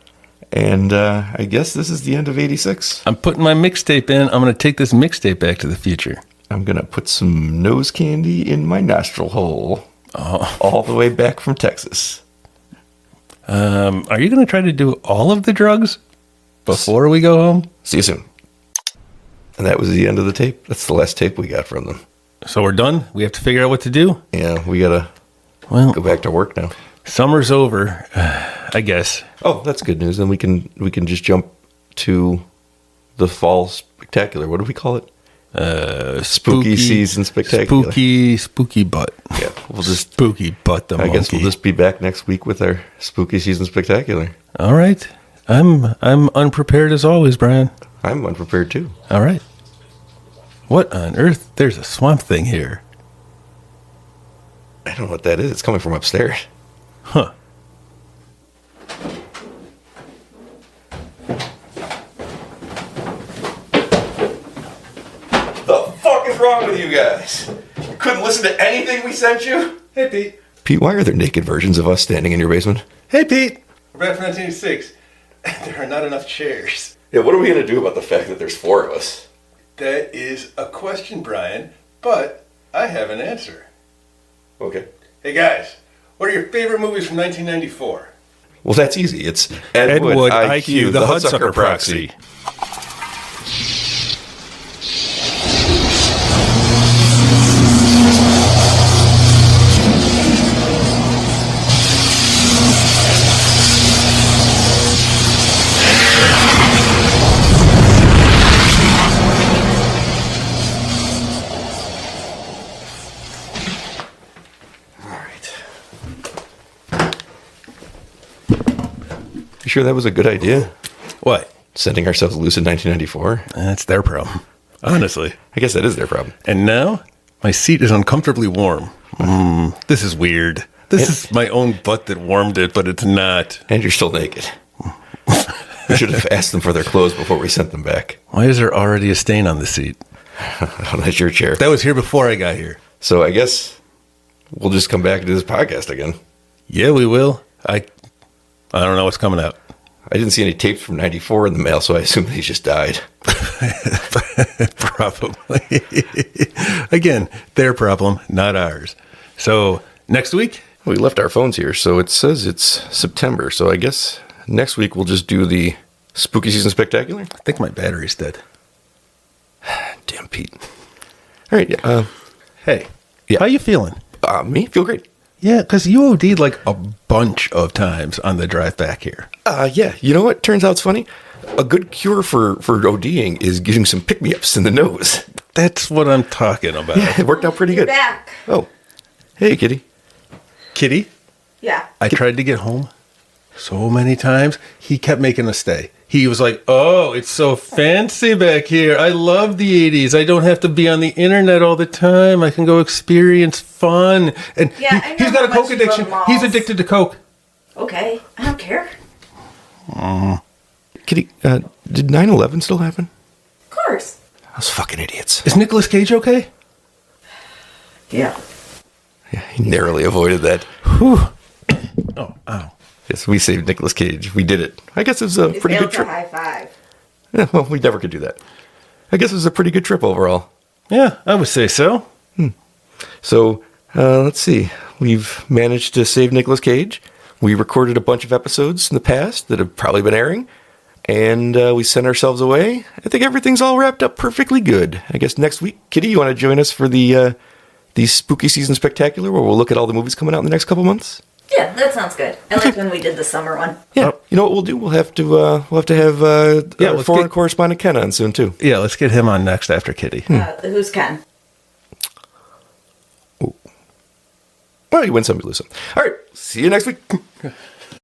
And I guess this is the end of 86. I'm putting my mixtape in. I'm going to take this mixtape back to the future. I'm going to put some nose candy in my nostril hole. Oh. All the way back from Texas. Are you going to try to do all of the drugs before we go home? See you soon. And that was the end of the tape. That's the last tape we got from them. So we're done? We have to figure out what to do? Yeah, we got to go back to work now. Summer's over, I guess. Oh, that's good news. Then we can just jump to the fall spectacular. What do we call it? Spooky season spectacular. Spooky butt. Yeah, we'll just spooky butt the I monkey. guess we'll just be back next week with our spooky season spectacular. All right. I'm unprepared as always, Brian. I'm unprepared too. All right. What on earth? There's a swamp thing here. I don't know what that is. It's coming from upstairs. Huh. The fuck is wrong with you guys? You couldn't listen to anything we sent you? Hey, Pete. Pete, why are there naked versions of us standing in your basement? Hey, Pete. We're back from 1986. There are not enough chairs. Yeah, what are we going to do about the fact that there's 4 of us? That is a question, Brian, but I have an answer. Okay. Hey, guys, what are your favorite movies from 1994? Well, that's easy. It's Ed Wood, IQ, the Hudsucker Proxy. You sure that was a good idea? What? Sending ourselves loose in 1994? That's their problem, honestly. I guess that is their problem. And now, my seat is uncomfortably warm. This is weird. This is my own butt that warmed it, but it's not. And you're still naked. We should have asked them for their clothes before we sent them back. Why is there already a stain on the seat? Oh, that's your chair. That was here before I got here. So I guess we'll just come back and do this podcast again. Yeah, we will. I don't know what's coming out. I didn't see any tapes from 94 in the mail, so I assume they just died. Probably. Again, their problem, not ours. So, next week? We left our phones here, so it says it's September. So I guess next week we'll just do the Spooky Season Spectacular. I think my battery's dead. Damn, Pete. All right. Hey, Yeah. how you feeling? Me? Feel great. Yeah, because you OD'd like a bunch of times on the drive back here. Yeah. You know what? Turns out it's funny. A good cure for ODing is getting some pick-me-ups in the nose. That's what I'm talking about. Yeah, it worked out pretty You're good. back. Oh. Hey, kitty. Kitty, Yeah. I tried to get home so many times. He kept making us stay. He was like, oh, it's so fancy back here. I love the 80s. I don't have to be on the internet all the time. I can go experience fun. And Yeah, I know he's got a how Coke much you love addiction. malls. He's addicted to Coke. Okay. I don't care. Kitty, did 9/11 still happen? Of course. Those fucking idiots. Is Nicolas Cage okay? Yeah. Yeah, he narrowly avoided that. Whew. Oh, ow. Yes, we saved Nicolas Cage. We did it. I guess it was a He pretty failed good to trip. high five. Yeah, well, we never could do that. I guess it was a pretty good trip overall. Yeah, I would say so. So, let's see. We've managed to save Nicolas Cage. We recorded a bunch of episodes in the past that have probably been airing. And we sent ourselves away. I think everything's all wrapped up perfectly good. I guess next week, Kitty, you want to join us for the Spooky Season Spectacular, where we'll look at all the movies coming out in the next couple months? Yeah, that sounds good. I liked when we did the summer one. Yeah. You know what we'll do? We'll have to have let's foreign get- correspondent Ken on soon too. Yeah, let's get him on next after Kitty. Who's Ken? Well, you win some, you lose some. All right. See you next week.